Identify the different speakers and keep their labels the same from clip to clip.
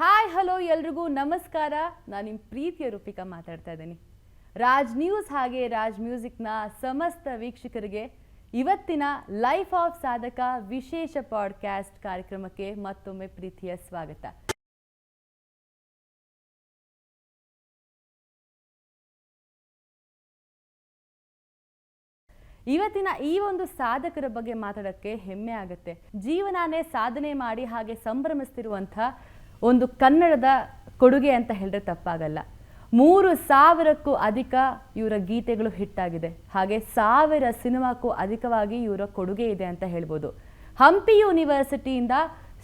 Speaker 1: Hi hello ಎಲ್ರಿಗೂ ನಮಸ್ಕಾರ. ನಾನು ನಿಮ್ಮ ಪ್ರೀತಿಯ ರೂಪಿಕಾ ಮಾತಾಡ್ತಾ ಇದ್ದೀನಿ. ರಾಜ್ ನ್ಯೂಸ್ ಹಾಗೆ ರಾಜ್ ಮ್ಯೂಸಿಕ್ನ ಸಮಸ್ತ ವೀಕ್ಷಕರಿಗೆ ಇವತ್ತಿನ ಲೈಫ್ ಆಫ್ ಸಾಧಕ ವಿಶೇಷ ಪಾಡ್ಕಾಸ್ಟ್ ಕಾರ್ಯಕ್ರಮಕ್ಕೆ ಮತ್ತೊಮ್ಮೆ ಪ್ರೀತಿಯ ಸ್ವಾಗತ. ಇವತ್ತಿನ ಈ ಒಂದು ಸಾಧಕರ ಬಗ್ಗೆ ಮಾತಾಡೋಕ್ಕೆ ಹೆಮ್ಮೆ ಆಗುತ್ತೆ. ಜೀವನನೇ ಸಾಧನೆ ಮಾಡಿ ಹಾಗೆ ಸಂಭ್ರಮಿಸ್ತಿರುವಂಥ ಒಂದು ಕನ್ನಡದ ಕೊಡುಗೆ ಅಂತ ಹೇಳಿದ್ರೆ ತಪ್ಪಾಗಲ್ಲ. 3,000ಕ್ಕೂ ಅಧಿಕ ಇವರ ಗೀತೆಗಳು ಹಿಟ್ಟಾಗಿದೆ. ಹಾಗೆ 1,000 ಸಿನಿಮಾಕ್ಕೂ ಅಧಿಕವಾಗಿ ಇವರ ಕೊಡುಗೆ ಇದೆ ಅಂತ ಹೇಳ್ಬೋದು. ಹಂಪಿ ಯೂನಿವರ್ಸಿಟಿಯಿಂದ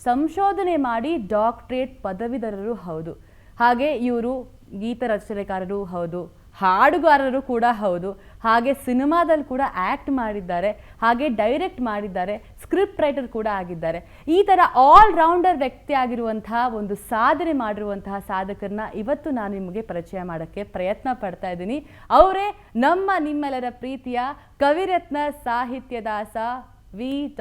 Speaker 1: ಸಂಶೋಧನೆ ಮಾಡಿ ಡಾಕ್ಟರೇಟ್ ಪದವೀಧರರು ಹೌದು. ಹಾಗೆ ಇವರು ಗೀತ ರಚನೆಕಾರರು ಹೌದು, ಹಾಡುಗಾರರು ಕೂಡ ಹೌದು. ಹಾಗೆ ಸಿನಿಮಾದಲ್ಲಿ ಕೂಡ ಆ್ಯಕ್ಟ್ ಮಾಡಿದ್ದಾರೆ, ಹಾಗೆ ಡೈರೆಕ್ಟ್ ಮಾಡಿದ್ದಾರೆ, ಸ್ಕ್ರಿಪ್ಟ್ ರೈಟರ್ ಕೂಡ ಆಗಿದ್ದಾರೆ. ಈ ಥರ ಆಲ್ ರೌಂಡರ್ ವ್ಯಕ್ತಿ ಆಗಿರುವಂತಹ ಒಂದು ಸಾಧನೆ ಮಾಡಿರುವಂತಹ ಸಾಧಕರನ್ನ ಇವತ್ತು ನಾನು ನಿಮಗೆ ಪರಿಚಯ ಮಾಡೋಕ್ಕೆ ಪ್ರಯತ್ನ ಪಡ್ತಾ ಇದ್ದೀನಿ. ಅವರೇ ನಿಮ್ಮೆಲ್ಲರ ಪ್ರೀತಿಯ ಕವಿರತ್ನ ಸಾಹಿತ್ಯದಾಸ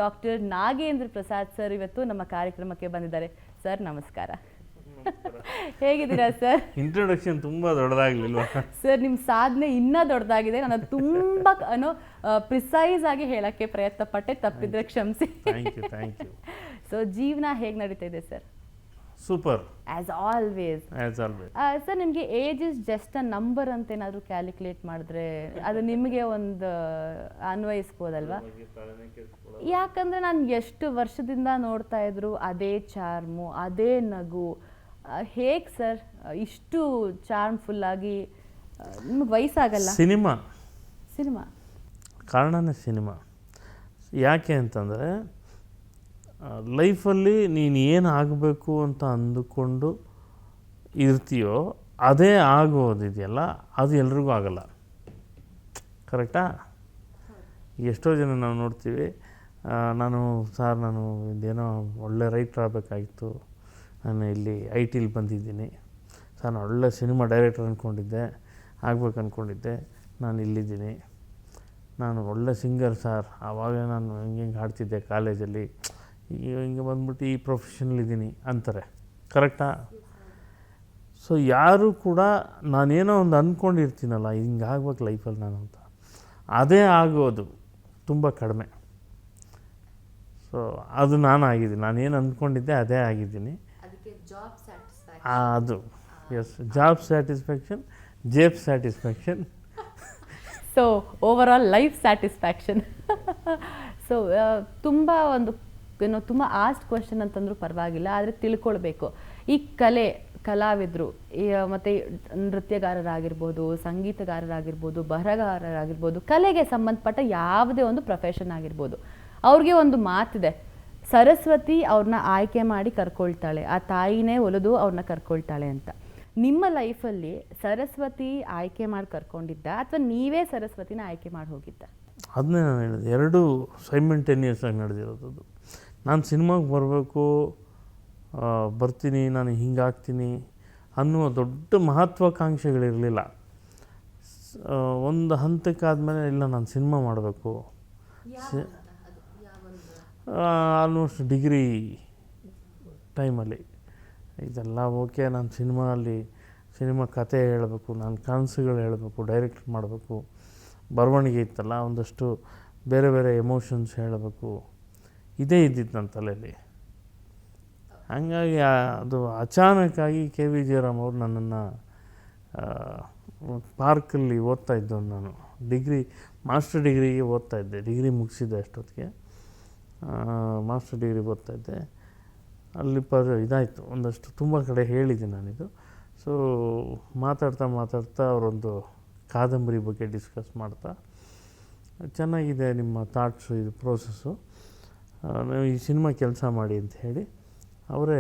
Speaker 1: ಡಾಕ್ಟರ್ ನಾಗೇಂದ್ರ ಪ್ರಸಾದ್ ಸರ್ ಇವತ್ತು ನಮ್ಮ ಕಾರ್ಯಕ್ರಮಕ್ಕೆ ಬಂದಿದ್ದಾರೆ. ಸರ್ ನಮಸ್ಕಾರ. ಹೇಗಿದ್ದೀರಾ ಸರ್?
Speaker 2: ಇಂಟ್ರೊಡಕ್ಷನ್ ತುಂಬಾ ದೊಡ್ಡದಾಗ್ಲಿಲ್ವಾ
Speaker 1: ಸರ್? ನಿಮ್ಮ ಸಾಧನೆ ಇನ್ನೂ ದೊಡ್ಡದಾಗಿದೆ. ನಾನು ತುಂಬಾ ಪ್ರಿಸೈಸ್ ಆಗಿ ಹೇಳಕ್ಕೆ ಪ್ರಯತ್ನ ಪಟ್ಟೆ, ತಪ್ಪಿದ್ರೆ ಕ್ಷಮಿಸಿ.
Speaker 2: Thank you.
Speaker 1: ಸೊ ಜೀವನ ಹೇಗೆ ನಡೀತಾ ಇದೆ sir?
Speaker 2: Super
Speaker 1: as always. Sir ನಿಮಗೆ age is just a number ಅಂತ ಏನಾದರೂ ಕ್ಯಾಲ್ಕುಲೇಟ್ ಮಾಡಿದ್ರೆ ಅದು ನಿಮಗೆ ಒಂದು ಅನ್ವಯಿಸ್ಬೋದಲ್ವಾ? ಯಾಕಂದ್ರೆ ನಾನು ಎಷ್ಟು ವರ್ಷದಿಂದ ನೋಡ್ತಾ ಇದ್ರು ಅದೇ ಚಾರ್ಮು, ಅದೇ ನಗು. ಹೇಗೆ ಸರ್ ಇಷ್ಟು ಚಾರ್ಮ್ಫುಲ್ ಆಗಿ? ನಿಮಗೆ ವಯಸ್ಸಾಗಲ್ಲ? ಸಿನಿಮಾ
Speaker 2: ಕಾರಣನೇ ಸಿನಿಮಾ. ಯಾಕೆ ಅಂತಂದರೆ ಲೈಫಲ್ಲಿ ನೀನು ಏನು ಆಗಬೇಕು ಅಂತ ಅಂದುಕೊಂಡು ಇರ್ತೀಯೋ ಅದೇ ಆಗೋದಿದೆಯಲ್ಲ, ಅದು ಎಲ್ರಿಗೂ ಆಗಲ್ಲ. ಕರೆಕ್ಟಾ? ಎಷ್ಟೋ ಜನ ನಾವು ನೋಡ್ತೀವಿ, ನಾನು ಇದೇನೋ ಒಳ್ಳೆ ರೈಟರ್ ಆಗಬೇಕಾಗಿತ್ತು, ನಾನು ಇಲ್ಲಿ IT ಬಂದಿದ್ದೀನಿ ಸರ್, ನಾನು ಒಳ್ಳೆ ಸಿನಿಮಾ ಡೈರೆಕ್ಟರ್ ಅಂದ್ಕೊಂಡಿದ್ದೆ, ಆಗ್ಬೇಕು ಅಂದ್ಕೊಂಡಿದ್ದೆ, ನಾನು ಇಲ್ಲಿದ್ದೀನಿ, ನಾನು ಒಳ್ಳೆ ಸಿಂಗರ್ ಸರ್, ಆವಾಗ ನಾನು ಹಿಂಗೆ ಹಾಡ್ತಿದ್ದೆ ಕಾಲೇಜಲ್ಲಿ, ಹಿಂಗೆ ಬಂದ್ಬಿಟ್ಟು ಈ ಪ್ರೊಫೆಷನಲ್ಲಿದ್ದೀನಿ ಅಂತಾರೆ. ಕರೆಕ್ಟಾ? ಸೊ ಯಾರೂ ಕೂಡ ನಾನೇನೋ ಒಂದು ಅಂದ್ಕೊಂಡಿರ್ತೀನಲ್ಲ ಹಿಂಗೆ ಆಗ್ಬೇಕು ಲೈಫಲ್ಲಿ ನಾನು ಅಂತ, ಅದೇ ಆಗೋದು ತುಂಬ ಕಡಿಮೆ. ಸೊ ಅದು ನಾನು ಆಗಿದ್ದೀನಿ, ನಾನೇನು ಅಂದ್ಕೊಂಡಿದ್ದೆ ಅದೇ ಆಗಿದ್ದೀನಿ. ಅದು ಜಾಬ್ ಸ್ಯಾಟಿಸ್ಫ್ಯಾಕ್ಷನ್, ಜೇಬ್ satisfaction,
Speaker 1: so overall life satisfaction. So ತುಂಬ ತುಂಬ ಆಸ್ಟ್ ಕ್ವೆಶನ್ ಅಂತಂದ್ರೂ ಪರವಾಗಿಲ್ಲ, ಆದರೆ ತಿಳ್ಕೊಳ್ಬೇಕು. ಈ ಕಲಾವಿದರು ಮತ್ತು ನೃತ್ಯಗಾರರಾಗಿರ್ಬೋದು, ಸಂಗೀತಗಾರರಾಗಿರ್ಬೋದು, ಬರಹಗಾರರಾಗಿರ್ಬೋದು, ಕಲೆಗೆ ಸಂಬಂಧಪಟ್ಟ ಯಾವುದೇ ಒಂದು ಪ್ರೊಫೆಷನ್ ಆಗಿರ್ಬೋದು, ಅವ್ರಿಗೆ ಒಂದು ಮಾತಿದೆ, ಸರಸ್ವತಿ ಅವ್ರನ್ನ ಆಯ್ಕೆ ಮಾಡಿ ಕರ್ಕೊಳ್ತಾಳೆ, ಆ ತಾಯಿನೇ ಒಲಿದು ಅವ್ರನ್ನ ಕರ್ಕೊಳ್ತಾಳೆ ಅಂತ. ನಿಮ್ಮ ಲೈಫಲ್ಲಿ ಸರಸ್ವತಿ ಆಯ್ಕೆ ಮಾಡಿ ಕರ್ಕೊಂಡಿದ್ದ ಅಥವಾ ನೀವೇ ಸರಸ್ವತಿನ ಆಯ್ಕೆ ಮಾಡಿ ಹೋಗಿದ್ದ?
Speaker 2: ಅದನ್ನೇ ನಾನು ಹೇಳಿದೆ, ಎರಡೂ ಸೈಮಲ್ಟೇನಿಯಸ್ ಆಗಿ ನಡೆದಿರೋದು. ನಾನು ಸಿನಿಮಾಗೆ ಬರಬೇಕು, ಬರ್ತೀನಿ, ನಾನು ಹಿಂಗಾಗ್ತೀನಿ ಅನ್ನುವ ದೊಡ್ಡ ಮಹತ್ವಾಕಾಂಕ್ಷೆಗಳಿರಲಿಲ್ಲ. ಒಂದು ಹಂತಕ್ಕಾದಮೇಲೆ ಇಲ್ಲ ನಾನು ಸಿನಿಮಾ ಮಾಡಬೇಕು, ಆಲ್ಮೋಸ್ಟ್ ಡಿಗ್ರಿ ಟೈಮಲ್ಲಿ ಇದೆಲ್ಲ ಓಕೆ, ನಾನು ಸಿನಿಮಾ ಕತೆ ಹೇಳಬೇಕು, ನಾನು ಕನಸುಗಳು ಹೇಳಬೇಕು, ಡೈರೆಕ್ಟ್ ಮಾಡಬೇಕು, ಬರವಣಿಗೆ ಇತ್ತಲ್ಲ ಒಂದಷ್ಟು ಬೇರೆ ಬೇರೆ ಎಮೋಷನ್ಸ್ ಹೇಳಬೇಕು, ಇದೇ ಇದ್ದಿದ್ದು ನನ್ನ ತಲೆಯಲ್ಲಿ. ಹಾಗಾಗಿ ಅದು ಅಚಾನಕ್ಕಾಗಿ KV ಜಯರಾಮ್ ಅವರು ನನ್ನನ್ನು ಪಾರ್ಕಲ್ಲಿ ಓದ್ತಾ ಇದ್ದವನು. ನಾನು ಮಾಸ್ಟರ್ ಡಿಗ್ರಿಗೆ ಓದ್ತಾಯಿದ್ದೆ, ಡಿಗ್ರಿ ಮುಗಿಸಿದ್ದೆ ಅಷ್ಟೊತ್ತಿಗೆ, ಮಾಸ್ಟರ್ ಡಿಗ್ರಿ ಓದ್ತಾಯಿದ್ದೆ. ಅಲ್ಲಿ ಇದಾಯಿತು, ಒಂದಷ್ಟು ತುಂಬ ಕಡೆ ಹೇಳಿದ್ದೆ ನಾನಿದು. ಸೊ ಮಾತಾಡ್ತಾ ಅವರೊಂದು ಕಾದಂಬರಿ ಬಗ್ಗೆ ಡಿಸ್ಕಸ್ ಮಾಡ್ತಾ, ಚೆನ್ನಾಗಿದೆ ನಿಮ್ಮ ಥಾಟ್ಸು, ಇದು ಪ್ರೋಸೆಸ್ಸು, ನೀವು ಈ ಸಿನಿಮಾ ಕೆಲಸ ಮಾಡಿ ಅಂತ ಹೇಳಿ ಅವರೇ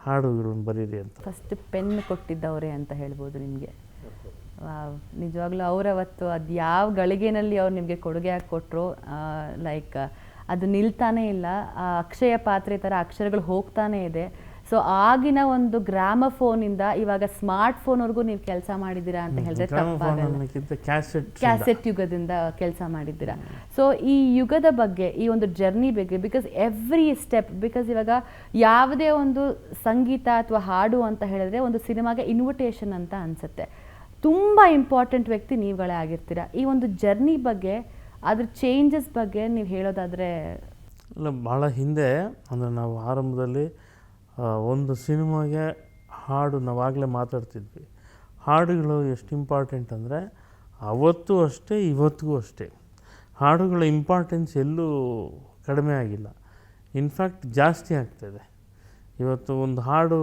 Speaker 2: ಹಾಡುಗಳನ್ನು ಬರೀರಿ ಅಂತ
Speaker 1: ಫಸ್ಟ್ ಪೆನ್ ಕೊಟ್ಟಿದ್ದವರೇ ಅಂತ ಹೇಳ್ಬೋದು ನಿಮಗೆ. ನಿಜವಾಗ್ಲೂ ಅವರವತ್ತು ಅದು ಯಾವ ಗಳಿಗೆನಲ್ಲಿ ಅವ್ರು ನಿಮಗೆ ಕೊಡುಗೆ ಹಾಕಿ ಕೊಟ್ಟರು, ಲೈಕ್ ಅದು ನಿಲ್ತಾನೇ ಇಲ್ಲ. ಆ ಅಕ್ಷಯ ಪಾತ್ರೆ ಥರ ಅಕ್ಷರಗಳು ಹೋಗ್ತಾನೇ ಇದೆ. ಸೊ ಆಗಿನ ಒಂದು ಗ್ರಾಮಫೋನಿಂದ ಇವಾಗ ಸ್ಮಾರ್ಟ್ ಫೋನ್ವರೆಗೂ ನೀವು ಕೆಲಸ ಮಾಡಿದ್ದೀರಾ ಅಂತ ಹೇಳಿದ್ರೆ ತಪ್ಪಾಗಲ್ಲ. ಕ್ಯಾಸೆಟ್ ಯುಗದಿಂದ ಕೆಲಸ ಮಾಡಿದ್ದೀರಾ. ಸೊ ಈ ಯುಗದ ಬಗ್ಗೆ, ಈ ಒಂದು ಜರ್ನಿ ಬಗ್ಗೆ, ಬಿಕಾಸ್ ಎವ್ರಿ ಸ್ಟೆಪ್, ಬಿಕಾಸ್ ಇವಾಗ ಯಾವುದೇ ಒಂದು ಸಂಗೀತ ಅಥವಾ ಹಾಡು ಅಂತ ಹೇಳಿದ್ರೆ ಒಂದು ಸಿನಿಮಾಗೆ ಇನ್ವಿಟೇಷನ್ ಅಂತ ಅನ್ಸುತ್ತೆ. ತುಂಬ ಇಂಪಾರ್ಟೆಂಟ್ ವ್ಯಕ್ತಿ ನೀವುಗಳೇ ಆಗಿರ್ತೀರ. ಈ ಒಂದು ಜರ್ನಿ ಬಗ್ಗೆ, ಅದ್ರ ಚೇಂಜಸ್ ಬಗ್ಗೆ ನೀವು ಹೇಳೋದಾದರೆ?
Speaker 2: ಇಲ್ಲ, ಭಾಳ ಹಿಂದೆ ಅಂದರೆ ನಾವು ಆರಂಭದಲ್ಲಿ ಒಂದು ಸಿನಿಮಾಗೆ ಹಾಡು ನಾವಾಗಲೇ ಮಾತಾಡ್ತಿದ್ವಿ. ಹಾಡುಗಳು ಎಷ್ಟು ಇಂಪಾರ್ಟೆಂಟ್ ಅಂದರೆ ಅವತ್ತು ಅಷ್ಟೇ ಇವತ್ತಿಗೂ ಅಷ್ಟೇ ಹಾಡುಗಳ ಇಂಪಾರ್ಟೆನ್ಸ್ ಎಲ್ಲೂ ಕಡಿಮೆ ಆಗಿಲ್ಲ, ಇನ್ಫ್ಯಾಕ್ಟ್ ಜಾಸ್ತಿ ಆಗ್ತಾಯಿದೆ. ಇವತ್ತು ಒಂದು ಹಾಡು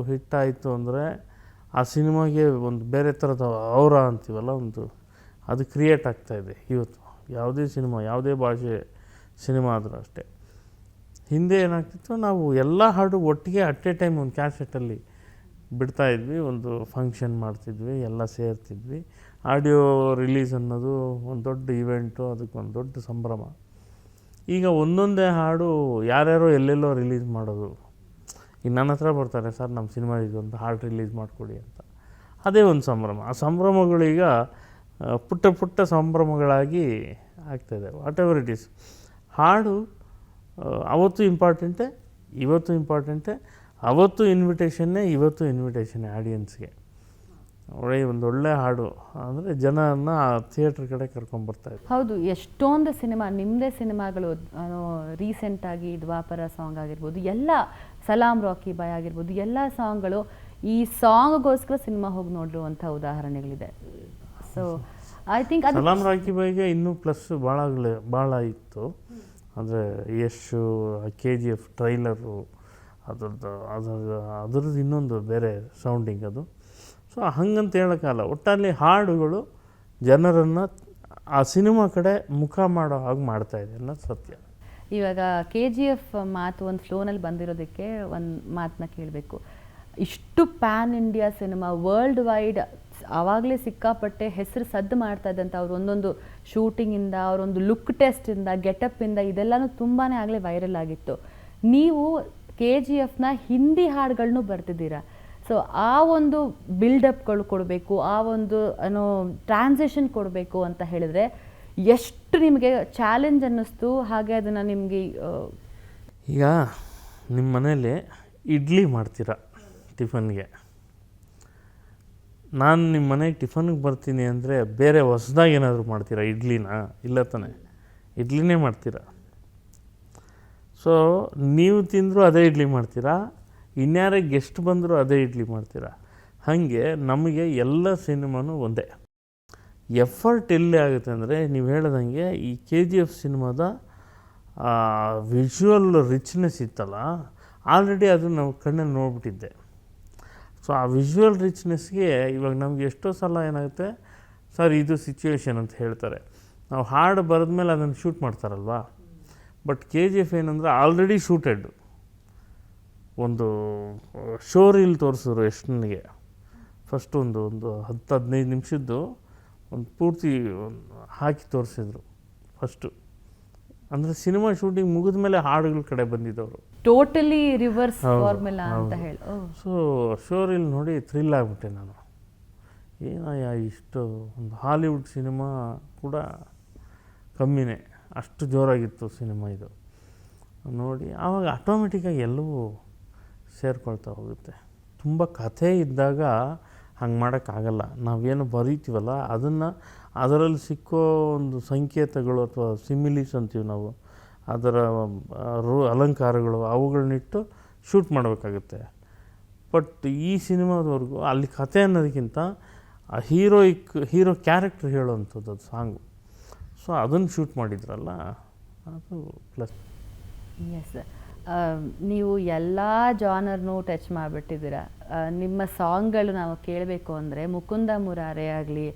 Speaker 2: ಹಿಟ್ಟಾಯಿತು ಅಂದರೆ ಆ ಸಿನಿಮಾಗೆ ಒಂದು ಬೇರೆ ಥರದ ಔರ ಅಂತೀವಲ್ಲ, ಒಂದು ಅದು ಕ್ರಿಯೇಟ್ ಆಗ್ತಾಯಿದೆ ಇವತ್ತು. ಯಾವುದೇ ಸಿನಿಮಾ, ಯಾವುದೇ ಭಾಷೆ ಸಿನಿಮಾ ಆದರೂ ಅಷ್ಟೇ. ಹಿಂದೆ ಏನಾಗ್ತಿತ್ತು, ನಾವು ಎಲ್ಲ ಹಾಡು ಒಟ್ಟಿಗೆ ಅಟ್ ಎ ಟೈಮ್ ಒಂದು ಕ್ಯಾಸೆಟಲ್ಲಿ ಬಿಡ್ತಾಯಿದ್ವಿ, ಒಂದು ಫಂಕ್ಷನ್ ಮಾಡ್ತಿದ್ವಿ, ಎಲ್ಲ ಸೇರ್ತಿದ್ವಿ. ಆಡಿಯೋ ರಿಲೀಸ್ ಅನ್ನೋದು ಒಂದು ದೊಡ್ಡ ಇವೆಂಟು, ಅದಕ್ಕೊಂದು ದೊಡ್ಡ ಸಂಭ್ರಮ. ಈಗ ಒಂದೊಂದೇ ಹಾಡು ಯಾರ್ಯಾರೋ ಎಲ್ಲೆಲ್ಲೋ ರಿಲೀಸ್ ಮಾಡೋದು. ಈಗ ನನ್ನ ಹತ್ರ ಬರ್ತಾರೆ, ಸರ್ ನಮ್ಮ ಸಿನಿಮಾ ಇದೊಂದು ಹಾಡು ರಿಲೀಸ್ ಮಾಡಿಕೊಡಿ ಅಂತ. ಅದೇ ಒಂದು ಸಂಭ್ರಮ. ಆ ಸಂಭ್ರಮಗಳೀಗ ಪುಟ್ಟ ಪುಟ್ಟ ಸಂಭ್ರಮಗಳಾಗಿ ಆಗ್ತಾಯಿದೆ. ವಾಟ್ ಎವರ್ ಇಟ್ ಈಸ್, ಹಾಡು ಅವತ್ತು ಇಂಪಾರ್ಟೆಂಟೇ, ಇವತ್ತು ಇಂಪಾರ್ಟೆಂಟೇ. ಅವತ್ತು ಇನ್ವಿಟೇಷನ್ನೇ, ಇವತ್ತು ಇನ್ವಿಟೇಷನ್ನೇ ಆಡಿಯನ್ಸ್ಗೆ. ಒಂದೊಳ್ಳೆ ಹಾಡು ಅಂದರೆ ಜನರನ್ನು ಆ ಥಿಯೇಟ್ರ್ ಕಡೆ ಕರ್ಕೊಂಬರ್ತಾಯಿದೆ.
Speaker 1: ಹೌದು, ಎಷ್ಟೊಂದು ಸಿನಿಮಾ, ನಿಮ್ಮದೇ ಸಿನಿಮಾಗಳು ರೀಸೆಂಟಾಗಿ ದ್ವಾಪರ ಸಾಂಗ್ ಆಗಿರ್ಬೋದು, ಎಲ್ಲ ಸಲಾಂ ರಾಕಿ ಬಾಯ್ ಆಗಿರ್ಬೋದು, ಎಲ್ಲ ಸಾಂಗ್ಗಳು ಈ ಸಾಂಗ್ಗೋಸ್ಕರ ಸಿನಿಮಾ ಹೋಗಿ ನೋಡಿರುವಂಥ ಉದಾಹರಣೆಗಳಿದೆ. ಸೊ ಐ ಥಿಂಕ್
Speaker 2: ಸಲಾಂ ರಾಕಿ ಬಾಯ್ಗೆ ಇನ್ನೂ ಪ್ಲಸ್ ಭಾಳ ಇತ್ತು. ಅಂದರೆ ಯಶ್, KGF ಟ್ರೈಲರು, ಅದರದ್ದು ಇನ್ನೊಂದು ಬೇರೆ ಸೌಂಡಿಂಗ್ ಅದು. ಸೊ ಹಂಗಂತ ಹೇಳೋಕ್ಕಲ್ಲ, ಒಟ್ಟಲ್ಲಿ ಹಾಡುಗಳು ಜನರನ್ನು ಆ ಸಿನಿಮಾ ಕಡೆ ಮುಖ ಮಾಡೋ ಹಾಗೆ ಮಾಡ್ತಾಯಿದೆ ಅನ್ನೋದು ಸತ್ಯ.
Speaker 1: ಇವಾಗ KGF ಮಾತು ಒಂದು ಫ್ಲೋನಲ್ಲಿ ಬಂದಿರೋದಕ್ಕೆ ಒಂದು ಮಾತನ್ನ ಕೇಳಬೇಕು. ಇಷ್ಟು PAN India cinema, world wide ಆವಾಗಲೇ ಸಿಕ್ಕಾಪಟ್ಟೆ ಹೆಸರು ಸದ್ದು ಮಾಡ್ತಾ ಇದ್ದಂಥ ಅವ್ರು ಒಂದೊಂದು ಶೂಟಿಂಗಿಂದ, ಅವರೊಂದು ಲುಕ್ ಟೆಸ್ಟಿಂದ, ಗೆಟಪ್ಪಿಂದ, ಇದೆಲ್ಲನೂ ತುಂಬಾ ಆಗಲೇ ವೈರಲ್ ಆಗಿತ್ತು. ನೀವು KGFನ ಹಿಂದಿ ಹಾಡುಗಳನ್ನೂ ಬರ್ತಿದ್ದೀರಾ. ಸೊ ಆ ಒಂದು ಬಿಲ್ಡಪ್ಗಳು ಕೊಡಬೇಕು, ಆ ಒಂದು ಟ್ರಾನ್ಸಿಷನ್ ಕೊಡಬೇಕು ಅಂತ ಹೇಳಿದ್ರೆ ಎಷ್ಟು ನಿಮಗೆ ಚಾಲೆಂಜ್ ಅನ್ನಿಸ್ತು? ಹಾಗೆ ಅದನ್ನು ನಿಮಗೆ
Speaker 2: ಈಗ ನಿಮ್ಮ ಮನೇಲಿ ಇಡ್ಲಿ ಮಾಡ್ತೀರಾ ಟಿಫನ್ಗೆ, ನಾನು ನಿಮ್ಮ ಮನೆಗೆ ಟಿಫನ್ಗೆ ಬರ್ತೀನಿ ಅಂದರೆ ಬೇರೆ ಹೊಸದಾಗಿ ಏನಾದರೂ ಮಾಡ್ತೀರಾ? ಇಡ್ಲಿನ ಇಲ್ಲ ತಾನೆ, ಇಡ್ಲಿನೇ ಮಾಡ್ತೀರಾ. ಸೊ ನೀವು ತಿಂದರೂ ಅದೇ ಇಡ್ಲಿ ಮಾಡ್ತೀರಾ, ಇನ್ಯಾರೇ ಗೆಸ್ಟ್ ಬಂದರೂ ಅದೇ ಇಡ್ಲಿ ಮಾಡ್ತೀರಾ. ಹಾಗೆ ನಮಗೆ ಎಲ್ಲ ಸಿನಿಮಾನೂ ಒಂದೇ. ಎಫರ್ಟ್ ಎಲ್ಲಿ ಆಗುತ್ತೆ ಅಂದರೆ ನೀವು ಹೇಳ್ದಂಗೆ ಈ KGF ಸಿನಿಮಾದ ವಿಜುವಲ್ ರಿಚ್ನೆಸ್ ಇತ್ತಲ್ಲ, ಆಲ್ರೆಡಿ ಅದು ನಾವು ಕಣ್ಣಲ್ಲಿ ನೋಡ್ಬಿಟ್ಟಿದ್ದೆ. ಸೊ ಆ ವಿಜುವಲ್ ರಿಚ್ನೆಸ್ಗೆ ಇವಾಗ ನಮ್ಗೆ ಎಷ್ಟೋ ಸಲ ಏನಾಗುತ್ತೆ, ಸರ್ ಇದು ಸಿಚುವೇಶನ್ ಅಂತ ಹೇಳ್ತಾರೆ, ನಾವು ಹಾಡು ಬರೆದ್ಮೇಲೆ ಅದನ್ನು ಶೂಟ್ ಮಾಡ್ತಾರಲ್ವ. ಬಟ್ KGF ಏನಂದರೆ ಆಲ್ರೆಡಿ ಶೂಟೆಡ್, ಒಂದು ಶೋ ರೀಲ್ ತೋರಿಸಿದ್ರು ಎಷ್ಟನಿಗೆ. ಫಸ್ಟ್ ಒಂದು 10-15 ನಿಮಿಷದ್ದು ಒಂದು ಪೂರ್ತಿ ಹಾಕಿ ತೋರಿಸಿದ್ರು ಫಸ್ಟು. ಅಂದರೆ ಸಿನಿಮಾ ಶೂಟಿಂಗ್ ಮುಗಿದ ಮೇಲೆ ಹಾಡುಗಳ ಕಡೆ ಬಂದಿದ್ದವರು,
Speaker 1: ಟೋಟಲಿ ರಿವರ್ಸ್ ಫಾರ್ಮುಲಾ ಅಂತ ಹೇಳಿ.
Speaker 2: ಸೊ ಶೋ ರೀಲ್ ನೋಡಿ ಥ್ರಿಲ್ ಆಗಿಬಿಟ್ಟೆ ನಾನು. ಏನಯ್ಯ ಇಷ್ಟು, ಒಂದು ಹಾಲಿವುಡ್ ಸಿನಿಮಾ ಕೂಡ ಕಮ್ಮಿನೇ, ಅಷ್ಟು ಜೋರಾಗಿತ್ತು ಸಿನಿಮಾ ಇದು ನೋಡಿ. ಆವಾಗ ಆಟೋಮೆಟಿಕ್ಕಾಗಿ ಎಲ್ಲವೂ ಸೇರ್ಕೊಳ್ತಾ ಹೋಗುತ್ತೆ. ತುಂಬ ಕಥೆ ಇದ್ದಾಗ ಹಂಗೆ ಮಾಡೋಕ್ಕಾಗಲ್ಲ. ನಾವೇನು ಬರೀತೀವಲ್ಲ ಅದನ್ನು, ಅದರಲ್ಲಿ ಸಿಕ್ಕೋ ಒಂದು ಸಂಕೇತಗಳು ಅಥವಾ ಸಿಮಿಲೀಸ್ ಅಂತೀವಿ ನಾವು, ಅದರ ಅಲಂಕಾರಗಳು, ಅವುಗಳನ್ನಿಟ್ಟು ಶೂಟ್ ಮಾಡಬೇಕಾಗುತ್ತೆ. ಬಟ್ ಈ ಸಿನಿಮಾದವರೆಗೂ ಅಲ್ಲಿ ಕಥೆ ಅನ್ನೋದಕ್ಕಿಂತ ಹೀರೋ ಕ್ಯಾರೆಕ್ಟರ್ ಹೇಳೋವಂಥದ್ದು ಅದು ಸಾಂಗು. ಸೊ ಅದನ್ನು ಶೂಟ್ ಮಾಡಿದ್ರಲ್ಲ, ಅದು ಪ್ಲಸ್.
Speaker 1: ಎಸ್, ನೀವು ಎಲ್ಲ ಜಾನರ್ನೂ ಟಚ್ ಮಾಡಿಬಿಟ್ಟಿದ್ದೀರ. ನಿಮ್ಮ ಸಾಂಗ್ಗಳು ನಾವು ಕೇಳಬೇಕು ಅಂದರೆ ಮುಕುಂದ ಮುರಾರೆ ಆಗಲಿ,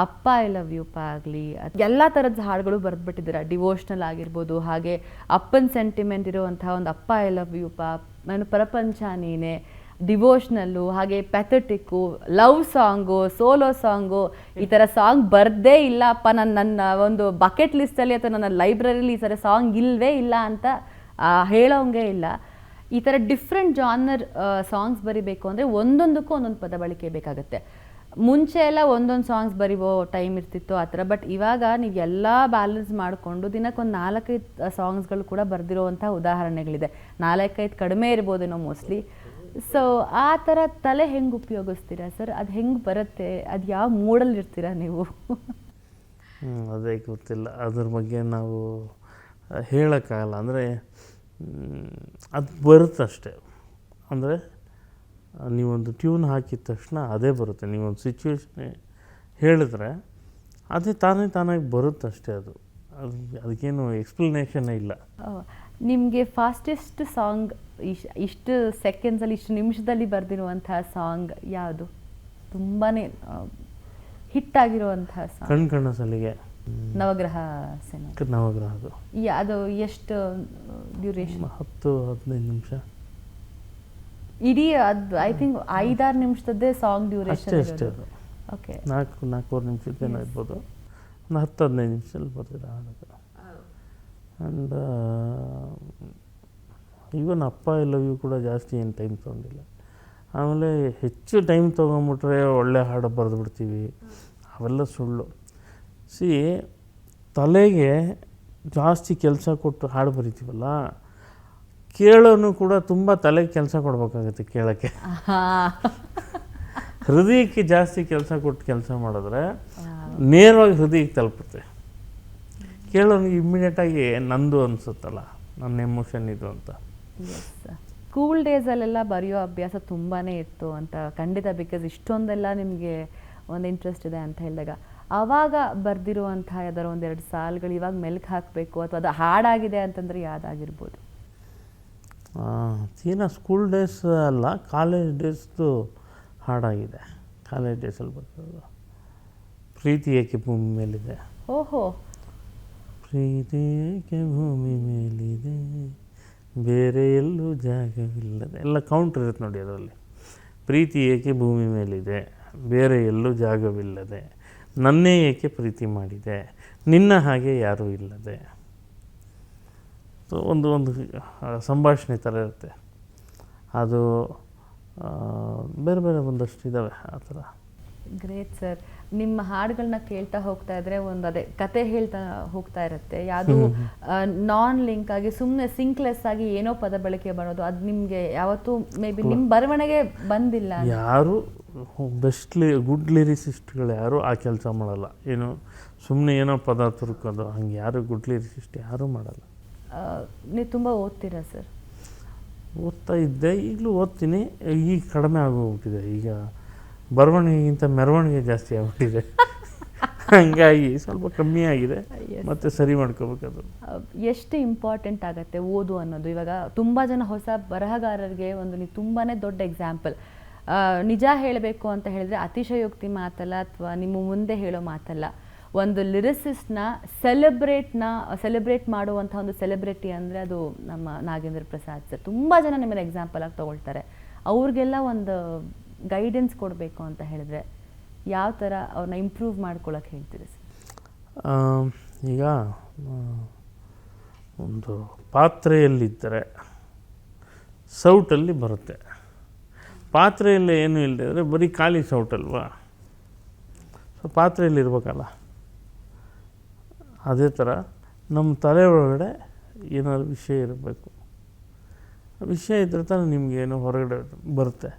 Speaker 1: ಅಪ್ಪ ಐ ಲವ್ ಯು ಪಾ ಆಗಲಿ, ಎಲ್ಲ ಥರದ ಹಾಡುಗಳು ಬರೆದ್ಬಿಟ್ಟಿದ್ದೀರ. ಡಿವೋಷ್ನಲ್ ಆಗಿರ್ಬೋದು, ಹಾಗೆ ಅಪ್ಪನ ಸೆಂಟಿಮೆಂಟ್ ಇರುವಂಥ ಒಂದು ಅಪ್ಪ ಐ ಲವ್ ಯು ಪಾ, ನಾನು ಪ್ರಪಂಚ ನೀನೆ, ಡಿವೋಷ್ನಲ್ಲು, ಹಾಗೆ ಪ್ಯಾಥೆಟಿಕ್ಕು, ಲವ್ ಸಾಂಗು, ಸೋಲೋ ಸಾಂಗು, ಈ ಥರ ಸಾಂಗ್ ಬರದೇ ಇಲ್ಲಪ್ಪ ನನ್ನ ಒಂದು ಬಕೆಟ್ ಲಿಸ್ಟಲ್ಲಿ ಅಥವಾ ನನ್ನ ಲೈಬ್ರರಿಲಿ ಈ ಥರ ಸಾಂಗ್ ಇಲ್ಲವೇ ಇಲ್ಲ ಅಂತ ಹೇಳೋಂಗೆ ಇಲ್ಲ. ಈ ಥರ ಡಿಫ್ರೆಂಟ್ ಜಾನರ್ ಸಾಂಗ್ಸ್ ಬರಿಬೇಕು ಅಂದರೆ ಒಂದೊಂದಕ್ಕೂ ಒಂದೊಂದು ಪದ ಬಳಕೆ ಬೇಕಾಗುತ್ತೆ. ಮುಂಚೆ ಎಲ್ಲ ಒಂದೊಂದು ಸಾಂಗ್ಸ್ ಬರೀವೋ ಟೈಮ್ ಇರ್ತಿತ್ತು ಆ ಥರ. ಬಟ್ ಇವಾಗ ನೀವು ಎಲ್ಲ ಬ್ಯಾಲೆನ್ಸ್ ಮಾಡಿಕೊಂಡು ದಿನಕ್ಕೊಂದು 4-5 ಸಾಂಗ್ಸ್ಗಳು ಕೂಡ ಬರೆದಿರೋವಂಥ ಉದಾಹರಣೆಗಳಿದೆ. 4-5 ಕಡಿಮೆ ಇರ್ಬೋದೇನೋ ಮೋಸ್ಟ್ಲಿ. ಸೊ ಆ ಥರ ತಲೆ ಹೆಂಗೆ ಉಪಯೋಗಿಸ್ತೀರಾ ಸರ್? ಅದು ಹೆಂಗೆ ಬರುತ್ತೆ? ಅದು ಯಾವ ಮೂಡಲ್ಲಿ ಇರ್ತೀರಾ ನೀವು?
Speaker 2: ಅದೇ ಗೊತ್ತಿಲ್ಲ, ಅದ್ರ ಬಗ್ಗೆ ನಾವು ಹೇಳೋಕ್ಕಾಗಲ್ಲ. ಅಂದರೆ ಅದು ಬರುತ್ತಷ್ಟೆ. ಅಂದರೆ ನೀವೊಂದು ಟ್ಯೂನ್ ಹಾಕಿದ ತಕ್ಷಣ ಅದೇ ಬರುತ್ತೆ. ನೀವೊಂದು ಸಿಚುವೇಶನ್ ಹೇಳಿದ್ರೆ ಅದೇ ತಾನಾಗಿ ಬರುತ್ತಷ್ಟೇ. ಅದಕ್ಕೇನು ಎಕ್ಸ್ಪ್ಲನೇಷನ್ನೇ ಇಲ್ಲ.
Speaker 1: ನಿಮಗೆ ಫಾಸ್ಟೆಸ್ಟ್ ಸಾಂಗ್ ಇಷ್ಟು ಸೆಕೆಂಡ್ಸಲ್ಲಿ, ಇಷ್ಟು ನಿಮಿಷದಲ್ಲಿ ಬರೆದಿರುವಂತಹ ಸಾಂಗ್ ಯಾವುದು? ತುಂಬಾ ಹಿಟ್ ಆಗಿರುವಂತಹ ಸಾಂಗ್?
Speaker 2: ಕಣ್ಣ ಸಲಿಗೆ,
Speaker 1: ನವಗ್ರಹ ಸಿನಿಮಾ.
Speaker 2: ನವಗ್ರಹ ಅದು
Speaker 1: ಎಷ್ಟು ಡ್ಯೂರೇಷನ್?
Speaker 2: 10-15 ನಿಮಿಷ.
Speaker 1: ಇಡೀ ಅದು ಐ ಥಿಂಕ್ 5-6 ನಿಮಿಷದದ್ದೇ ಸಾಂಗ್ ಡ್ಯೂರೇಷನ್
Speaker 2: ಅಷ್ಟೇ. ಅದು
Speaker 1: ಓಕೆ,
Speaker 2: 4-4 ನಿಮಿಷದ್ದೇನೋ ಇರ್ಬೋದು. ಒಂದು 10-15 ನಿಮಿಷದಲ್ಲಿ ಬರ್ತೀರ ಹಾಡೋದು. ಆ್ಯಂಡ್ ಈವನ್ ಅಪ್ಪ ಐ ಲವ್ ಯು ಕೂಡ ಜಾಸ್ತಿ ಏನು ಟೈಮ್ ತೊಗೊಂಡಿಲ್ಲ. ಆಮೇಲೆ ಹೆಚ್ಚು ಟೈಮ್ ತೊಗೊಂಬಿಟ್ರೆ ಒಳ್ಳೆ ಹಾಡು ಬರೆದು ಬಿಡ್ತೀವಿ, ಅವೆಲ್ಲ ಸುಳ್ಳು. ತಲೆಗೆ ಜಾಸ್ತಿ ಕೆಲಸ ಕೊಟ್ಟು ಹಾಡು ಬರಿತೀವಲ್ಲ, ಕೇಳೋನು ಕೂಡ ತುಂಬ ತಲೆಗೆ ಕೆಲಸ ಕೊಡಬೇಕಾಗುತ್ತೆ ಕೇಳೋಕ್ಕೆ. ಹೃದಯಕ್ಕೆ ಜಾಸ್ತಿ ಕೆಲಸ ಕೊಟ್ಟು ಕೆಲಸ ಮಾಡಿದ್ರೆ ನೇರವಾಗಿ ಹೃದಯಕ್ಕೆ ತಲುಪುತ್ತೆ. ಕೇಳೋನಿಗೆ ಇಮ್ಮಿಡಿಯೇಟಾಗಿ ನಂದು ಅನಿಸುತ್ತಲ್ಲ, ನನ್ನ ಎಮೋಷನ್ ಇದು ಅಂತ.
Speaker 1: ಸ್ಕೂಲ್ ಡೇಸಲ್ಲೆಲ್ಲ ಬರೆಯೋ ಅಭ್ಯಾಸ ತುಂಬಾ ಇತ್ತು ಅಂತ ಖಂಡಿತ. ಬಿಕಾಸ್ ಇಷ್ಟೊಂದೆಲ್ಲ ನಿಮಗೆ ಒಂದು ಇಂಟ್ರೆಸ್ಟ್ ಇದೆ ಅಂತ ಹೇಳಿದಾಗ, ಆವಾಗ ಬರೆದಿರುವಂಥ ಯಾವ್ದಾರ 1-2 ಸಾಲುಗಳು ಇವಾಗ ಮೆಲ್ಕು ಹಾಕಬೇಕು ಅಥವಾ ಅದು ಹಾಡಾಗಿದೆ ಅಂತಂದರೆ ಯಾವುದಾಗಿರ್ಬೋದು?
Speaker 2: ತೀರಾ ಸ್ಕೂಲ್ ಡೇಸ್ ಅಲ್ಲ, ಕಾಲೇಜ್ ಡೇಸ್ದು ಹಾಡಾಗಿದೆ. ಕಾಲೇಜ್ ಡೇಸಲ್ಲಿ ಬರ್ತದೆ. ಪ್ರೀತಿ ಏಕೆ ಭೂಮಿ ಮೇಲಿದೆ.
Speaker 1: ಓಹೋ,
Speaker 2: ಪ್ರೀತಿ ಏಕೆ ಭೂಮಿ ಮೇಲಿದೆ, ಬೇರೆ ಎಲ್ಲೂ ಜಾಗವಿಲ್ಲದೆ, ಎಲ್ಲ ಕೌಂಟ್ರ್ ಇರುತ್ತೆ ನೋಡಿ ಅದರಲ್ಲಿ. ಪ್ರೀತಿ ಏಕೆ ಭೂಮಿ ಮೇಲಿದೆ, ಬೇರೆ ಎಲ್ಲೂ ಜಾಗವಿಲ್ಲದೆ, ನನ್ನೇ ಏಕೆ ಪ್ರೀತಿ ಮಾಡಿದೆ, ನಿನ್ನ ಹಾಗೆ ಯಾರೂ ಇಲ್ಲದೆ. ಒಂದು ಸಂಭಾಷಣೆ ಥರ ಇರುತ್ತೆ ಅದು. ಬೇರೆ ಬೇರೆ ಒಂದಷ್ಟು ಇದ್ದಾವೆ ಆ ಥರ.
Speaker 1: Great sir. ನಿಮ್ಮ ಹಾಡುಗಳನ್ನ ಕೇಳ್ತಾ ಹೋಗ್ತಾ ಇದ್ರೆ ಅದೇ ಕತೆ ಹೇಳ್ತಾ ಹೋಗ್ತಾ ಇರುತ್ತೆ. ಯಾವುದು ನಾನ್ ಲಿಂಕ್ ಆಗಿ ಸುಮ್ಮನೆ ಸಿಂಕ್ಲೆಸ್ ಆಗಿ ಏನೋ ಪದ ಬಳಕೆ ಮಾಡೋದು, ಅದು ನಿಮಗೆ ಯಾವತ್ತೂ ಮೇ ಬಿ ನಿಮ್ಮ ಬರವಣಿಗೆ ಬಂದಿಲ್ಲ?
Speaker 2: ಯಾರು ಗುಡ್ ಲಿರಿಸಿಸ್ಟ್ಗಳು ಯಾರು ಆ ಕೆಲಸ ಮಾಡಲ್ಲ. ಏನು ಸುಮ್ಮನೆ ಏನೋ ಪದ ತುರ್ಕೋದು ಹಂಗೆ ಯಾರು ಗುಡ್ ಲಿರಿಸಿಸ್ಟ್ ಯಾರೂ ಮಾಡಲ್ಲ.
Speaker 1: ನೀವು ತುಂಬ ಓದ್ತೀರಾ ಸರ್?
Speaker 2: ಓದ್ತಾ ಇದ್ದೆ, ಈಗಲೂ ಓದ್ತೀನಿ. ಈಗ ಕಡಿಮೆ ಆಗೋಗ್ಬಿಟ್ಟಿದೆ. ಈಗ ಬರವಣಿಗೆಗಿಂತ ಮೆರವಣಿಗೆ ಜಾಸ್ತಿ ಆಗ್ಬಿಟ್ಟಿದೆ. ಹಂಗಾಗಿ ಸ್ವಲ್ಪ ಕಮ್ಮಿ ಆಗಿದೆ, ಮತ್ತೆ ಸರಿ ಮಾಡ್ಕೋಬೇಕದು.
Speaker 1: ಎಷ್ಟು ಇಂಪಾರ್ಟೆಂಟ್ ಆಗುತ್ತೆ ಓದು ಅನ್ನೋದು? ಇವಾಗ ತುಂಬ ಜನ ಹೊಸ ಬರಹಗಾರರಿಗೆ ನೀವು ತುಂಬಾ ದೊಡ್ಡ ಎಕ್ಸಾಂಪಲ್. ನಿಜ ಹೇಳಬೇಕು ಅಂತ ಹೇಳಿದ್ರೆ ಅತಿಶಯೋಕ್ತಿ ಮಾತಲ್ಲ ಅಥವಾ ನಿಮ್ಮ ಮುಂದೆ ಹೇಳೋ ಮಾತಲ್ಲ. ಒಂದು ಲಿರಿಸಿಸ್ಟ್ನ ಸೆಲೆಬ್ರೇಟ್ ಮಾಡುವಂಥ ಒಂದು ಸೆಲೆಬ್ರಿಟಿ ಅಂದರೆ ಅದು ನಮ್ಮ ನಾಗೇಂದ್ರ ಪ್ರಸಾದ್ ಸರ್. ತುಂಬ ಜನ ನಿಮ್ಮನ್ನು ಎಕ್ಸಾಂಪಲ್ ಆಗಿ ತೊಗೊಳ್ತಾರೆ. ಅವ್ರಿಗೆಲ್ಲ ಒಂದು ಗೈಡೆನ್ಸ್ ಕೊಡಬೇಕು ಅಂತ ಹೇಳಿದ್ರೆ ಯಾವ ಥರ ಅವ್ರನ್ನ ಇಂಪ್ರೂವ್ ಮಾಡ್ಕೊಳ್ಳೋಕೆ ಹೇಳ್ತೀರಿ ಸರ್?
Speaker 2: ಈಗ ಒಂದು ಪಾತ್ರೆಯಲ್ಲಿದ್ದರೆ ಸೌಟಲ್ಲಿ ಬರುತ್ತೆ. ಪಾತ್ರೆಯಲ್ಲಿ ಏನೂ ಇಲ್ಲದೆ ಅಂದರೆ ಬರೀ ಖಾಲಿ ಸೌಟಲ್ವಾ, ಸೊ ಪಾತ್ರೆಯಲ್ಲಿ ಇರಬೇಕಲ್ಲ. ಅದೇ ಥರ ನಮ್ಮ ತಲೆ ಒಳಗಡೆ ಏನಾದ್ರು ವಿಷಯ ಇರಬೇಕು. ವಿಷಯ ಇದ್ದರೆ ತಾನೇ ನಿಮಗೇನು ಹೊರಗಡೆ ಬರುತ್ತೆ.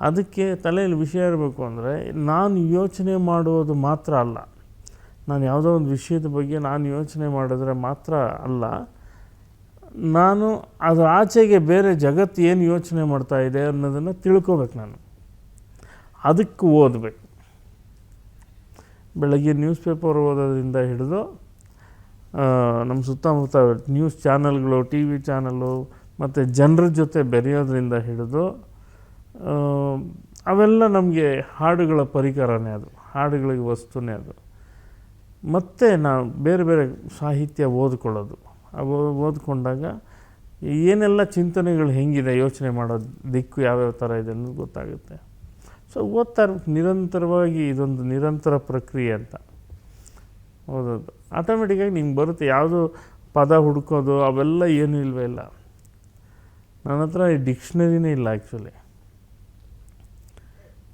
Speaker 2: ಅದಕ್ಕೆ ತಲೆಯಲ್ಲಿ ವಿಷಯ ಇರಬೇಕು ಅಂದರೆ ನಾನು ಯೋಚನೆ ಮಾಡುವುದು ಮಾತ್ರ ಅಲ್ಲ, ನಾನು ಯಾವುದೋ ಒಂದು ವಿಷಯದ ಬಗ್ಗೆ ನಾನು ಯೋಚನೆ ಮಾಡಿದ್ರೆ ಮಾತ್ರ ಅಲ್ಲ, ನಾನು ಅದರ ಆಚೆಗೆ ಬೇರೆ ಜಗತ್ತು ಏನು ಯೋಚನೆ ಮಾಡ್ತಾ ಇದೆ ಅನ್ನೋದನ್ನು ತಿಳ್ಕೊಬೇಕು. ನಾನು ಅದಕ್ಕೆ ಓದಬೇಕು. ಬೆಳಗ್ಗೆ ನ್ಯೂಸ್ ಪೇಪರ್ ಓದೋದ್ರಿಂದ ಹಿಡಿದು ನಮ್ಮ ಸುತ್ತಮುತ್ತ ನ್ಯೂಸ್ ಚಾನಲ್ಗಳು, ಟಿ ವಿ ಚಾನಲ್ಲು ಮತ್ತು ಜನರ ಜೊತೆ ಬೆರೆಯೋದ್ರಿಂದ ಹಿಡಿದು ಅವೆಲ್ಲ ನಮಗೆ ಹಾಡುಗಳ ಪರಿಕರನೇ, ಅದು ಹಾಡುಗಳಿಗೆ ವಸ್ತುನೇ ಅದು. ಮತ್ತು ನಾವು ಬೇರೆ ಬೇರೆ ಸಾಹಿತ್ಯ ಓದ್ಕೊಳ್ಳೋದು, ಓದ್ಕೊಂಡಾಗ ಏನೆಲ್ಲ ಚಿಂತನೆಗಳು ಹೆಂಗಿದೆ, ಯೋಚನೆ ಮಾಡೋದು ದಿಕ್ಕು ಯಾವ್ಯಾವ ಥರ ಇದೆ ಅನ್ನೋದು ಗೊತ್ತಾಗುತ್ತೆ. ಸೊ ಓದ್ತಾ ನಿರಂತರವಾಗಿ ಇದೊಂದು ನಿರಂತರ ಪ್ರಕ್ರಿಯೆ ಅಂತ ಓದೋದು. ಆಟೋಮೆಟಿಕ್ಕಾಗಿ ನಿಮ್ಗೆ ಬರುತ್ತೆ. ಯಾವುದು ಪದ ಹುಡ್ಕೋದು ಅವೆಲ್ಲ ಏನೂ ಇಲ್ವೇ ಇಲ್ಲ. ನನ್ನ ಹತ್ರ ಈ ಡಿಕ್ಷನರಿನೇ ಇಲ್ಲ ಆ್ಯಕ್ಚುಲಿ.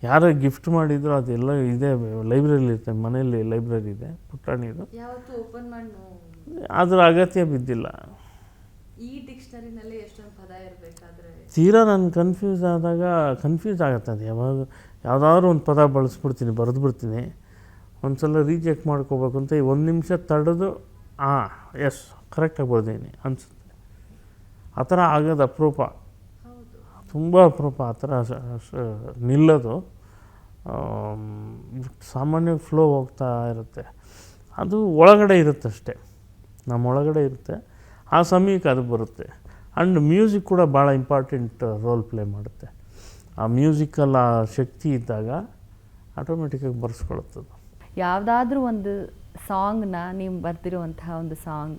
Speaker 2: ಯಾರೋ ಗಿಫ್ಟ್ ಮಾಡಿದ್ರು ಅದೆಲ್ಲ ಇದೆ, ಲೈಬ್ರರಿಲಿ ಇರುತ್ತೆ, ಮನೆಯಲ್ಲಿ ಲೈಬ್ರರಿ ಇದೆ ಪುಟಾಣಿದು.
Speaker 1: ಯಾವತ್ತೂ ಓಪನ್ ಮಾಡಿ
Speaker 2: ಅದ್ರ ಅಗತ್ಯ ಬಿದ್ದಿಲ್ಲ.
Speaker 1: ಈ ಡಿಕ್ಷನರಿನಲ್ಲಿ ಎಷ್ಟೊಂದು ಪದ ಇರಬೇಕಾದ್ರೆ
Speaker 2: ತೀರಾ ನಾನು ಕನ್ಫ್ಯೂಸ್ ಆಗುತ್ತೆ. ಅದು ಯಾವುದಾದ್ರೂ ಒಂದು ಪದ ಬಳಸ್ಬಿಡ್ತೀನಿ, ಬರೆದ್ಬಿಡ್ತೀನಿ. ಒಂದು ಸಲ ರೀಚೆಕ್ ಮಾಡ್ಕೋಬೇಕು ಅಂತ 1 ನಿಮಿಷ ತಡೆದು ಎಸ್ ಕರೆಕ್ಟಾಗಿ ಬರ್ದೀನಿ ಅನಿಸುತ್ತೆ. ಆ ಥರ ಆಗೋದು ಅಪರೂಪ, ತುಂಬ ಅಪರೂಪ ಆ ಥರ ನಿಲ್ಲೋದು. ಸಾಮಾನ್ಯವಾಗಿ ಫ್ಲೋ ಹೋಗ್ತಾ ಇರುತ್ತೆ. ಅದು ಒಳಗಡೆ ಇರುತ್ತಷ್ಟೆ, ನಮ್ಮ ಒಳಗಡೆ ಇರುತ್ತೆ. ಆ ಸಮಯಕ್ಕೆ ಅದು ಬರುತ್ತೆ. ಆ್ಯಂಡ್ ಮ್ಯೂಸಿಕ್ ಕೂಡ ಭಾಳ ಇಂಪಾರ್ಟೆಂಟ್ ರೋಲ್ ಪ್ಲೇ ಮಾಡುತ್ತೆ. ಆ ಮ್ಯೂಸಿಕಲ್ ಆ ಶಕ್ತಿ ಇದ್ದಾಗ ಆಟೋಮೆಟಿಕ್ಕಾಗಿ ಬರ್ಸ್ಕೊಳುತ್ತದು.
Speaker 1: ಯಾವುದಾದ್ರೂ ಒಂದು ಸಾಂಗ್ನ ನೀವು ಬರ್ತಿರುವಂತಹ ಒಂದು ಸಾಂಗ್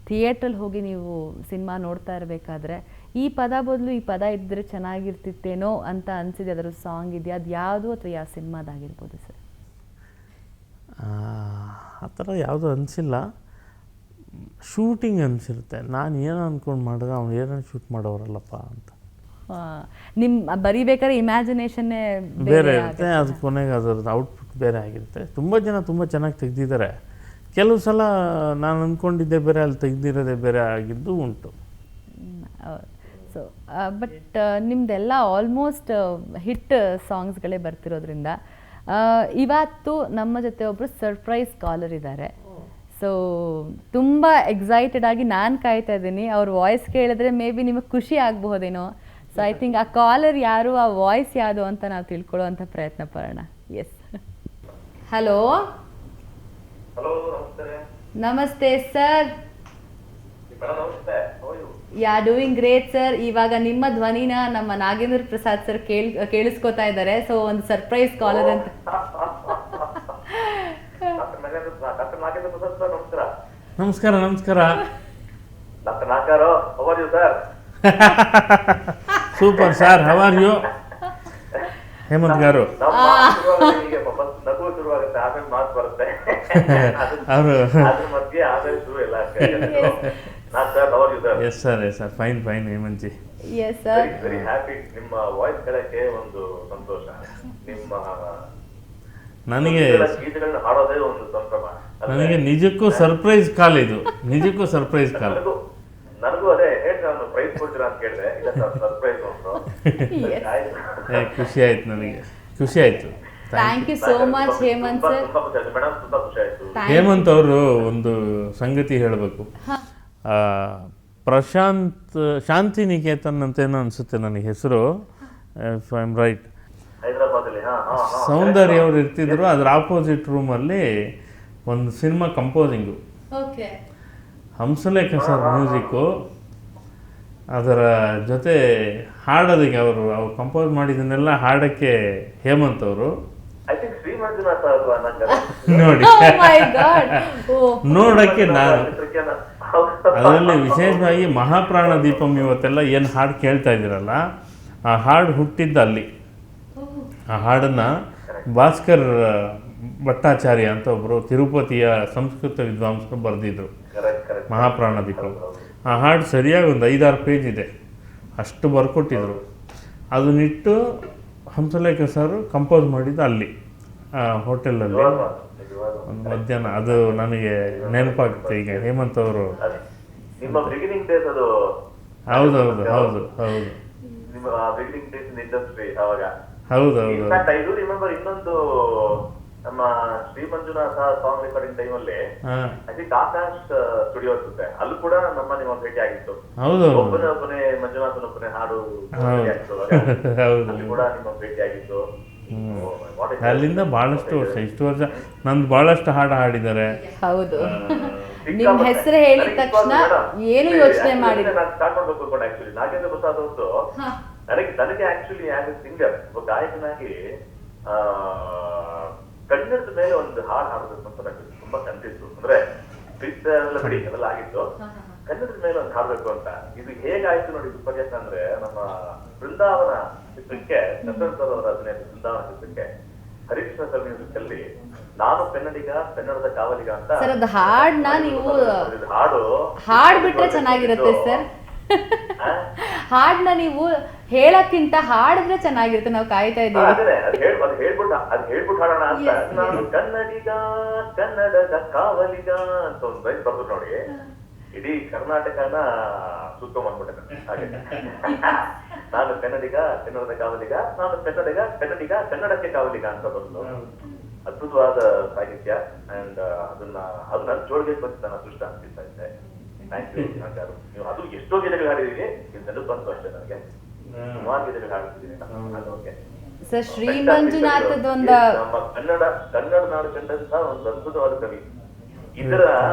Speaker 1: ಥಿಯೇಟ್ರಲ್ಲಿ ಹೋಗಿ ನೀವು ಸಿನಿಮಾ ನೋಡ್ತಾ ಇರಬೇಕಾದ್ರೆ ಈ ಪದ ಬದಲು ಈ ಪದ ಇದ್ದರೆ ಚೆನ್ನಾಗಿರ್ತಿತ್ತೇನೋ ಅಂತ ಅನಿಸಿದೆ, ಅದರ ಸಾಂಗ್ ಇದೆಯಾ? ಅದು ಯಾವುದು ಅಥವಾ ಯಾವ ಸಿನಿಮಾದಾಗಿರ್ಬೋದು ಸರ್?
Speaker 2: ಆ ಥರ ಯಾವುದೂ ಅನಿಸಿಲ್ಲ. ಶೂಟಿಂಗ್ ಅನಿಸಿರುತ್ತೆ, ನಾನು ಏನೋ ಅಂದ್ಕೊಂಡು ಮಾಡಿದ್ರೆ ಅವ್ನು ಏನೋ ಶೂಟ್ ಮಾಡೋರಲ್ಲಪ್ಪ ಅಂತ.
Speaker 1: ನಿಮ್ಮ ಬರಿಬೇಕಾದ್ರೆ ಇಮ್ಯಾಜಿನೇಷನ್ನೇ
Speaker 2: ಬೇರೆ ಇರುತ್ತೆ, ಅದು ಕೊನೆಗೆ ಅದರದ್ದು ಔಟ್ಪುಟ್ ಬೇರೆ ಆಗಿರುತ್ತೆ. ತುಂಬ ಜನ ತುಂಬ ಚೆನ್ನಾಗಿ ತೆಗೆದಿದ್ದಾರೆ. ಕೆಲವು ಸಲ ನಾನು ಅಂದ್ಕೊಂಡಿದ್ದೆ ಬೇರೆ, ಅಲ್ಲಿ ತೆಗೆದಿರೋದೇ ಬೇರೆ ಆಗಿದ್ದು ಉಂಟು.
Speaker 1: ಸೊ ಬಟ್ ನಿಮ್ಮದೆಲ್ಲ ಆಲ್ಮೋಸ್ಟ್ ಹಿಟ್ ಸಾಂಗ್ಸ್ಗಳೇ ಬರ್ತಿರೋದ್ರಿಂದ ಇವತ್ತು ನಮ್ಮ ಜೊತೆ ಒಬ್ಬರು ಸರ್ಪ್ರೈಸ್ ಕಾಲರ್ ಇದ್ದಾರೆ. ಸೊ ತುಂಬ ಎಕ್ಸೈಟೆಡ್ ಆಗಿ ನಾನು ಕಾಯ್ತಾ ಇದ್ದೀನಿ. ಅವ್ರ ವಾಯ್ಸ್ ಕೇಳಿದ್ರೆ ಮೇ ಬಿ ನಿಮಗೆ ಖುಷಿ ಆಗಬಹುದೇನೋ. ಸೊ ಐ ಥಿಂಕ್ ಆ ಕಾಲರ್ ಯಾರು, ಆ ವಾಯ್ಸ್ ಯಾವುದು ಅಂತ ನಾವು ತಿಳ್ಕೊಳ್ಳೋವಂಥ ಪ್ರಯತ್ನ ಪಡೋಣ. Yes, hello. ನಮಸ್ತೆ sir. Yeah doing great sir. ಇವಾಗ ನಿಮ್ಮ ಧ್ವನಿನ ನಮ್ಮ ನಾಗೇಂದ್ರ ಪ್ರಸಾದ್ ಸರ್ ಕೇಳಿಸ್ಕೊತಾ ಇದ್ದಾರೆ. ಸೊ ಒಂದು ಸರ್ಪ್ರೈಸ್ ಕಾಲರ್ ಅಂತ.
Speaker 2: ನಮಸ್ಕಾರ. Super sir, how are you? Hemant గారు ಅವರು yes sir fine Hemant ji.
Speaker 1: Yes sir,
Speaker 3: very happy. ನಿಮ್ಮ ವಾಯ್ಸ್ ಕೇಳಕ್ಕೆ ಒಂದು ಸಂತೋಷ. ನಿಮ್ಮ
Speaker 2: ನನಗೆ
Speaker 3: ಗೀತೆಗಳನ್ನ ಹಾಡೋದೇ ಒಂದು ಸಂಭ್ರಮ.
Speaker 2: ನನಗೆ ನಿಜಕ್ಕೂ ಸರ್ಪ್ರೈಸ್ ಕಾಲ್ ಇದು, ನಿಜಕ್ಕೂ ಸರ್ಪ್ರೈಸ್ ಕಾಲ್.
Speaker 3: ನನಗೂ ಅದೇ ಹೇಳಿ, ನಾನು ಪ್ರೈಸ್ ಕೊಡ್ತೀರಾ ಅಂತ ಕೇಳಿದೆ. ಇಲ್ಲ ಸರ್, ಸರ್ಪ್ರೈಸ್ ಒಂದು
Speaker 2: ಖುಷಿ ಆಯ್ತು, ನನಗೆ ಖುಷಿ ಆಯ್ತು.
Speaker 1: Thank you so much Hemant sir.
Speaker 3: Madam ತುಂಬಾ ಖುಷಿ ಆಯ್ತು.
Speaker 2: ಹೇಮಂತ್ ಅವರು ಒಂದು ಸಂಗತಿ ಹೇಳಬೇಕು. ಪ್ರಶಾಂತ್ ಶಾಂತಿ ನಿಕೇತನ್ ಅಂತೇನೋ ಅನಿಸುತ್ತೆ ನನಗೆ ಹೆಸರು, ಇಫ್ ಐ ಆಮ್ ರೈಟ್.
Speaker 3: ಹೈದರಾಬಾದಲ್ಲಿ
Speaker 2: ಸೌಂದರ್ಯ ಅವರು ಇರ್ತಿದ್ರು. ಅದರ ಆಪೋಸಿಟ್ ರೂಮಲ್ಲಿ ಒಂದು cinema composing, Hamsalekha sir music, ಅದರ ಜೊತೆ ಹಾಡೋದಕ್ಕೆ ಅವರು ಕಂಪೋಸ್ ಮಾಡಿದ್ದನ್ನೆಲ್ಲ ಹಾಡೋಕ್ಕೆ ಹೇಮಂತ್ ಅವರು. ನೋಡಿ, ನೋಡೋಕ್ಕೆ ನಾನು ಅದರಲ್ಲಿ ವಿಶೇಷವಾಗಿ ಮಹಾಪ್ರಾಣ ದೀಪಂ ಇವತ್ತೆಲ್ಲ ಏನು ಹಾಡು ಕೇಳ್ತಾ ಇದ್ದೀರಲ್ಲ, ಆ ಹಾಡು ಹುಟ್ಟಿದ್ದ ಅಲ್ಲಿ. ಆ ಹಾಡನ್ನು ಭಾಸ್ಕರ್ ಭಟ್ಟಾಚಾರ್ಯ ಅಂತ ಒಬ್ಬರು ತಿರುಪತಿಯ ಸಂಸ್ಕೃತ ವಿದ್ವಾಂಸರು ಬರೆದಿದ್ರು, ಮಹಾಪ್ರಾಣ ದೀಪಂ. ಆ ಹಾಡು ಸರಿಯಾಗಿ ಒಂದು 5-6 ಪೇಜ್ ಇದೆ, ಅಷ್ಟು ಬರ್ಕೊಟ್ಟಿದ್ರು. ಅದನ್ನಿಟ್ಟು ಹಂಸಲೇಖ ಸರ್ ಕಂಪೋಸ್ ಮಾಡಿದ್ದು ಅಲ್ಲಿ ಹೋಟೆಲಲ್ಲಿ ಒಂದು ಮಧ್ಯಾಹ್ನ. ಅದು ನನಗೆ ನೆನಪಾಗುತ್ತೆ ಈಗ. ಹೇಮಂತ್ ಅವರು ಹೌದೌದು
Speaker 3: ಇನ್ನೊಂದು ನಮ್ಮ Shri Manjunatha song recording time ಅಲ್ಲಿ ಆಕಾಶ್ ಸ್ಟುಡಿಯೋ ಇರುತ್ತೆ, ಅಲ್ಲೂ ಕೂಡ ನಿಮ್ಮ ಭೇಟಿ ಆಗಿತ್ತು. ಒಬ್ಬನೇ ಮಂಜುನಾಥನೊಬ್ಬನೇ ಹಾಡು ಅಲ್ಲಿ ಕೂಡ ನಿಮ್ಮ ಭೇಟಿ ಆಗಿತ್ತು.
Speaker 2: ಅಲ್ಲಿಂದ ಬಹಳಷ್ಟು ವರ್ಷ, ಇಷ್ಟು ವರ್ಷ ನಂದು ಬಹಳಷ್ಟು ಹಾಡು ಹಾಡಿದ್ದಾರೆ.
Speaker 1: ಹೌದು, ನಿಮ್ಮ ಹೆಸರು ಹೇಳಿದ ತಕ್ಷಣ ಏನು ಯೋಚನೆ ಮಾಡಿ
Speaker 3: ಸ್ಟಾರ್ಟ್ ಮಾಡ್ಬೇಕು ಅನ್ಕೊಂಡು. ಆಕ್ಚುಲಿ ನಾಗೇಂದ್ರ ಪ್ರಸಾದ್ ಅವ್ರದ್ದು ನನಗೆ ಆಕ್ಚುಲಿ ಆಸ್ ಎ ಸಿಂಗರ್, ಒಬ್ಬ ಗಾಯಕನಾಗಿ ಕನ್ನಡದ ಮೇಲೆ ಒಂದು ಹಾಡು ಹಾಡಬೇಕು ಅಂತ ನನಗೆ ತುಂಬಾ ಕನಸಿತ್ತು. ಅಂದ್ರೆ ಬಿಡಿ ಅದೆಲ್ಲ ಆಗಿತ್ತು, ಕನ್ನಡದ ಮೇಲೆ ಒಂದು ಹಾಡಬೇಕು ಅಂತ. ಇದು ಹೇಗಾಯ್ತು ನೋಡಿ ಬಗ್ಗೆ ಅಂದ್ರೆ, ನಮ್ಮ ಬೃಂದಾವನ ಚಿತ್ರಕ್ಕೆ ಚಂದ್ರನ್ ಸರ್ ಅವರ ಅಭಿನಯ ಬೃಂದಾವನ ಚಿತ್ರಕ್ಕೆ ಹರಿಕೃಷ್ಣ ಸರ್ ಮ್ಯೂಸಿಕ್ ಅಲ್ಲಿ ನಾನು ಕನ್ನಡಿಗ ಕನ್ನಡದ ಕಾವಲಿಗ ಅಂತ
Speaker 1: ಸರ್, ಅದು ಹಾಡನ್ನ ನೀವು
Speaker 3: ಹಾಡು
Speaker 1: ಹಾಡ್ಬಿಟ್ರೆ ಚೆನ್ನಾಗಿರುತ್ತೆ ಸರ್. ಹಾಡನ್ನ ನೀವು ಹೇಳಕ್ಕಿಂತ ಹಾಡಿದ್ರೆ ಚೆನ್ನಾಗಿರುತ್ತೆ, ನಾವು ಕಾಯ್ತಾ ಇದ್ದೀವಿ.
Speaker 3: ಅದೇ ಅದ್ ಹೇಳ್ಬಿಟ್ಟು ಹಾಡೋಣ ಅಂತ. ನಾನು ಕನ್ನಡಿಗ, ಕನ್ನಡದ ಕಾವಲಿಗ ಅಂತ ಒಂದು ರೈಟ್ ಬರ್ದು ನೋಡಿ, ಇಡೀ ಕರ್ನಾಟಕನ ಸುತ್ತಕೊಂಡ್ಬಿಟ್ಟೆ ಹಾಗೆ. ನಾನು ಕನ್ನಡಿಗ, ಕನ್ನಡದ ಕಾವಲಿಗ, ನಾನು ಕನ್ನಡಿಗ ಕನ್ನಡಕ್ಕೆ ಕಾವಲಿಗ ಅಂತ ಬಂದು ಅದ್ಭುತವಾದ ಸಾಹಿತ್ಯ. ಅಂಡ್ ಅದು ನನ್ನ ಜೋಳಿಗೆ ಬಂದು ನಾನು ಅದೃಷ್ಟ ಅನ್ಸಿಸ್ತಾ ಇದ್ದೆ. ಥ್ಯಾಂಕ್ ಯು ನಾಗಾರು. ನೀವು ಅದು ಎಷ್ಟೋ ಗೀತೆಗಳು ಹಾಡಿದೀವಿ, ಇದು ನೆನಪು ಬಂತು ಅಷ್ಟೇ ನನಗೆ. ಸುಮಾರು ಗೀತೆಗಳು ಹಾಡ್ತಿದ್ದೀನಿ ಓಕೆ
Speaker 1: ಸರ್. ಶ್ರೀ ಮಂಜುನಾಥದೊಂದ
Speaker 3: ನಮ್ಮ ಕನ್ನಡ ನಾಡು ಕಂಡಂತ ಒಂದು ಅದ್ಭುತವಾದ ಕವಿ. ಇದರ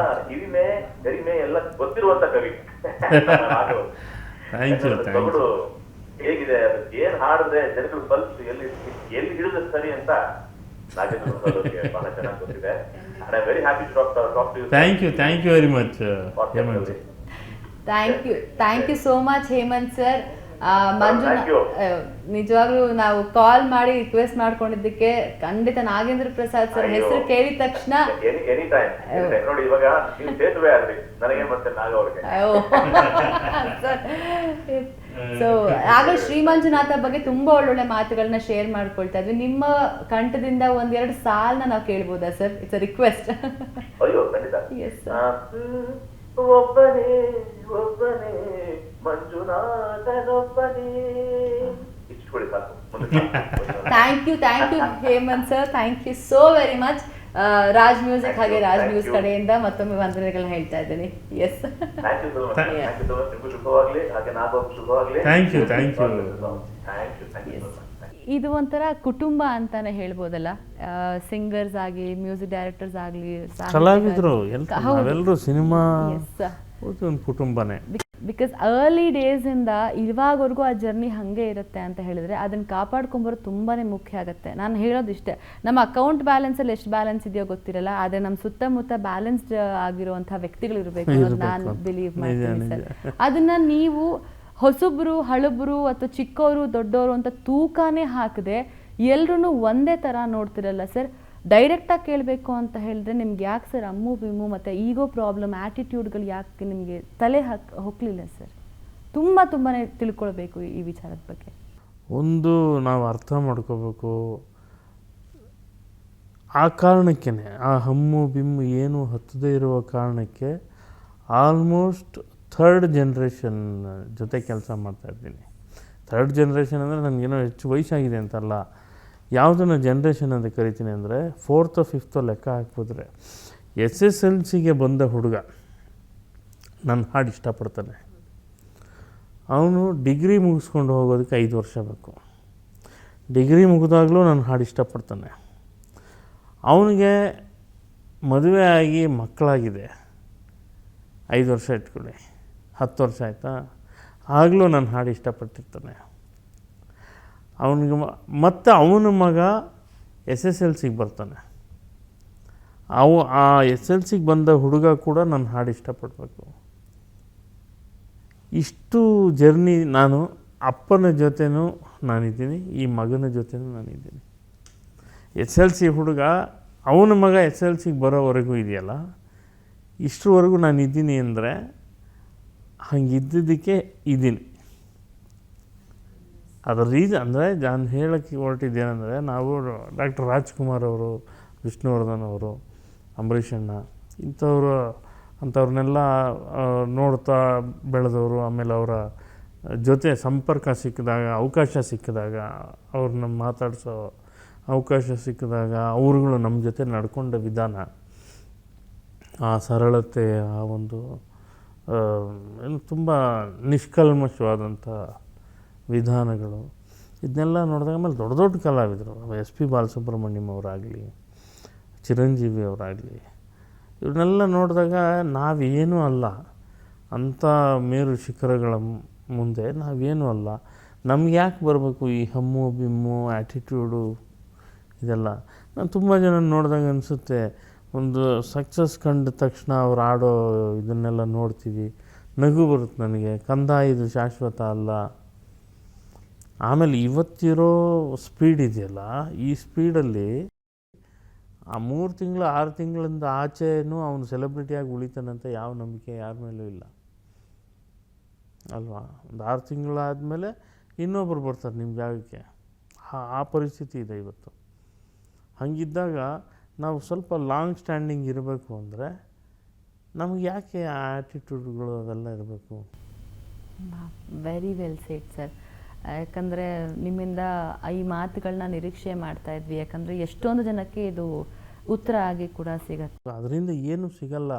Speaker 3: ಹಿರಿಮೆ ಗರಿಮೆ ಎಲ್ಲ ಗೊತ್ತಿರುವಂತ ಕವಿ. ತಗೊಡು ಹೇಗಿದೆ, ಅದಕ್ಕೆ ಏನ್ ಹಾಡಿದ್ರೆ ಜನಗಳು ಪಲ್ಸ್ ಎಲ್ಲಿ ಹಿಡಿದ್ರೆ ಸರಿ ಅಂತ ನಾಗೇಂದ್ರ ಬಹಳ ಚೆನ್ನಾಗಿ ಗೊತ್ತಿದೆ. And I'm very happy to talk to you.
Speaker 2: Thank you very much, Hemant.
Speaker 1: Thank you so much Hemant sir. ನಿಜವಾಗ್ಲೂ ನಾವು ಕಾಲ್ ಮಾಡಿ ರಿಕ್ವೆಸ್ಟ್ ಮಾಡ್ಕೊಂಡಿದ್ದಕ್ಕೆ ಖಂಡಿತ ನಾಗೇಂದ್ರ ಪ್ರಸಾದ್ ಸರ್ ಹೆಸರು ಕೇಳಿದ ತಕ್ಷಣ
Speaker 3: ಎನಿ ಟೈಮ್ ನೋಡಿ, ಇವಾಗ ನೀವು ಸೇತುವೆ ಆದ್ರಿ ನನಗೆ ಮತ್ತೆ ನಾಗ ಅವ್ರಿಗೆ.
Speaker 1: ಸೊ ಆಗ ಶ್ರೀ ಮಂಜುನಾಥ ಬಗ್ಗೆ ತುಂಬಾ ಒಳ್ಳೊಳ್ಳೆ ಮಾತುಗಳನ್ನ ಶೇರ್ ಮಾಡ್ಕೊಳ್ತಾ ಇದ್ವಿ. ನಿಮ್ಮ ಕಂಠದಿಂದ ಒಂದೆರಡು ಸಾಲನ್ನ ನಾವು ಕೇಳ್ಬೋದಾ ಸರ್? It's a request.
Speaker 3: ಅಯ್ಯೋ ಖಂಡಿತ.
Speaker 1: ಎಸ್
Speaker 3: ಒಬ್ಬನೇ ಒಬ್ಬನೇ ಮಂಜುನಾಥನೊಬ್ಬನೇ. ಇಷ್ಟುಕೊಳ್ಳಿ ಸಾಕು.
Speaker 1: Thank you Hemant sir, thank you so very much. Raj music ಹಾಗೆ ರಾಜ್ ನ್ಯೂಸ್ ಕಡೆಯಿಂದ ಮತ್ತೊಮ್ಮೆ ವಂದನೆಗಳನ್ನ ಹೇಳ್ತಾ ಇದ್ದೀನಿ. ಎಸ್,
Speaker 3: ಶುಭವಾಗಲಿ, ಹಾಗೆ ನಾವು ಶುಭವಾಗಲಿ.
Speaker 2: Thank you.
Speaker 1: ಇದು ಒಂಥರ ಕುಟುಂಬ ಅಂತಾನೆ ಹೇಳ್ಬೋದಲ್ಲ. ಸಿಂಗರ್ಸ್ ಆಗಿ, ಮ್ಯೂಸಿಕ್ ಡೈರೆಕ್ಟರ್ಸ್ ಆಗಲಿ,
Speaker 2: ಕಲಾವಿದರು ಎಲ್ಲರೂ ಸಿನಿಮಾ ಒಂದು ಕುಟುಂಬನೇ.
Speaker 1: ಬಿಕಾಸ್ ಅರ್ಲಿ ಡೇಸಿಂದ ಇವಾಗವರೆಗೂ ಆ ಜರ್ನಿ ಹಾಗೆ ಇರುತ್ತೆ ಅಂತ ಹೇಳಿದ್ರೆ ಅದನ್ನು ಕಾಪಾಡ್ಕೊಂಬರೋದು ತುಂಬಾ ಮುಖ್ಯ ಆಗುತ್ತೆ. ನಾನು ಹೇಳೋದು ಇಷ್ಟೇ, ನಮ್ಮ ಅಕೌಂಟ್ ಬ್ಯಾಲೆನ್ಸಲ್ಲಿ ಎಷ್ಟು ಬ್ಯಾಲೆನ್ಸ್ ಇದೆಯೋ ಗೊತ್ತಿರಲ್ಲ, ಆದರೆ ನಮ್ಮ ಸುತ್ತಮುತ್ತ ಬ್ಯಾಲೆನ್ಸ್ಡ್ ಆಗಿರುವಂತಹ ವ್ಯಕ್ತಿಗಳು ಇರಬೇಕು ಅನ್ನೋದು ನಾನು ಬಿಲೀವ್ ಮಾಡ್ತೀನಿ ಸರ್. ಅದನ್ನು ನೀವು ಹೊಸಬ್ರು, ಹಳಬ್ರು ಅಥವಾ ಚಿಕ್ಕವರು, ದೊಡ್ಡವರು ಅಂತ ತೂಕನೇ ಹಾಕದೆ ಎಲ್ಲರೂ ಒಂದೇ ಥರ ನೋಡ್ತಿರಲ್ಲ ಸರ್. ಡೈರೆಕ್ಟಾಗಿ ಕೇಳಬೇಕು ಅಂತ ಹೇಳಿದ್ರೆ ನಿಮ್ಗೆ ಯಾಕೆ ಸರ್ ಅಮ್ಮು ಬಿಮ್ಮು ಮತ್ತು ಈಗೋ ಪ್ರಾಬ್ಲಮ್, ಆ್ಯಟಿಟ್ಯೂಡ್ಗಳು ಯಾಕೆ ನಿಮಗೆ ತಲೆ ಹೋಗಲಿಲ್ಲ ಸರ್? ತುಂಬಾ ತಿಳ್ಕೊಳ್ಬೇಕು ಈ ವಿಚಾರದ ಬಗ್ಗೆ.
Speaker 2: ಒಂದು ನಾವು ಅರ್ಥ ಮಾಡ್ಕೋಬೇಕು, ಆ ಕಾರಣಕ್ಕೇ ಆ ಹಮ್ಮು ಬಿಮ್ಮು ಏನು ಹತ್ತದೇ ಇರುವ ಕಾರಣಕ್ಕೆ ಆಲ್ಮೋಸ್ಟ್ 3rd ಜನರೇಷನ್ ಜೊತೆ ಕೆಲಸ ಮಾಡ್ತಾಯಿದ್ದೀನಿ. 3rd ಜನರೇಷನ್ ಅಂದರೆ ನನಗೇನೋ ಹೆಚ್ಚು ವಯಸ್ಸಾಗಿದೆ ಅಂತಲ್ಲ, ಯಾವುದನ್ನು ಜನ್ರೇಷನ್ ಅಂತ ಕರಿತೀನಿ ಅಂದರೆ 4th or 5th ಲೆಕ್ಕ ಹಾಕ್ಬೋದ್ರೆ SSLCಗೆ ಬಂದ ಹುಡುಗ ನನ್ನ ಹಾಡು ಇಷ್ಟಪಡ್ತಾನೆ. ಅವನು ಡಿಗ್ರಿ ಮುಗಿಸ್ಕೊಂಡು ಹೋಗೋದಕ್ಕೆ 5 ವರ್ಷ ಬೇಕು. ಡಿಗ್ರಿ ಮುಗಿದಾಗಲೂ ನನ್ನ ಹಾಡು ಇಷ್ಟಪಡ್ತಾನೆ. ಅವನಿಗೆ ಮದುವೆ ಆಗಿ ಮಕ್ಕಳಾಗಿದೆ, 5 ವರ್ಷ ಇಟ್ಕೊಳ್ಳಿ, 10 ವರ್ಷ ಆಯಿತಾ, ಆಗಲೂ ನನ್ನ ಹಾಡು ಇಷ್ಟಪಟ್ಟಿರ್ತಾನೆ. ಅವನಿಗೆ ಮತ್ತು ಅವನ ಮಗ SSLCಗೆ ಬರ್ತಾನೆ. ಆ SSLCಗೆ ಬಂದ ಹುಡುಗ ಕೂಡ ನನ್ನ ಹಾಡು ಇಷ್ಟಪಡಬೇಕು. ಇಷ್ಟು ಜರ್ನಿ ನಾನು ಅಪ್ಪನ ಜೊತೆನೂ ನಾನಿದ್ದೀನಿ, ಈ ಮಗನ ಜೊತೆನೂ ನಾನಿದ್ದೀನಿ. SSLC ಹುಡುಗ ಅವನ ಮಗ SSLCಗೆ ಬರೋವರೆಗೂ ಇದೆಯಲ್ಲ, ಇಷ್ಟರವರೆಗೂ ನಾನು ಇದ್ದೀನಿ ಅಂದರೆ ಹಂಗಿದ್ದಕ್ಕೆ ಇದ್ದೀನಿ. ಅದರ ರೀಸನ್ ಅಂದರೆ ನಾನು ಹೇಳೋಕ್ಕೆ ಹೊರಟಿದ್ದೇನೆಂದರೆ, ನಾವು ಡಾಕ್ಟರ್ ರಾಜ್ಕುಮಾರ್ ಅವರು, ವಿಷ್ಣುವರ್ಧನ್ ಅವರು, ಅಂಬರೀಷ್ ಅಣ್ಣ ಅಂಥವ್ರನ್ನೆಲ್ಲ ನೋಡ್ತಾ ಬೆಳೆದವರು. ಆಮೇಲೆ ಅವರ ಜೊತೆ ಸಂಪರ್ಕ ಸಿಕ್ಕಿದಾಗ, ಅವಕಾಶ ಸಿಕ್ಕಿದಾಗ, ಅವ್ರನ್ನ ಮಾತಾಡಿಸೋ ಅವಕಾಶ ಸಿಕ್ಕಿದಾಗ ಅವರುಗಳು ನಮ್ಮ ಜೊತೆ ನಡ್ಕೊಂಡ ವಿಧಾನ, ಆ ಸರಳತೆ, ಆ ಒಂದು ತುಂಬ ನಿಷ್ಕಲ್ಮಶವಾದಂಥ ವಿಧಾನಗಳು, ಇದನ್ನೆಲ್ಲ ನೋಡಿದಾಗ ಆಮೇಲೆ ದೊಡ್ಡ ದೊಡ್ಡ ಕಲಾವಿದರು SP ಬಾಲಸುಬ್ರಹ್ಮಣ್ಯಂ ಅವರಾಗಲಿ, ಚಿರಂಜೀವಿ ಅವರಾಗಲಿ, ಇವ್ರನ್ನೆಲ್ಲ ನೋಡಿದಾಗ ನಾವೇನೂ ಅಲ್ಲ, ಅಂಥ ಮೇರು ಶಿಖರಗಳ ಮುಂದೆ ನಾವೇನೂ ಅಲ್ಲ. ನಮ್ಗೆ ಯಾಕೆ ಬರಬೇಕು ಈ ಹಮ್ಮು ಬಿಮ್ಮು, ಆ್ಯಟಿಟ್ಯೂಡು ಇದೆಲ್ಲ? ನಾನು ತುಂಬ ಜನ ನೋಡಿದಾಗ ಅನಿಸುತ್ತೆ, ಒಂದು ಸಕ್ಸಸ್ ಕಂಡ ತಕ್ಷಣ ಅವ್ರು ಆಡೋ ಇದನ್ನೆಲ್ಲ ನೋಡ್ತೀವಿ, ನಗು ಬರುತ್ತೆ ನನಗೆ. ಕಂದ ಇದು ಶಾಶ್ವತ ಅಲ್ಲ. ಆಮೇಲೆ ಇವತ್ತಿರೋ ಸ್ಪೀಡ್ ಇದೆಯಲ್ಲ, ಈ ಸ್ಪೀಡಲ್ಲಿ ಆ 3 ತಿಂಗಳು 6 ತಿಂಗಳಿಂದ ಆಚೆನೂ ಅವನು ಸೆಲೆಬ್ರಿಟಿಯಾಗಿ ಉಳಿತಾನಂತ ಯಾವ ನಂಬಿಕೆ ಯಾರ ಮೇಲೂ ಇಲ್ಲ. ಅಲ್ವಾ? ಒಂದು 6 ತಿಂಗಳಾದಮೇಲೆ ಇನ್ನೊಬ್ಬರು ಬರ್ತಾರೆ ನಿಮ್ಮ ಜಾಗಕ್ಕೆ. ಆ ಪರಿಸ್ಥಿತಿ ಇದೆ ಇವತ್ತು. ಹಾಗಿದ್ದಾಗ ನಾವು ಸ್ವಲ್ಪ ಲಾಂಗ್ ಸ್ಟ್ಯಾಂಡಿಂಗ್ ಇರಬೇಕು ಅಂದರೆ ನಮಗೆ ಯಾಕೆ ಆ ಆ್ಯಟಿಟ್ಯೂಡ್ಗಳು ಅವೆಲ್ಲ ಇರಬೇಕು?
Speaker 1: Very well said sir. ಯಾಕಂದರೆ ನಿಮ್ಮಿಂದ ಈ ಮಾತುಗಳನ್ನ ನಿರೀಕ್ಷೆ ಮಾಡ್ತಾ ಇದ್ವಿ. ಯಾಕಂದರೆ ಎಷ್ಟೊಂದು ಜನಕ್ಕೆ ಇದು ಉತ್ತರ ಆಗಿ ಕೂಡ ಸಿಗತ್ತೆ.
Speaker 2: ಅದರಿಂದ ಏನೂ ಸಿಗಲ್ಲ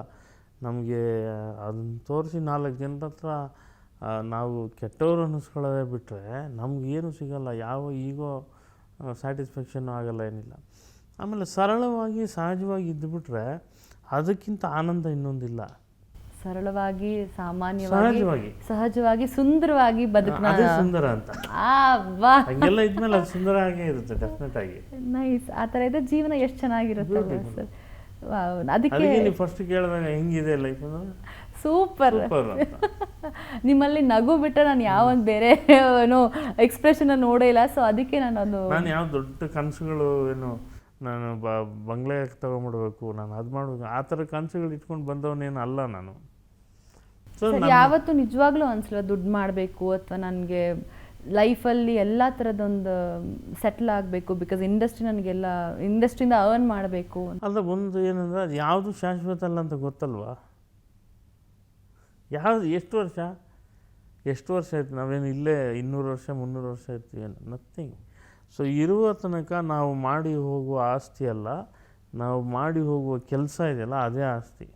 Speaker 2: ನಮಗೆ. ಅದನ್ನು ತೋರಿಸಿ 4 ಜನರ ಹತ್ರ ನಾವು ಕೆಟ್ಟವರು ಅನ್ನಿಸ್ಕೊಳ್ಳೋದೇ ಬಿಟ್ಟರೆ ನಮಗೇನು ಸಿಗಲ್ಲ. ಯಾವ ಈಗೋ ಸ್ಯಾಟಿಸ್ಫ್ಯಾಕ್ಷನ್ನು ಆಗಲ್ಲ, ಏನಿಲ್ಲ. ಆಮೇಲೆ ಸರಳವಾಗಿ ಸಹಜವಾಗಿ ಇದ್ದುಬಿಟ್ರೆ ಅದಕ್ಕಿಂತ ಆನಂದ ಇನ್ನೊಂದಿಲ್ಲ.
Speaker 1: ಸರಳವಾಗಿ, ಸಾಮಾನ್ಯವಾಗಿ, ಸಹಜವಾಗಿ, ಸುಂದರವಾಗಿ ಬದುಕನ
Speaker 2: ಅದೇ ಸುಂದರ ಅಂತ. ಹಂಗೆಲ್ಲ ಇದ್ಮೇಲೆ ಅದು ಸುಂದರ ಆಗೇ ಇರುತ್ತೆ ಡೆಫಿನೆಟ್ ಆಗಿ.
Speaker 1: ನೈಸ್. ಆ ಥರ ಇದ್ರೆ ಜೀವನ ಎಷ್ಟು ಚೆನ್ನಾಗಿರುತ್ತೆ ಸರ್. ಅದಕ್ಕೆ
Speaker 2: ನೀವು ಫಸ್ಟ್ ಕೇಳಿದಾಗ ಹೆಂಗಿದೆ ಲೈಫ್ ಅಂದ್ರೆ
Speaker 1: ಸೂಪರ್. ನಿಮ್ಮಲ್ಲಿ ನಗು ಬಿಟ್ಟರೆ ನಾನು ಯಾವೊಂದು ಬೇರೆ ಏನೋ ಎಕ್ಸ್ಪ್ರೆಷನ್ ನೋಡೇ ಇಲ್ಲ. ಸೊ ಅದಕ್ಕೆ ನಾನು
Speaker 2: ಯಾವ ದೊಡ್ಡ ಕನಸುಗಳು ಏನು ನಾನು ಬಂಗ್ಲೆ ತಗೊಂಡ್ಬಿಡ್ಬೇಕು, ನಾನು ಅದು ಮಾಡಬೇಕು, ಆ ಥರ ಕನಸುಗಳು ಇಟ್ಕೊಂಡು ಬಂದವನೇನು ಅಲ್ಲ ನಾನು.
Speaker 1: ಯಾವತ್ತೂ ನಿಜವಾಗ್ಲೂ ಅನ್ಸಲ್ಲ ದುಡ್ಡು ಮಾಡಬೇಕು ಅಥವಾ ನನಗೆ ಲೈಫಲ್ಲಿ ಎಲ್ಲ ಥರದೊಂದು ಸೆಟ್ಲ್ ಆಗಬೇಕು, ಬಿಕಾಸ್ ಇಂಡಸ್ಟ್ರಿಯಿಂದ ಅರ್ನ್ ಮಾಡಬೇಕು
Speaker 2: ಅಲ್ಲ. ಒಂದು ಏನಂದ್ರೆ ಅದು ಯಾವುದು ಶಾಶ್ವತ ಅಲ್ಲ ಅಂತ ಗೊತ್ತಲ್ವಾ? ಯಾವುದು ಎಷ್ಟು ವರ್ಷ ಆಯ್ತು ನಾವೇನು ಇಲ್ಲೇ 200 ವರ್ಷ 300 ವರ್ಷ ಇರ್ತೀವಿ? ನಥಿಂಗ್. ಸೊ ಇರುವ ತನಕ ನಾವು ಮಾಡಿ ಹೋಗುವ ಆಸ್ತಿ ಅಲ್ಲ, ನಾವು ಮಾಡಿ ಹೋಗುವ ಕೆಲಸ ಇದೆಯಲ್ಲ ಅದೇ ಆಸ್ತಿ.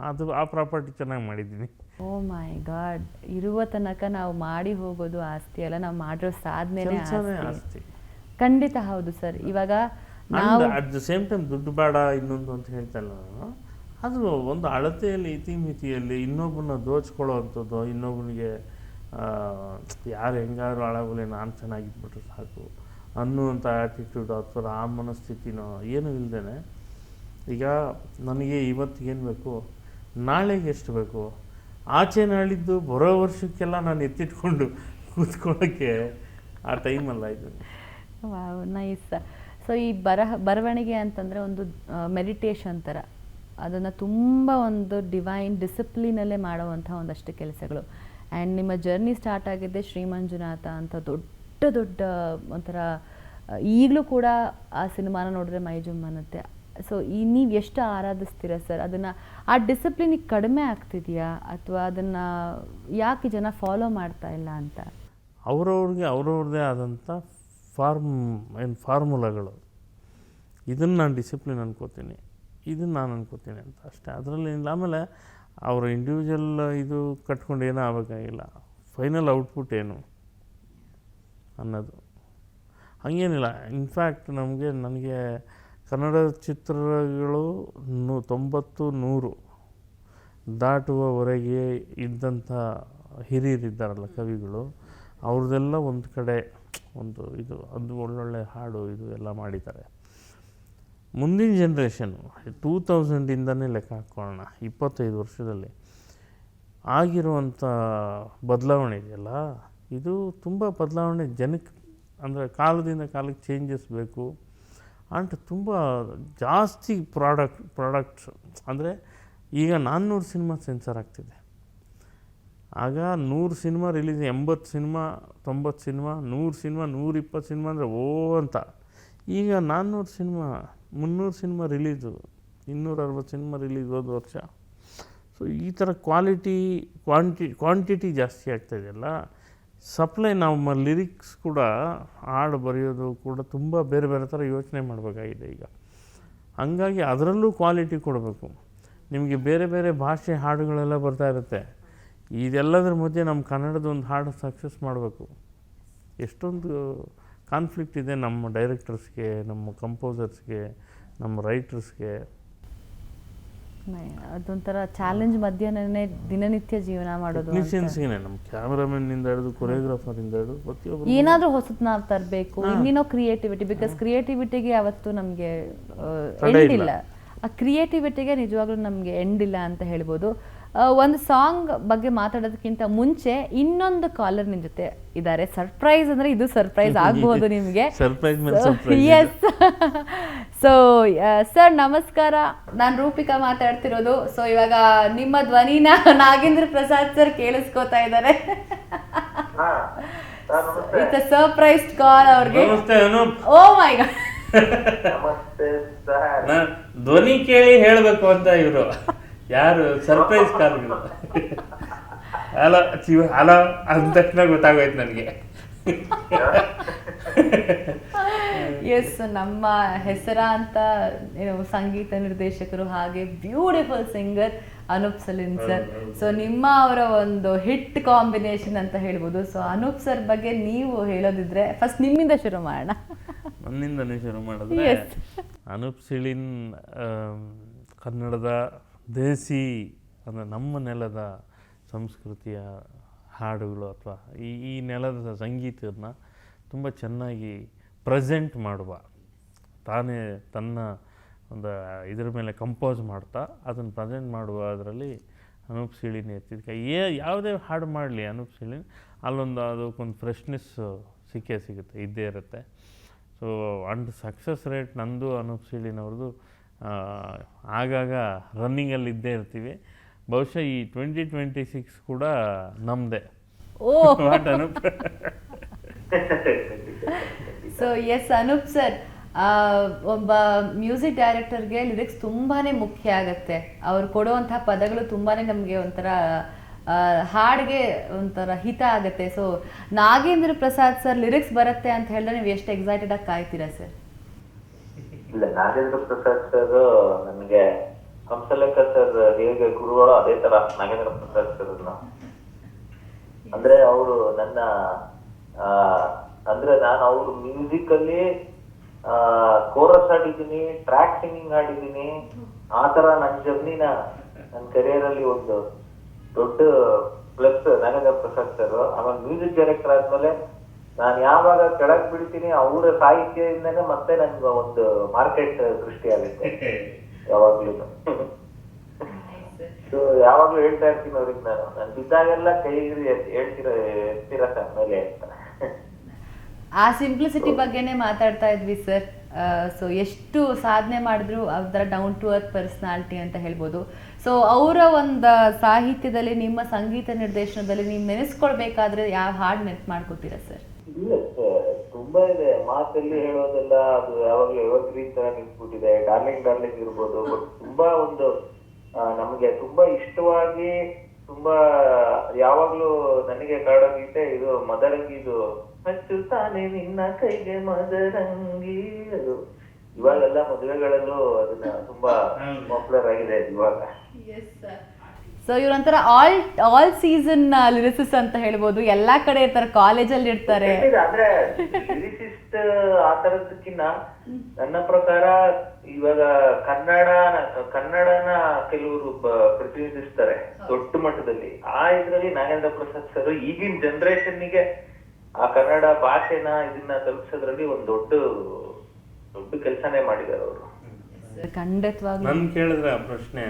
Speaker 2: ಅದು ಆ ಪ್ರಾಪರ್ಟಿ ಚೆನ್ನಾಗಿ ಮಾಡಿದ್ದೀನಿ.
Speaker 1: ಓ ಮೈ ಗಾಡ್. ಇರುವ ತನಕ ನಾವು ಮಾಡಿ ಹೋಗೋದು ಆಸ್ತಿ ಅಲ್ಲ, ನಾವು ಮಾಡಿರೋ ಸಾಧನೆನೇ ಆಸ್ತಿ. ಖಂಡಿತ ಹೌದು ಸರ್. ಇವಾಗ ನಾವು
Speaker 2: ಅಟ್ ದ ಸೇಮ್ ಟೈಮ್ ದುಡ್ಡು ಬೇಡ ಇನ್ನೊಂದು ಅಂತ ಹೇಳ್ತಲ್ಲ ನಾನು. ಅದು ಒಂದು ಅಳತೆಯಲ್ಲಿ ಇತಿಮಿತಿಯಲ್ಲಿ ಇನ್ನೊಬ್ಬನ ದೋಚ್ಕೊಳ್ಳೋ ಅಂಥದ್ದು, ಇನ್ನೊಬ್ಬನಿಗೆ ಯಾರು ಹೆಂಗಾದ್ರು ಹಾಳಾಗಲಿ ನಾನು ಚೆನ್ನಾಗಿದ್ಬಿಟ್ರೆ ಸಾಕು ಅನ್ನುವಂಥ ಆ್ಯಟಿಟ್ಯೂಡ್ ಅಥವಾ ಆ ಮನಸ್ಥಿತಿನೋ ಏನೂ ಇಲ್ಲದೇ, ಈಗ ನನಗೆ ಇವತ್ತಿಗೇನು ಬೇಕು, ನಾಳೆಗೆ ಎಷ್ಟು ಬೇಕು, ಆಚೆ ನಾಳಿದ್ದು ಬರೋ ವರ್ಷಕ್ಕೆಲ್ಲ ನಾನು ಎತ್ತಿಟ್ಕೊಂಡು ಕೂತ್ಕೊಳ್ಳೋಕ್ಕೆ ಆ ಟೈಮಲ್ಲ ಇದು.
Speaker 1: Wow, nice. ಸೊ ಈ ಬರವಣಿಗೆ ಅಂತಂದರೆ ಒಂದು ಮೆಡಿಟೇಷನ್ ಥರ. ಅದನ್ನು ತುಂಬ ಒಂದು ಡಿವೈನ್ ಡಿಸಿಪ್ಲಿನಲ್ಲೇ ಮಾಡುವಂಥ ಒಂದಷ್ಟು ಕೆಲಸಗಳು. ಆ್ಯಂಡ್ ನಿಮ್ಮ ಜರ್ನಿ ಸ್ಟಾರ್ಟ್ ಆಗಿದ್ದೆ ಶ್ರೀ ಮಂಜುನಾಥ ಅಂತ ದೊಡ್ಡ ಒಂಥರ, ಈಗಲೂ ಕೂಡ ಆ ಸಿನಿಮಾನ ನೋಡಿದ್ರೆ ಮೈ ಜುಮ್ ಅನ್ನತ್ತೆ. ಸೊ ನೀವು ಎಷ್ಟು ಆರಾಧಿಸ್ತೀರಾ ಸರ್ ಅದನ್ನು? ಆ ಡಿಸಿಪ್ಲಿನಿಗೆ ಕಡಿಮೆ ಆಗ್ತಿದೆಯಾ ಅಥವಾ ಅದನ್ನು ಯಾಕೆ ಜನ ಫಾಲೋ ಮಾಡ್ತಾ ಇಲ್ಲ ಅಂತ?
Speaker 2: ಅವ್ರವ್ರದ್ದೇ ಆದಂಥ ಫಾರ್ಮುಲಾಗಳು. ಇದನ್ನು ನಾನು ಡಿಸಿಪ್ಲಿನ್ ಅನ್ಕೋತೀನಿ, ಇದನ್ನು ನಾನು ಅನ್ಕೋತೀನಿ ಅಂತ ಅಷ್ಟೇ. ಅದರಲ್ಲಿ ಆಮೇಲೆ ಅವರ ಇಂಡಿವಿಜುವಲ್ ಇದು ಕಟ್ಕೊಂಡು ಏನೂ ಆಗಬೇಕಾಗಿಲ್ಲ. ಫೈನಲ್ ಔಟ್ಪುಟ್ ಏನು ಅನ್ನೋದು ಹಾಗೇನಿಲ್ಲ. ಇನ್ಫ್ಯಾಕ್ಟ್ ನನಗೆ ಕನ್ನಡ ಚಿತ್ರಗಳು 90-100 ದಾಟುವವರೆಗೆ ಇದ್ದಂಥ ಹಿರಿಯರಿದ್ದಾರಲ್ಲ ಕವಿಗಳು, ಅವ್ರದ್ದೆಲ್ಲ ಒಂದು ಕಡೆ ಅದು ಒಳ್ಳೊಳ್ಳೆ ಹಾಡು ಇದು ಎಲ್ಲ ಮಾಡಿದ್ದಾರೆ. ಮುಂದಿನ ಜನ್ರೇಷನ್ನು 2000ಇಂದನೇ ಲೆಕ್ಕ ಹಾಕ್ಕೊಳ್ಳೋಣ, 25 ವರ್ಷದಲ್ಲಿ ಆಗಿರುವಂಥ ಬದಲಾವಣೆ ಇದೆಯಲ್ಲ, ಇದು ತುಂಬ ಬದಲಾವಣೆ. ಜನಕ್ಕೆ ಅಂದರೆ ಕಾಲದಿಂದ ಕಾಲಕ್ಕೆ ಚೇಂಜಸ್ ಬೇಕು. ಆ್ಯಂಡ್ ತುಂಬ ಜಾಸ್ತಿ ಪ್ರಾಡಕ್ಟ್ಸ್ ಅಂದರೆ ಈಗ 400 ಸಿನಿಮಾ ಸೆನ್ಸರ್ ಆಗ್ತಿದೆ. ಆಗ 100 cinema release, 80 cinema 90 cinema 100 cinema 120 cinema ಅಂದರೆ ಓ ಅಂತ. ಈಗ 400 cinema 300 cinema release, 260 cinema release ಹೋದ ವರ್ಷ. ಸೊ ಈ ಥರ ಕ್ವಾಂಟಿಟಿ ಜಾಸ್ತಿ ಆಗ್ತಾಯಿದೆಯಲ್ಲ. ಸಪ್ಲೈ ನಾವು ಲಿರಿಕ್ಸ್ ಕೂಡ ಹಾಡು ಬರೆಯೋದು ಕೂಡ ತುಂಬ ಬೇರೆ ಬೇರೆ ಥರ ಯೋಚನೆ ಮಾಡಬೇಕಾಗಿದೆ ಈಗ. ಹಂಗಾಗಿ ಅದರಲ್ಲೂ ಕ್ವಾಲಿಟಿ ಕೊಡಬೇಕು. ನಿಮಗೆ ಬೇರೆ ಬೇರೆ ಭಾಷೆ ಹಾಡುಗಳೆಲ್ಲ ಬರ್ತಾ ಇರುತ್ತೆ. ಇದೆಲ್ಲದ್ರ ಮಧ್ಯೆ ನಮ್ಮ ಕನ್ನಡದ ಒಂದು ಹಾಡು ಸಕ್ಸಸ್ ಮಾಡಬೇಕು. ಎಷ್ಟೊಂದು ಕಾನ್ಫ್ಲಿಕ್ಟ್ ಇದೆ ನಮ್ಮ ಡೈರೆಕ್ಟರ್ಸ್ಗೆ, ನಮ್ಮ ಕಂಪೋಸರ್ಸ್ಗೆ, ನಮ್ಮ ರೈಟರ್ಸ್ಗೆ.
Speaker 1: ಅದೊಂಥರ ಚಾಲೆಂಜ್ ಮಧ್ಯನೇ ದಿನನಿತ್ಯ ಜೀವನ ಮಾಡೋದು.
Speaker 2: ಟೆಕ್ನಿಷಿಯನ್ಸ್ಗೆ, ನಮ್ಮ ಕ್ಯಾಮ್ರಾಮನ್ನಿಂದ ಹಿಡಿದು ಕೊರಿಯೋಗ್ರಾಫರಿಂದ ಹಿಡಿದು ಪ್ರತಿಯೊಬ್ಬರು
Speaker 1: ಏನಾದರೂ ಹೊಸತು ನಾವು ತರಬೇಕು. ಇನ್ನೇನೋ ಕ್ರಿಯೇಟಿವಿಟಿ, ಬಿಕಾಸ್ ಕ್ರಿಯೇಟಿವಿಟಿಗೆ ಯಾವತ್ತೂ ನಮಗೆ ಎಂಡ್ ಇಲ್ಲ. ಆ ಕ್ರಿಯೇಟಿವಿಟಿಗೆ ನಿಜವಾಗ್ಲೂ ನಮಗೆ ಎಂಡ್ ಇಲ್ಲ ಅಂತ ಹೇಳ್ಬೋದು. ಒಂದು ಸಾಂಗ್ ಬಗ್ಗೆ ಮಾತಾಡೋದಕ್ಕಿಂತ ಮುಂಚೆ ಇನ್ನೊಂದು ಕಾಲರ್ ನಿಮ್ ಜೊತೆ ಇದ್ದಾರೆ. ಸರ್ಪ್ರೈಸ್ ಅಂದ್ರೆ ಇದು ಸರ್ಪ್ರೈಸ್ ಆಗ್ಬಹುದು ನಿಮಗೆ.
Speaker 2: ಸರ್ಪ್ರೈಸ್ ಮೇಲೆ ಸರ್ಪ್ರೈಸ್.
Speaker 1: ಎಸ್. ಸೊ ಸರ್ ನಮಸ್ಕಾರ, ನಾನು ರೂಪಿಕಾ ಮಾತಾಡ್ತಿರೋದು. ಸೊ ಇವಾಗ ನಿಮ್ಮ ಧ್ವನಿನ ನಾಗೇಂದ್ರ ಪ್ರಸಾದ್ ಸರ್ ಕೇಳಿಸ್ಕೋತಾ ಇದ್ದಾರೆ. ಇಟ್ಸ್ ಅ ಸರ್ಪ್ರೈಸ್ ಕಾಲ್ ಅವ್ರಿಗೆ.
Speaker 2: ನಮಸ್ತೆ ಅನೂಪ್.
Speaker 1: ಓ ಮೈ ಗಾಡ್.
Speaker 2: ಧ್ವನಿ ಕೇಳಿ ಹೇಳ್ಬೇಕು ಅಂತ ಇವರು ಯಾರು ಸರ್ಪ್ರೈಸ್ ಕಾಲ್ಗಳು. ಹಲೋ ಶಿವ ಹಲೋ ಅಂದ ತಕ್ಷಣ ಗೊತ್ತಾಗೋಯ್ತು ನನಗೆ.
Speaker 1: ಎಸ್, ನಮ್ಮ ಹೆಸರಾಂತ ಸಂಗೀತ ನಿರ್ದೇಶಕರು ಹಾಗೆ beautiful singer Anoop Saleem sir. So ನಿಮ್ಮ ಅವರ ಒಂದು ಹಿಟ್ ಕಾಂಬಿನೇಷನ್ ಅಂತ ಹೇಳ್ಬೋದು. ಸೊ ಅನೂಪ್ ಸರ್ ಬಗ್ಗೆ ನೀವು ಹೇಳೋದಿದ್ರೆ ಫಸ್ಟ್ ನಿಮ್ಮಿಂದ ಶುರು ಮಾಡೋಣ.
Speaker 2: ನನ್ನಿಂದನೇ ಶುರು ಮಾಡಿದ್ರೆ ಅನೂಪ್ ಸಲೀಂ ಕನ್ನಡದ ದೇಸಿ ಅಂದರೆ ನಮ್ಮ ನೆಲದ ಸಂಸ್ಕೃತಿಯ ಹಾಡುಗಳು ಅಥವಾ ಈ ನೆಲದ ಸಂಗೀತನ ತುಂಬ ಚೆನ್ನಾಗಿ ಪ್ರೆಸೆಂಟ್ ಮಾಡುವ, ತಾನೇ ತನ್ನ ಒಂದು ಇದರ ಮೇಲೆ ಕಂಪೋಸ್ ಮಾಡ್ತಾ ಅದನ್ನು ಪ್ರೆಸೆಂಟ್ ಮಾಡುವ ಅದರಲ್ಲಿ ಅನೂಪ್ ಸಲೀಂ ಎತ್ತಿದ್ಕೆ ಯಾವುದೇ ಹಾಡು ಮಾಡಲಿ ಅನೂಪ್ ಸಲೀಂ ಅಲ್ಲೊಂದು ಅದಕ್ಕೊಂದು ಫ್ರೆಶ್ನೆಸ್ ಸಿಗುತ್ತೆ, ಇದ್ದೇ ಇರುತ್ತೆ. ಸೊ ಅಂಡ್ ಸಕ್ಸಸ್ ರೇಟ್ ನಂದು ಅನೂಪ್ ಸಲೀಂ ಅವ್ರದ್ದು ಆಗಾಗ ರನ್ನಿಂಗಲ್ಲಿ ಇದ್ದೇ ಇರ್ತೀವಿ. ಬಹುಶಃ ಈ 2026 ಕೂಡ ನಮ್ಮದೇ. What Anoop?
Speaker 1: So yes Anoop sir, ಒಬ್ಬ ಮ್ಯೂಸಿಕ್ ಡೈರೆಕ್ಟರ್ಗೆ ಲಿರಿಕ್ಸ್ ತುಂಬಾನೇ ಮುಖ್ಯ ಆಗುತ್ತೆ. ಅವ್ರು ಕೊಡುವಂತಹ ಪದಗಳು ತುಂಬಾನೇ ನಮಗೆ ಒಂಥರ ಹಾಡಿಗೆ ಒಂಥರ ಹಿತ ಆಗುತ್ತೆ. So Nagendra Prasad sir lyrics ಬರುತ್ತೆ ಅಂತ ಹೇಳಿದ್ರೆ ನೀವು ಎಷ್ಟು ಎಕ್ಸೈಟೆಡ್ ಆಗಿ ಕಾಯ್ತೀರಾ ಸರ್?
Speaker 3: ಇಲ್ಲ, ನಾಗೇಂದ್ರ ಪ್ರಸಾದ್ ಸರ್ ನನಗೆ ಹಂಸಲೇಖ ಸರ್ ಹೇಗೆ ಗುರುಗಳು ಅದೇ ತರ ನಾಗೇಂದ್ರ ಪ್ರಸಾದ್ ಸರ್ ಅಂದ್ರೆ ಅವರು ನನ್ನ ಅಂದ್ರೆ ನಾನು ಅವ್ರ ಮ್ಯೂಸಿಕ್ ಅಲ್ಲಿ ಕೋರಸ್ ಆಡಿದ್ದೀನಿ, ಟ್ರ್ಯಾಕ್ ಸಿಂಗಿಂಗ್ ಆಡಿದ್ದೀನಿ. ಆ ತರ ನನ್ನ ಜರ್ನಿನ ನನ್ನ ಕರಿಯರ್ ಅಲ್ಲಿ ಒಂದು ದೊಡ್ಡ ಪ್ಲಸ್ ನಾಗೇಂದ್ರ ಪ್ರಸಾದ್ ಸರ್. ಆಮೇಲೆ ಮ್ಯೂಸಿಕ್ ಡೈರೆಕ್ಟರ್ ಆದ್ಮೇಲೆ ನಾನು ಯಾವಾಗ ಕೆಳಗ್ ಬಿಡ್ತೀನಿ ಅವರ ಸಾಹಿತ್ಯದಿಂದನೇ ಮತ್ತೆ ನನ್ಗೆ ಒಂದು ಮಾರ್ಕೆಟ್ ಸೃಷ್ಟಿ ಆಗುತ್ತೆ ಯಾವಾಗ್ಲೂ. ಸೊ ಯಾವಾಗ್ಲೂ ಹೇಳ್ತಾ ಇರ್ತೀನಿ ಅವ್ರಿಗೆ, ನಾನು ಬಿದ್ದಾಗೆಲ್ಲ ಕೈ ಎತ್ತಿರ ಸರ್ ಮೇಲೆ ಅಂತ.
Speaker 1: ಆ ಸಿಂಪ್ಲಿಸಿಟಿ ಬಗ್ಗೆನೇ ಮಾತಾಡ್ತಾ ಇದ್ವಿ ಸರ್. ಸೊ ಎಷ್ಟು ಸಾಧನೆ ಮಾಡಿದ್ರು ಅದರ ಡೌನ್ ಟು ಅರ್ತ್ ಪರ್ಸನಾಲಿಟಿ ಅಂತ ಹೇಳ್ಬೋದು. ಸೊ ಅವರ ಒಂದು ಸಾಹಿತ್ಯದಲ್ಲಿ ನಿಮ್ಮ ಸಂಗೀತ ನಿರ್ದೇಶನದಲ್ಲಿ ನೀವು ನೆನೆಸ್ಕೊಳ್ಬೇಕಾದ್ರೆ ಯಾವ ಹಾಡು ನೆನ್ಪು ಮಾಡ್ಕೊತೀರಾ ಸರ್?
Speaker 3: ಇಲ್ಲ ಸರ್, ತುಂಬಾ ಇದೆ. ಮಾತಲ್ಲಿ ಹೇಳೋದೆಲ್ಲ ಅದು ಯಾವಾಗ್ಲೂ ಎವರ್ಗ್ರೀನ್ ತರ ನಿಂತ್ಬಿಟ್ಟಿದೆ. ಡಾರ್ಲಿಂಗ್ ಡಾರ್ಲಿಂಗ್ ಇರ್ಬೋದು. ಬಟ್ ತುಂಬಾ ಒಂದು ನಮ್ಗೆ ತುಂಬಾ ಇಷ್ಟವಾಗಿ ತುಂಬಾ ಯಾವಾಗ್ಲೂ ನನಗೆ ಕಾಡೋಗೀತೆ ಇದು ಮದರಂಗಿ. ಇದು ಹಚ್ಚುತ್ತಾನೆ ನಿನ್ನ ಕೈಗೆ ಮದರಂಗಿ. ಅದು ಇವಾಗೆಲ್ಲ ಮದುವೆಗಳಲ್ಲೂ ಅದನ್ನ ತುಂಬಾ ಪಾಪ್ಯುಲರ್ ಆಗಿದೆ ಇವಾಗ.
Speaker 1: ಸೊ ಇವ್ರೊಂಥರ ಆಲ್ ಸೀಸನ್ ಲಿರಿಸಿಸ್ಟ್ ಅಂತ ಹೇಳ್ಬೋದು. ಎಲ್ಲಾ ಕಡೆ ಇರ್ತಾರೆ, ಕಾಲೇಜಲ್ಲಿ ಇರ್ತಾರೆ.
Speaker 3: ಅಂದ್ರೆ ಲಿರಿಸಿಸ್ಟ್ ಆ ತರದಕ್ಕಿನ್ನ ನನ್ನ ಪ್ರಕಾರ ಇವಾಗ ಕನ್ನಡನ ಕೆಲವರು ಪ್ರತಿನಿಧಿಸ್ತಾರೆ ದೊಡ್ಡ ಮಟ್ಟದಲ್ಲಿ. ಆ ಇದ್ರಲ್ಲಿ ನಾಗೇಂದ್ರ ಪ್ರಸಾದ್ ಸರ್ ಈಗಿನ ಜನರೇಷನ್ಗೆ ಆ ಕನ್ನಡ ಭಾಷೆನ ಇದನ್ನ ತಲುಪಿಸೋದ್ರಲ್ಲಿ ಒಂದು ದೊಡ್ಡ ಕೆಲಸನೇ ಮಾಡಿದ್ದಾರೆ ಅವರು.
Speaker 1: ಖಂಡಿತವಾಗ್ಲೂ.
Speaker 2: ನನ್ ಕೇಳಿದ್ರೆ ಆ ಪ್ರಶ್ನೆ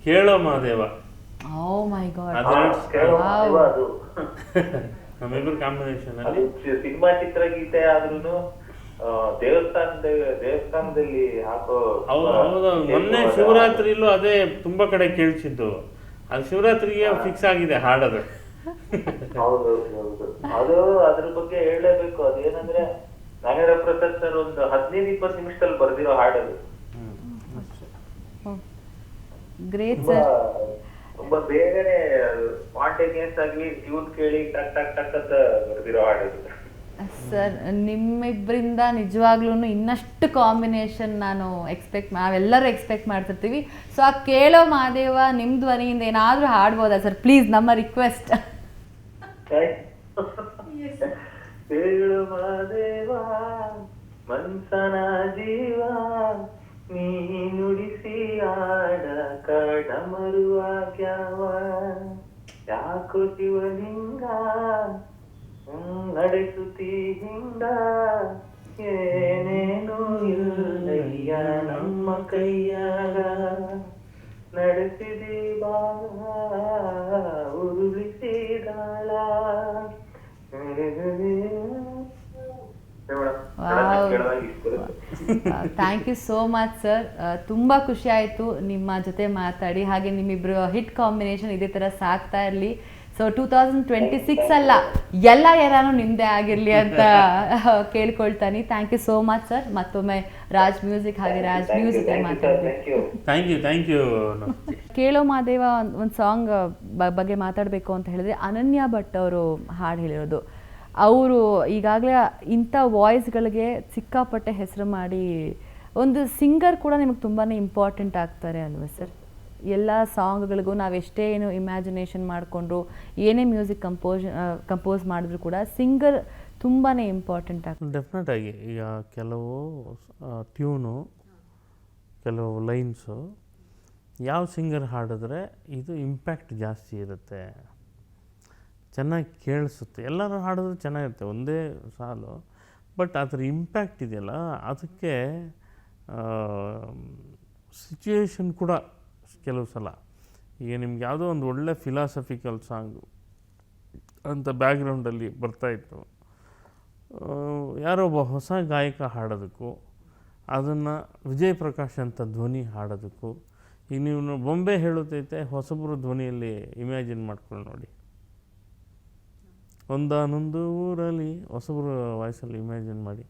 Speaker 2: ಕೇಳೋ ಮಹಾದೇವ.
Speaker 1: ಓ ಮೈ ಗಾಡ್,
Speaker 3: ಅದು
Speaker 2: ನಮ್ಮಿಬ್ಬರ ಕಾಂಬಿನೇಷನ್ ಅಲ್ಲಿ
Speaker 3: ಸಿನಿಮಾ ಚಿತ್ರಗೀತೆ ಆದ್ರೂನು ದೇವಸ್ಥಾನದಲ್ಲಿ ಹಾಕೋ.
Speaker 2: ಹೌದು, ಮೊನ್ನೆ ಶಿವರಾತ್ರಿಲೂ ಅದೇ ತುಂಬಾ ಕಡೆ ಕೇಳಿಸಿದ್ದು. ಅದು ಶಿವರಾತ್ರಿಗೆ ಫಿಕ್ಸ್ ಆಗಿದೆ ಹಾಡೋದು.
Speaker 3: ಹೌದು, ಅದು ಅದ್ರ ಬಗ್ಗೆ ಹೇಳಲೇಬೇಕು. ಅದೇನಂದ್ರೆ ನಾಗೇಂದ್ರ ಪ್ರಸಾದ್ ಸರ್ ಒಂದು 15-20 ನಿಮಿಷದಲ್ಲಿ ಬರ್ದಿರೋ ಹಾಡದು.
Speaker 1: Great sir.
Speaker 3: ತುಂಬಾ ಬೇಗನೆ ಸ್ಪಾಂಟೇನಿಯಸ್ ಆಗಿ ಟ್ಯೂನ್ ಕೇಳಿ ಟಕ್ ಟಕ್ ಟಕ್ ಅಂತ ಬರ್ದಿರೋ ಹಾಡದು
Speaker 1: ಸರ್. ನಿಮ್ಮಿಬ್ಬರಿಂದ ನಿಜವಾಗ್ಲೂ ಇನ್ನಷ್ಟು ಕಾಂಬಿನೇಷನ್ ನಾವೆಲ್ಲರೂ ಎಕ್ಸ್ಪೆಕ್ಟ್ ಮಾಡ್ತಿರ್ತೀವಿ. ಸೊ ಆ ಕೇಳೋ ಮಹಾದೇವ ನಿಮ್ಮ ಧ್ವನಿಯಿಂದ ಏನಾದರೂ ಹಾಡ್ಬೋದಾ ಸರ್? ಪ್ಲೀಸ್, ನಮ್ಮ ರಿಕ್ವೆಸ್ಟ್.
Speaker 3: ಕೇಳು ಮಹಾದೇವ ಮನ್ಸನ ಜೀವ ನೀ ನುಡಿಸಿ ಆಡ ಕಡಮರುವಾಗ್ಯಾವ ಯಾಕೋ ಶಿವಲಿಂಗ ನಡೆಸುತ್ತಿ ಹಿಂಗ ಏನೇನು ಇಲ್ಲಯ್ಯ ನಮ್ಮ ಕೈಯಾಗ ನಡೆಸಿದೆ ಬಾಳ ಉರುಳಿಸಿದಾಳ.
Speaker 1: Thank you so much sir. ತುಂಬ ಖುಷಿ ಆಯಿತು ನಿಮ್ಮ ಜೊತೆ ಮಾತಾಡಿ. ಹಾಗೆ ನಿಮ್ಮಿಬ್ಬರು ಹಿಟ್ ಕಾಂಬಿನೇಷನ್ ಇದೇ ಥರ ಸಾಕ್ತಾ ಇರಲಿ. ಸೊ 2026 ಅಲ್ಲ, ಎಲ್ಲ ಏನಾನು ನಿಮ್ಮದೇ ಆಗಿರಲಿ ಅಂತ ಕೇಳ್ಕೊಳ್ತಾನೆ. Thank you so much sir. ಮತ್ತೊಮ್ಮೆ ರಾಜ್ ಮ್ಯೂಸಿಕ್ ಹಾಗೆ ರಾಜ್ ನ್ಯೂಸ್ ಜೊತೆ ಮಾತಾಡಬೇಕು.
Speaker 2: Thank you.
Speaker 1: ಕೇಳೋ ಮಾದೇವ ಒಂದು ಸಾಂಗ್ ಬಗ್ಗೆ ಮಾತಾಡಬೇಕು ಅಂತ ಹೇಳಿದ್ರೆ ಅನನ್ಯ ಭಟ್ ಅವರು ಹಾಡು ಹೇಳಿರೋದು. ಅವರು ಈಗಾಗಲೇ ಇಂಥ ವಾಯ್ಸ್ಗಳಿಗೆ ಸಿಕ್ಕಾಪಟ್ಟೆ ಹೆಸರು ಮಾಡಿ, ಒಂದು ಸಿಂಗರ್ ಕೂಡ ನಿಮಗೆ ತುಂಬಾ ಇಂಪಾರ್ಟೆಂಟ್ ಆಗ್ತಾರೆ ಅಲ್ವಾ ಸರ್? ಎಲ್ಲ ಸಾಂಗ್ಗಳಿಗೂ ನಾವೆಷ್ಟೇ ಏನು ಇಮ್ಯಾಜಿನೇಷನ್ ಮಾಡಿಕೊಂಡ್ರು, ಏನೇ ಮ್ಯೂಸಿಕ್ ಕಂಪೋಸ್ ಮಾಡಿದ್ರು ಕೂಡ ಸಿಂಗರ್ ತುಂಬಾ ಇಂಪಾರ್ಟೆಂಟ್ ಆಗ್ತದೆ.
Speaker 2: ಡೆಫಿನೆಟಾಗಿ ಈಗ ಕೆಲವು ಟ್ಯೂನು, ಕೆಲವು ಲೈನ್ಸು ಯಾವ ಸಿಂಗರ್ ಹಾಡಿದ್ರೆ ಇದು ಇಂಪ್ಯಾಕ್ಟ್ ಜಾಸ್ತಿ ಇರುತ್ತೆ, ಚೆನ್ನಾಗಿ ಕೇಳಿಸುತ್ತೆ. ಎಲ್ಲರೂ ಹಾಡಿದ್ರೆ ಚೆನ್ನಾಗಿರುತ್ತೆ ಒಂದೇ ಸಾಲು, ಬಟ್ ಅದರ ಇಂಪ್ಯಾಕ್ಟ್ ಇದೆಯಲ್ಲ ಅದಕ್ಕೆ ಸಿಚುವೇಶನ್ ಕೂಡ ಕೆಲವು ಸಲ. ಈಗ ನಿಮ್ಗೆ ಯಾವುದೋ ಒಂದು ಒಳ್ಳೆ ಫಿಲಾಸಫಿಕಲ್ ಸಾಂಗು ಅಂತ ಬ್ಯಾಕ್ಗ್ರೌಂಡಲ್ಲಿ ಬರ್ತಾಯಿತ್ತು, ಯಾರೋ ಒಬ್ಬ ಹೊಸ ಗಾಯಕ ಹಾಡೋದಕ್ಕೂ ಅದನ್ನು ವಿಜಯ್ ಪ್ರಕಾಶ್ ಅಂತ ಧ್ವನಿ ಹಾಡೋದಕ್ಕೂ, ಈಗ ನೀವು ಬೊಂಬೆ ಹೇಳುತ್ತೈತೆ ಹೊಸಬ್ರು ಧ್ವನಿಯಲ್ಲಿ ಇಮ್ಯಾಜಿನ್ ಮಾಡ್ಕೊಂಡು ನೋಡಿ. ಒಂದಾನೊಂದು ಊರಲ್ಲಿ ಹೊಸಬ್ರು ವಾಯ್ಸಲ್ಲಿ ಇಮ್ಯಾಜಿನ್ ಮಾಡಿ,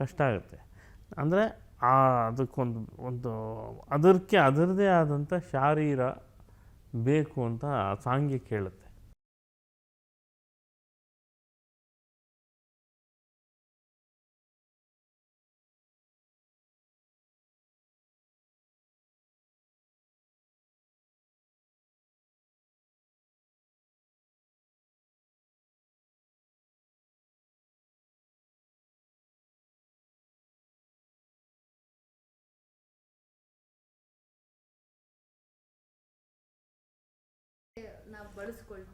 Speaker 2: ಕಷ್ಟ ಆಗುತ್ತೆ. ಅಂದರೆ ಅದಕ್ಕೊಂದು ಅದಕ್ಕೆ ಅದರದೇ ಆದಂಥ ಶಾರೀರ ಬೇಕು ಅಂತ ಆ ಸಾಂಗ್ಗೆ ಕೇಳುತ್ತೆ.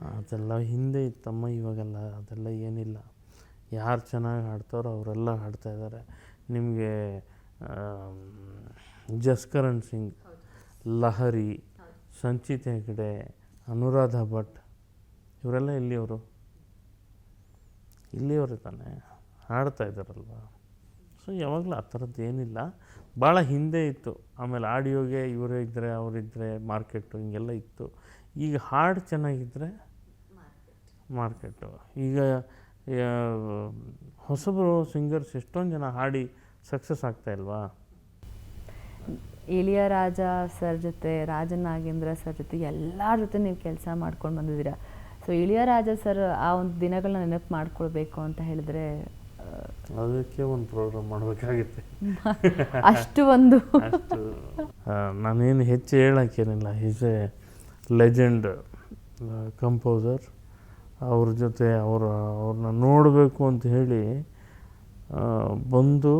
Speaker 2: ಅದೆಲ್ಲ ಹಿಂದೆ ಇತ್ತಮ್ಮ, ಇವಾಗೆಲ್ಲ ಅದೆಲ್ಲ ಏನಿಲ್ಲ. ಯಾರು ಚೆನ್ನಾಗಿ ಹಾಡ್ತಾರೋ ಅವರೆಲ್ಲ ಹಾಡ್ತಾಯಿದ್ದಾರೆ. ನಿಮಗೆ ಜಸ್ಕರಣ್ ಸಿಂಗ್, ಲಹರಿ, ಸಂಚಿತ್ ಹೆಗ್ಡೆ, ಅನುರಾಧ ಭಟ್ ಇವರೆಲ್ಲ ಇಲ್ಲಿಯವರು ತಾನೇ ಹಾಡ್ತಾ ಇದ್ದಾರಲ್ವ. ಸೊ ಯಾವಾಗಲೂ ಆ ಥರದ್ದು ಏನಿಲ್ಲ, ಭಾಳ ಹಿಂದೆ ಇತ್ತು. ಆಮೇಲೆ ಆಡಿಯೋಗೆ ಇವರೇ ಇದ್ದರೆ ಅವರಿದ್ದರೆ ಮಾರ್ಕೆಟು ಹಿಂಗೆಲ್ಲ ಇತ್ತು. ಈಗ ಹಾಡು ಚೆನ್ನಾಗಿದ್ದರೆ ಮಾರ್ಕೆಟು. ಈಗ ಹೊಸಬರು ಸಿಂಗರ್ಸ್ ಎಷ್ಟೊಂದು ಜನ ಹಾಡಿ ಸಕ್ಸಸ್ ಆಗ್ತಾಯಿಲ್ವಾ?
Speaker 1: ಇಳಿಯರಾಜ ಸರ್ ಜೊತೆ, ರಾಜನ್ ನಾಗೇಂದ್ರ ಸರ್ ಜೊತೆ ಎಲ್ಲರ ಜೊತೆ ನೀವು ಕೆಲಸ ಮಾಡ್ಕೊಂಡು ಬಂದಿದ್ದೀರಾ. ಸೊ ಇಳಿಯರಾಜ ಸರ್ ಆ ಒಂದು ದಿನಗಳನ್ನ ನೆನಪು ಮಾಡ್ಕೊಳ್ಬೇಕು ಅಂತ ಹೇಳಿದ್ರೆ
Speaker 2: ಅದಕ್ಕೆ ಒಂದು ಪ್ರೋಗ್ರಾಮ್ ಮಾಡಬೇಕಾಗುತ್ತೆ.
Speaker 1: ಅಷ್ಟು
Speaker 2: ನಾನೇನು ಹೆಚ್ಚು ಹೇಳೋಕ್ಕೇನಿಲ್ಲ. Is a legend composer. ಅವ್ರ ಜೊತೆ ಅವ್ರನ್ನ ನೋಡಬೇಕು ಅಂತ ಹೇಳಿ ಬಂದು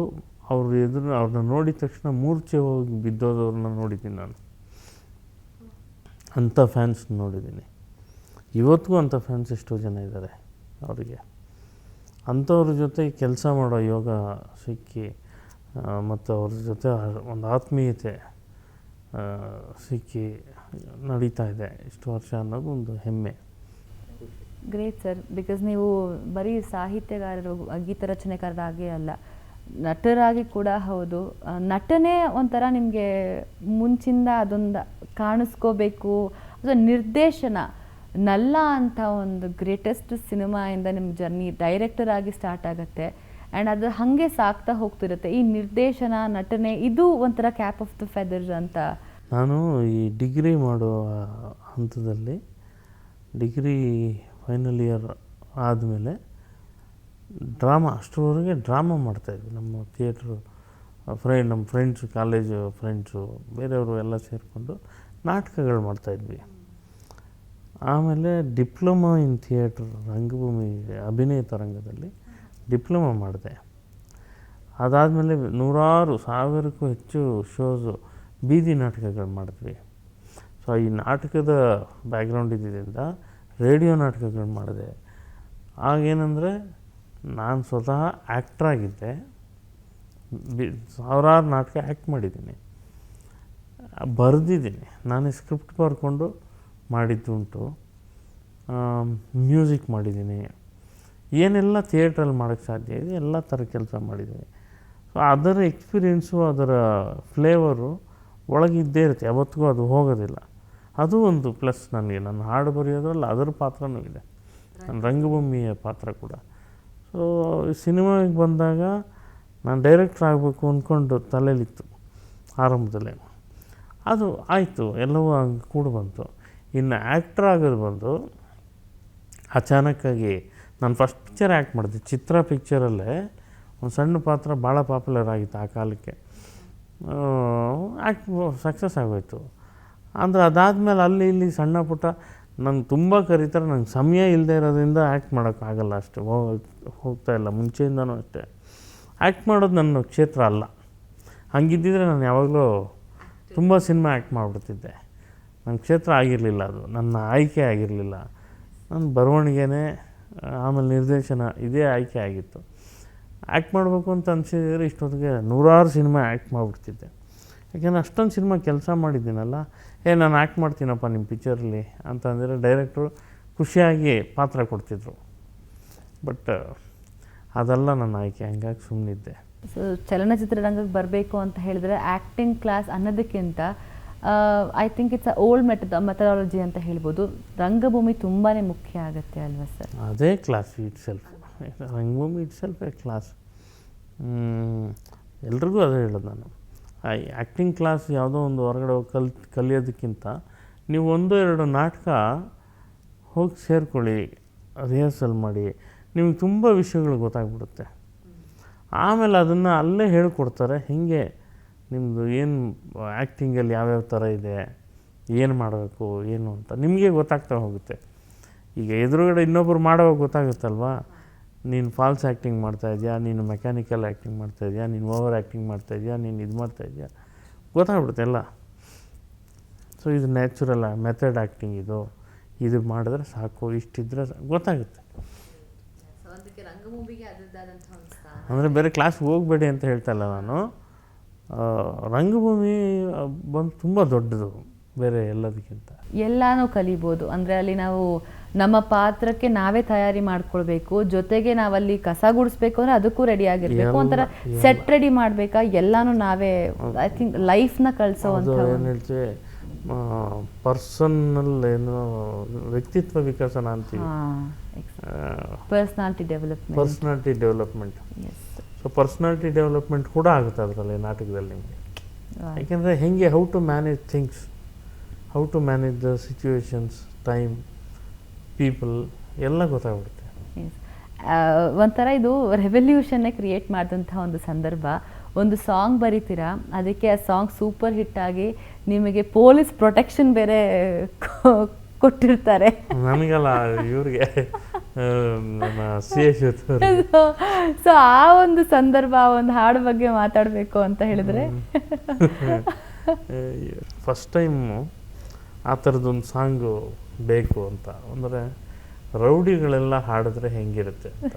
Speaker 2: ಅವ್ರನ್ನ ನೋಡಿದ ತಕ್ಷಣ ಮೂರ್ಛೆ ಹೋಗಿ ಬಿದ್ದೋದವ್ರನ್ನ ನೋಡಿದ್ದೀನಿ ನಾನು. ಅಂಥ ಫ್ಯಾನ್ಸ್ ನೋಡಿದ್ದೀನಿ. ಇವತ್ತಿಗೂ ಅಂಥ ಫ್ಯಾನ್ಸ್ ಎಷ್ಟೋ ಜನ ಇದ್ದಾರೆ ಅವರಿಗೆ. ಅಂಥವ್ರ ಜೊತೆ ಕೆಲಸ ಮಾಡೋ ಯೋಗ ಸಿಕ್ಕಿ ಮತ್ತು ಅವ್ರ ಜೊತೆ ಒಂದು ಆತ್ಮೀಯತೆ ಸಿಕ್ಕಿ ನಡೀತಾ ಇದೆ ಇಷ್ಟು ವರ್ಷ ಅನ್ನೋದು ಒಂದು ಹೆಮ್ಮೆ.
Speaker 1: Great sir. ಬಿಕಾಸ್ ನೀವು ಬರೀ ಸಾಹಿತ್ಯಗಾರರು, ಗೀತ ರಚನೆಕಾರರಾಗೇ ಅಲ್ಲ, ನಟರಾಗಿ ಕೂಡ ಹೌದು. ನಟನೆ ಒಂಥರ ನಿಮಗೆ ಮುಂಚಿಂದ ಅದೊಂದು ಕಾಣಿಸ್ಕೋಬೇಕು. ಅದು ನಿರ್ದೇಶನ ನಲ್ಲ ಅಂತ ಒಂದು ಗ್ರೇಟೆಸ್ಟ್ ಸಿನಿಮಾಯಿಂದ ನಿಮ್ಮ ಜರ್ನಿ ಡೈರೆಕ್ಟರ್ ಆಗಿ ಸ್ಟಾರ್ಟ್ ಆಗುತ್ತೆ ಆ್ಯಂಡ್ ಅದು ಹಾಗೆ ಸಾಕ್ತಾ ಹೋಗ್ತಿರುತ್ತೆ. ಈ ನಿರ್ದೇಶನ, ನಟನೆ ಇದು ಒಂಥರ ಕ್ಯಾಪ್ ಆಫ್ ದ ಫೆದರ್ ಅಂತ.
Speaker 2: ನಾನು ಈ ಡಿಗ್ರಿ ಮಾಡೋ ಹಂತದಲ್ಲಿ, ಡಿಗ್ರಿ ಫೈನಲ್ ಇಯರ್ ಆದಮೇಲೆ ಡ್ರಾಮಾ, ಅಷ್ಟರವರೆಗೆ ಡ್ರಾಮಾ ಮಾಡ್ತಾಯಿದ್ವಿ. ನಮ್ಮ ಥಿಯೇಟ್ರು ನಮ್ಮ ಫ್ರೆಂಡ್ಸು, ಕಾಲೇಜು ಫ್ರೆಂಡ್ಸು, ಬೇರೆಯವರು ಎಲ್ಲ ಸೇರಿಕೊಂಡು ನಾಟಕಗಳು ಮಾಡ್ತಾಯಿದ್ವಿ. ಆಮೇಲೆ ಡಿಪ್ಲೊಮಾ ಇನ್ ಥಿಯೇಟ್ರ್, ರಂಗಭೂಮಿ ಅಭಿನಯ ತರಂಗದಲ್ಲಿ ಡಿಪ್ಲೊಮಾ ಮಾಡಿದೆ. ಅದಾದಮೇಲೆ 100,000ಕ್ಕೂ ಹೆಚ್ಚು ಶೋಸು, ಬೀದಿ ನಾಟಕಗಳು ಮಾಡಿದ್ವಿ. ಸೊ ಈ ನಾಟಕದ ಬ್ಯಾಕ್ಗ್ರೌಂಡ್ ಇದ್ದಿದ್ದರಿಂದ ರೇಡಿಯೋ ನಾಟಕಗಳು ಮಾಡಿದೆ. ಆಗೇನೆಂದರೆ ನಾನು ಸ್ವತಃ ಆ್ಯಕ್ಟ್ರಾಗಿದ್ದೆ, 1000 ನಾಟಕ ಆ್ಯಕ್ಟ್ ಮಾಡಿದ್ದೀನಿ. ಬರೆದಿದ್ದೀನಿ, ನಾನೇ ಸ್ಕ್ರಿಪ್ಟ್ ಬರ್ಕೊಂಡು ಮಾಡಿದ್ದುಂಟು, ಮ್ಯೂಸಿಕ್ ಮಾಡಿದ್ದೀನಿ, ಏನೆಲ್ಲ ಥಿಯೇಟ್ರಲ್ಲಿ ಮಾಡೋಕ್ಕೆ ಸಾಧ್ಯ ಇದೆ ಎಲ್ಲ ಥರ ಕೆಲಸ ಮಾಡಿದ್ದೀನಿ. ಸೊ ಅದರ ಎಕ್ಸ್ಪೀರಿಯೆನ್ಸು, ಅದರ ಫ್ಲೇವರು ಒಳಗಿದ್ದೇ ಇರುತ್ತೆ, ಯಾವತ್ತಿಗೂ ಅದು ಹೋಗೋದಿಲ್ಲ. ಅದು ಒಂದು ಪ್ಲಸ್ ನನಗೆ. ನನ್ನ ಹಾಡು ಬರೆಯೋದ್ರಲ್ಲಿ ಅದರ ಪಾತ್ರನೂ ಇದೆ, ನನ್ನ ರಂಗಭೂಮಿಯ ಪಾತ್ರ ಕೂಡ. ಸೊ ಸಿನಿಮಾಗೆ ಬಂದಾಗ ನಾನು ಡೈರೆಕ್ಟ್ರ್ ಆಗಬೇಕು ಅಂದ್ಕೊಂಡು ತಲೆಯಲ್ಲಿತ್ತು ಆರಂಭದಲ್ಲೇ. ಅದು ಆಯಿತು, ಎಲ್ಲವೂ ಹಂಗೆ ಕೂಡ ಬಂತು. ಇನ್ನು ಆ್ಯಕ್ಟ್ರ್ ಆಗೋದು ಬಂದು ಅಚಾನಕ್ಕಾಗಿ ನಾನು ಫಸ್ಟ್ ಪಿಕ್ಚರ್ ಆ್ಯಕ್ಟ್ ಮಾಡಿದೆ, ಚಿತ್ರ ಪಿಕ್ಚರಲ್ಲೇ ಒಂದು ಸಣ್ಣ ಪಾತ್ರ ಭಾಳ ಪಾಪ್ಯುಲರ್ ಆಗಿತ್ತು ಆ ಕಾಲಕ್ಕೆ. ಆ್ಯಕ್ಟ್ ಸಕ್ಸಸ್ ಆಗೋಯ್ತು. ಅಂದರೆ ಅದಾದಮೇಲೆ ಅಲ್ಲಿ ಇಲ್ಲಿ ಸಣ್ಣ ಪುಟ್ಟ ನಂಗೆ ತುಂಬ ಕರೀತಾರೆ, ನಂಗೆ ಸಮಯ ಇಲ್ಲದೆ ಇರೋದ್ರಿಂದ ಆ್ಯಕ್ಟ್ ಮಾಡೋಕ್ಕಾಗಲ್ಲ, ಅಷ್ಟೇ ಹೋಗ್ತಾಯಿಲ್ಲ. ಮುಂಚೆಯಿಂದನೂ ಅಷ್ಟೇ ಆ್ಯಕ್ಟ್ ಮಾಡೋದು ನನ್ನ ಕ್ಷೇತ್ರ ಅಲ್ಲ. ಹಂಗಿದ್ದಿದ್ರೆ ನಾನು ಯಾವಾಗಲೂ ತುಂಬ ಸಿನಿಮಾ ಆ್ಯಕ್ಟ್ ಮಾಡಿಬಿಡ್ತಿದ್ದೆ. ನನ್ನ ಕ್ಷೇತ್ರ ಆಗಿರಲಿಲ್ಲ, ಅದು ನನ್ನ ಆಯ್ಕೆ ಆಗಿರಲಿಲ್ಲ. ನನ್ನ ಬರವಣಿಗೆನೇ ಆಮೇಲೆ ನಿರ್ದೇಶನ ಇದೇ ಆಯ್ಕೆ ಆಗಿತ್ತು. ಆ್ಯಕ್ಟ್ ಮಾಡಬೇಕು ಅಂತ ಅನಿಸಿದ್ರೆ ಇಷ್ಟೊತ್ತಿಗೆ ನೂರಾರು ಸಿನಿಮಾ ಆ್ಯಕ್ಟ್ ಮಾಡಿಬಿಡ್ತಿದ್ದೆ. ಯಾಕೆಂದರೆ ಅಷ್ಟೊಂದು ಸಿನಿಮಾ ಕೆಲಸ ಮಾಡಿದ್ದೀನಲ್ಲ, ನಾನು ಆ್ಯಕ್ಟ್ ಮಾಡ್ತೀನಪ್ಪ ನಿಮ್ಮ ಪಿಕ್ಚರಲ್ಲಿ ಅಂತಂದರೆ ಡೈರೆಕ್ಟ್ರು ಖುಷಿಯಾಗಿ ಪಾತ್ರ ಕೊಡ್ತಿದ್ರು. ಬಟ್ ಅದೆಲ್ಲ ನನ್ನ ಆಯ್ಕೆ, ಹಂಗಾಗಿ ಸುಮ್ಮನಿದ್ದೆ.
Speaker 1: ಸೊ ಚಲನಚಿತ್ರರಂಗಕ್ಕೆ ಬರಬೇಕು ಅಂತ ಹೇಳಿದ್ರೆ ಆ್ಯಕ್ಟಿಂಗ್ ಕ್ಲಾಸ್ ಅನ್ನೋದಕ್ಕಿಂತ I think it's a old methodology ಅಂತ ಹೇಳ್ಬೋದು. ರಂಗಭೂಮಿ ತುಂಬಾ ಮುಖ್ಯ ಆಗುತ್ತೆ ಅಲ್ವಾ ಸರ್?
Speaker 2: ಅದೇ ಕ್ಲಾಸ್ ಇಟ್ ಸೆಲ್ಫ್, ರಂಗಭೂಮಿ ಇಟ್ ಸೆಲ್ಫ್ ಎ ಕ್ಲಾಸ್. ಎಲ್ರಿಗೂ ಅದೇ ಹೇಳೋದು ನಾನು. ಆ್ಯಕ್ಟಿಂಗ್ ಕ್ಲಾಸ್ ಯಾವುದೋ ಒಂದು ಹೊರಗಡೆ ಹೋಗಿ ಕಲಿಯೋದಕ್ಕಿಂತ ನೀವು 1-2 ನಾಟಕ ಹೋಗಿ ಸೇರ್ಕೊಳ್ಳಿ, ರಿಹರ್ಸಲ್ ಮಾಡಿ, ನಿಮಗೆ ತುಂಬ ವಿಷಯಗಳು ಗೊತ್ತಾಗ್ಬಿಡುತ್ತೆ. ಆಮೇಲೆ ಅದನ್ನು ಅಲ್ಲೇ ಹೇಳ್ಕೊಡ್ತಾರೆ, ಹೀಗೆ ನಿಮ್ಮದು ಏನು ಆ್ಯಕ್ಟಿಂಗಲ್ಲಿ ಯಾವ್ಯಾವ ಥರ ಇದೆ, ಏನು ಮಾಡಬೇಕು ಏನು ಅಂತ ನಿಮಗೆ ಗೊತ್ತಾಗ್ತಾ ಹೋಗುತ್ತೆ. ಈಗ ಎದುರುಗಡೆ ಇನ್ನೊಬ್ಬರು ಮಾಡೋವಾಗ ಗೊತ್ತಾಗುತ್ತಲ್ವ, ನೀನು ಫಾಲ್ಸ್ ಆ್ಯಕ್ಟಿಂಗ್ ಮಾಡ್ತಾಯಿದ್ಯಾ, ನೀನು ಮೆಕ್ಯಾನಿಕಲ್ ಆ್ಯಕ್ಟಿಂಗ್ ಮಾಡ್ತಾಯಿದ್ಯಾ, ನೀನು ಓವರ್ ಆ್ಯಕ್ಟಿಂಗ್ ಮಾಡ್ತಾಯಿದ್ಯಾ, ನೀನು ಇದು ಮಾಡ್ತಾಯಿದ್ಯಾ, ಗೊತ್ತಾಗ್ಬಿಡುತ್ತೆ ಎಲ್ಲ. ಸೊ ಇದು ನ್ಯಾಚುರಲ್ ಮೆಥಡ್ ಆ್ಯಕ್ಟಿಂಗ್, ಇದು ಮಾಡಿದ್ರೆ ಸಾಕು, ಇಷ್ಟಿದ್ರೆ ಗೊತ್ತಾಗುತ್ತೆ. ಅಂದರೆ ಬೇರೆ ಕ್ಲಾಸ್ಗೆ ಹೋಗಬೇಡಿ ಅಂತ ಹೇಳ್ತಾ ಇಲ್ಲ ನಾನು. ರಂಗಭೂಮಿ ಬಂದು ತುಂಬ ದೊಡ್ಡದು ಬೇರೆ ಎಲ್ಲದಕ್ಕಿಂತ.
Speaker 1: ಎಲ್ಲನೂ ಕಲಿಬೋದು. ಅಂದರೆ ಅಲ್ಲಿ ನಾವು ನಮ್ಮ ಪಾತ್ರಕ್ಕೆ ನಾವೇ ತಯಾರಿ ಮಾಡ್ಕೊಳ್ಬೇಕು, ಜೊತೆಗೆ ನಾವಲ್ಲಿ ಕಸ ಗುಡಿಸ್ಬೇಕು ಅಂದರೆ ಅದಕ್ಕೂ ರೆಡಿ ಆಗಿರಬೇಕು, ಒಂಥರ ಸೆಟ್ ರೆಡಿ ಮಾಡಬೇಕಾ, ಎಲ್ಲನೂ ನಾವೇ. ಐ ಥಿಂಕ್ ಲೈಫ್ನ ಕಳಿಸೋವಂಥ
Speaker 2: ಏನು ಹೇಳ್ತೀವಿ, ಪರ್ಸನಲ್ ಏನು ವ್ಯಕ್ತಿತ್ವ ವಿಕಸನ ಅಂತೀವಿ,
Speaker 1: personality
Speaker 2: development. So personality development ಕೂಡ ಆಗುತ್ತೆ ಅದರಲ್ಲಿ, ನಾಟಕದಲ್ಲಿ ನಿಮಗೆ. ಯಾಕೆಂದರೆ ಹೆಂಗೆ how to manage things, how to manage the situations, time, people ಎಲ್ಲ ಗೊತ್ತಾಗ್ಬಿಡುತ್ತೆ.
Speaker 1: ಒಂಥರ ಇದು ರೆವಲ್ಯೂಷನ್ನೇ ಕ್ರಿಯೇಟ್ ಮಾಡಿದಂಥ ಒಂದು ಸಂದರ್ಭ. ಒಂದು ಸಾಂಗ್ ಬರೀತೀರಾ, ಅದಕ್ಕೆ ಆ ಸಾಂಗ್ ಸೂಪರ್ ಹಿಟ್ ಆಗಿ ನಿಮಗೆ ಪೊಲೀಸ್ ಪ್ರೊಟೆಕ್ಷನ್ ಬೇರೆ ಕೊಟ್ಟಿರ್ತಾರೆ.
Speaker 2: ನನಗಲ್ಲ, ಇವ್ರಿಗೆ ನಮ್ಮ CS.
Speaker 1: ಸೊ ಆ ಒಂದು ಸಂದರ್ಭ, ಒಂದು ಹಾಡು ಬಗ್ಗೆ ಮಾತಾಡಬೇಕು ಅಂತ ಹೇಳಿದ್ರೆ
Speaker 2: ಫಸ್ಟ್ ಟೈಮು ಆ ಥರದ್ದೊಂದು ಸಾಂಗು ಬೇಕು ಅಂತ. ಅಂದರೆ ರೌಡಿಗಳೆಲ್ಲ ಹಾಡಿದ್ರೆ ಹೆಂಗಿರುತ್ತೆ ಅಂತ,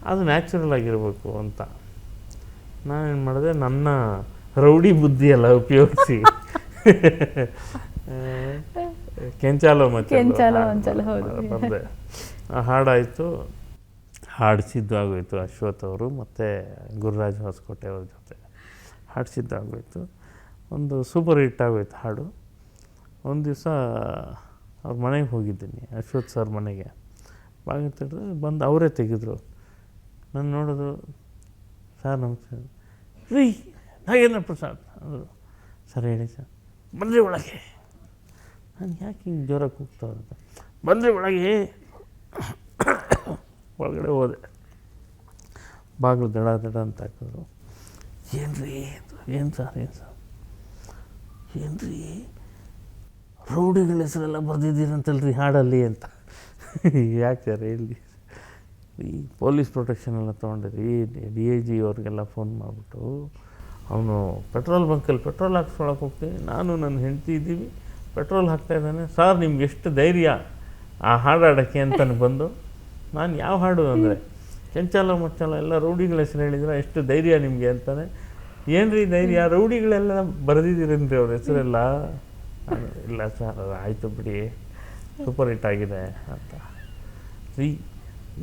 Speaker 2: ಅದು ನ್ಯಾಚುರಲ್ ಆಗಿರಬೇಕು ಅಂತ ನಾನೇನು ಮಾಡಿದೆ, ನನ್ನ ರೌಡಿ ಬುದ್ಧಿಯೆಲ್ಲ ಉಪಯೋಗಿಸಿ ಕೆಂಚಾಲೋ ಮಚ್ಚಲೋ ಬರೆದೆ. ಆ ಹಾಡಾಯಿತು, ಹಾಡಿಸಿದ್ದು ಆಗೋಯ್ತು ಅಶ್ವಥ್ ಅವರು ಮತ್ತು ಗುರುರಾಜ್ ಹೊಸಕೋಟೆ ಅವ್ರ ಜೊತೆ ಹಾಡಿಸಿದ್ದು ಆಗೋಯ್ತು. ಒಂದು ಸೂಪರ್ ಹಿಟ್ ಆಗೋಯ್ತು ಹಾಡು. ಒಂದು ದಿವಸ ಅವ್ರ ಮನೆಗೆ ಹೋಗಿದ್ದೀನಿ, ಅಶ್ವಥ್ ಸರ್ ಮನೆಗೆ. ಬಾಗಿಲು ತೆಗೆದ್ರೆ ಬಂದು ಅವರೇ ತೆಗೆದ್ರು. ನಾನು ನೋಡೋದು, ಸರ್ ನಮಸ್ಕಾರ ರೀ, ನಾಗೇಂದ್ರ ಪ್ರಸಾದ್ ಅಂದರು. ಸರ್ ಹೇಳಿ ಸರ್. ಬಂದ್ರಿ ಒಳಗೆ. ನಾನು ಯಾಕೆ ಹಿಂಗೆ ಜೋರಾಗಿ ಕೂಗ್ತಾವ್ರಂತ, ಬಂದ್ರಿ ಒಳಗೆ. ಒಳಗಡೆ ಹೋದೆ, ಬಾಗಿಲು ದಡ ಅಂತ ಹಾಕಿದ್ರು. ಏನು ರೀ, ಏನು ಸರ್ ಏನು ರೀ, ರೌಡಿಗಳ ಹೆಸರೆಲ್ಲ ಬರೆದಿದ್ದೀರಂತಲ್ರಿ ಹಾಡಲ್ಲಿ ಅಂತ. ಯಾಕೆ ಸರ್ ಹೇಳಿ, ಈ ಪೊಲೀಸ್ ಪ್ರೊಟೆಕ್ಷನ್ ಎಲ್ಲ ತೊಗೊಂಡಿರಿ, DIG ಅವ್ರಿಗೆಲ್ಲ ಫೋನ್ ಮಾಡಿಬಿಟ್ಟು, ಅವನು ಪೆಟ್ರೋಲ್ ಬಂಕಲ್ಲಿ ಪೆಟ್ರೋಲ್ ಹಾಕ್ಸ್ಕೊಳಕ್ಕೆ ಹೋಗ್ತೀನಿ, ನಾನು ನನ್ನ ಹೆಂಡತಿ ಇದ್ದೀವಿ, ಪೆಟ್ರೋಲ್ ಹಾಕ್ತಾಯಿದ್ದಾನೆ ಸರ್, ನಿಮ್ಗೆ ಎಷ್ಟು ಧೈರ್ಯ ಆ ಹಾಡು ಹಾಡೋಕ್ಕೆ ಅಂತಲೇ ಬಂದು. ನಾನು ಯಾವ ಹಾಡು ಅಂದರೆ ಕೆಂಚಾಲ ಮಚ್ಚಾಲ ಎಲ್ಲ ರೌಡಿಗಳ ಹೆಸರು ಹೇಳಿದ್ರೆ ಎಷ್ಟು ಧೈರ್ಯ ನಿಮಗೆ ಅಂತಾನೆ. ಏನ್ರಿ ಧೈರ್ಯ, ರೌಡಿಗಳೆಲ್ಲ ಬರೆದಿದ್ದೀರೇನ್ರಿ ಅವ್ರ ಹೆಸರೆಲ್ಲ? ಇಲ್ಲ ಸರ್, ಆಯಿತು ಬಿಡಿ, ಸೂಪರ್ ಹಿಟ್ ಆಗಿದೆ ಅಂತ.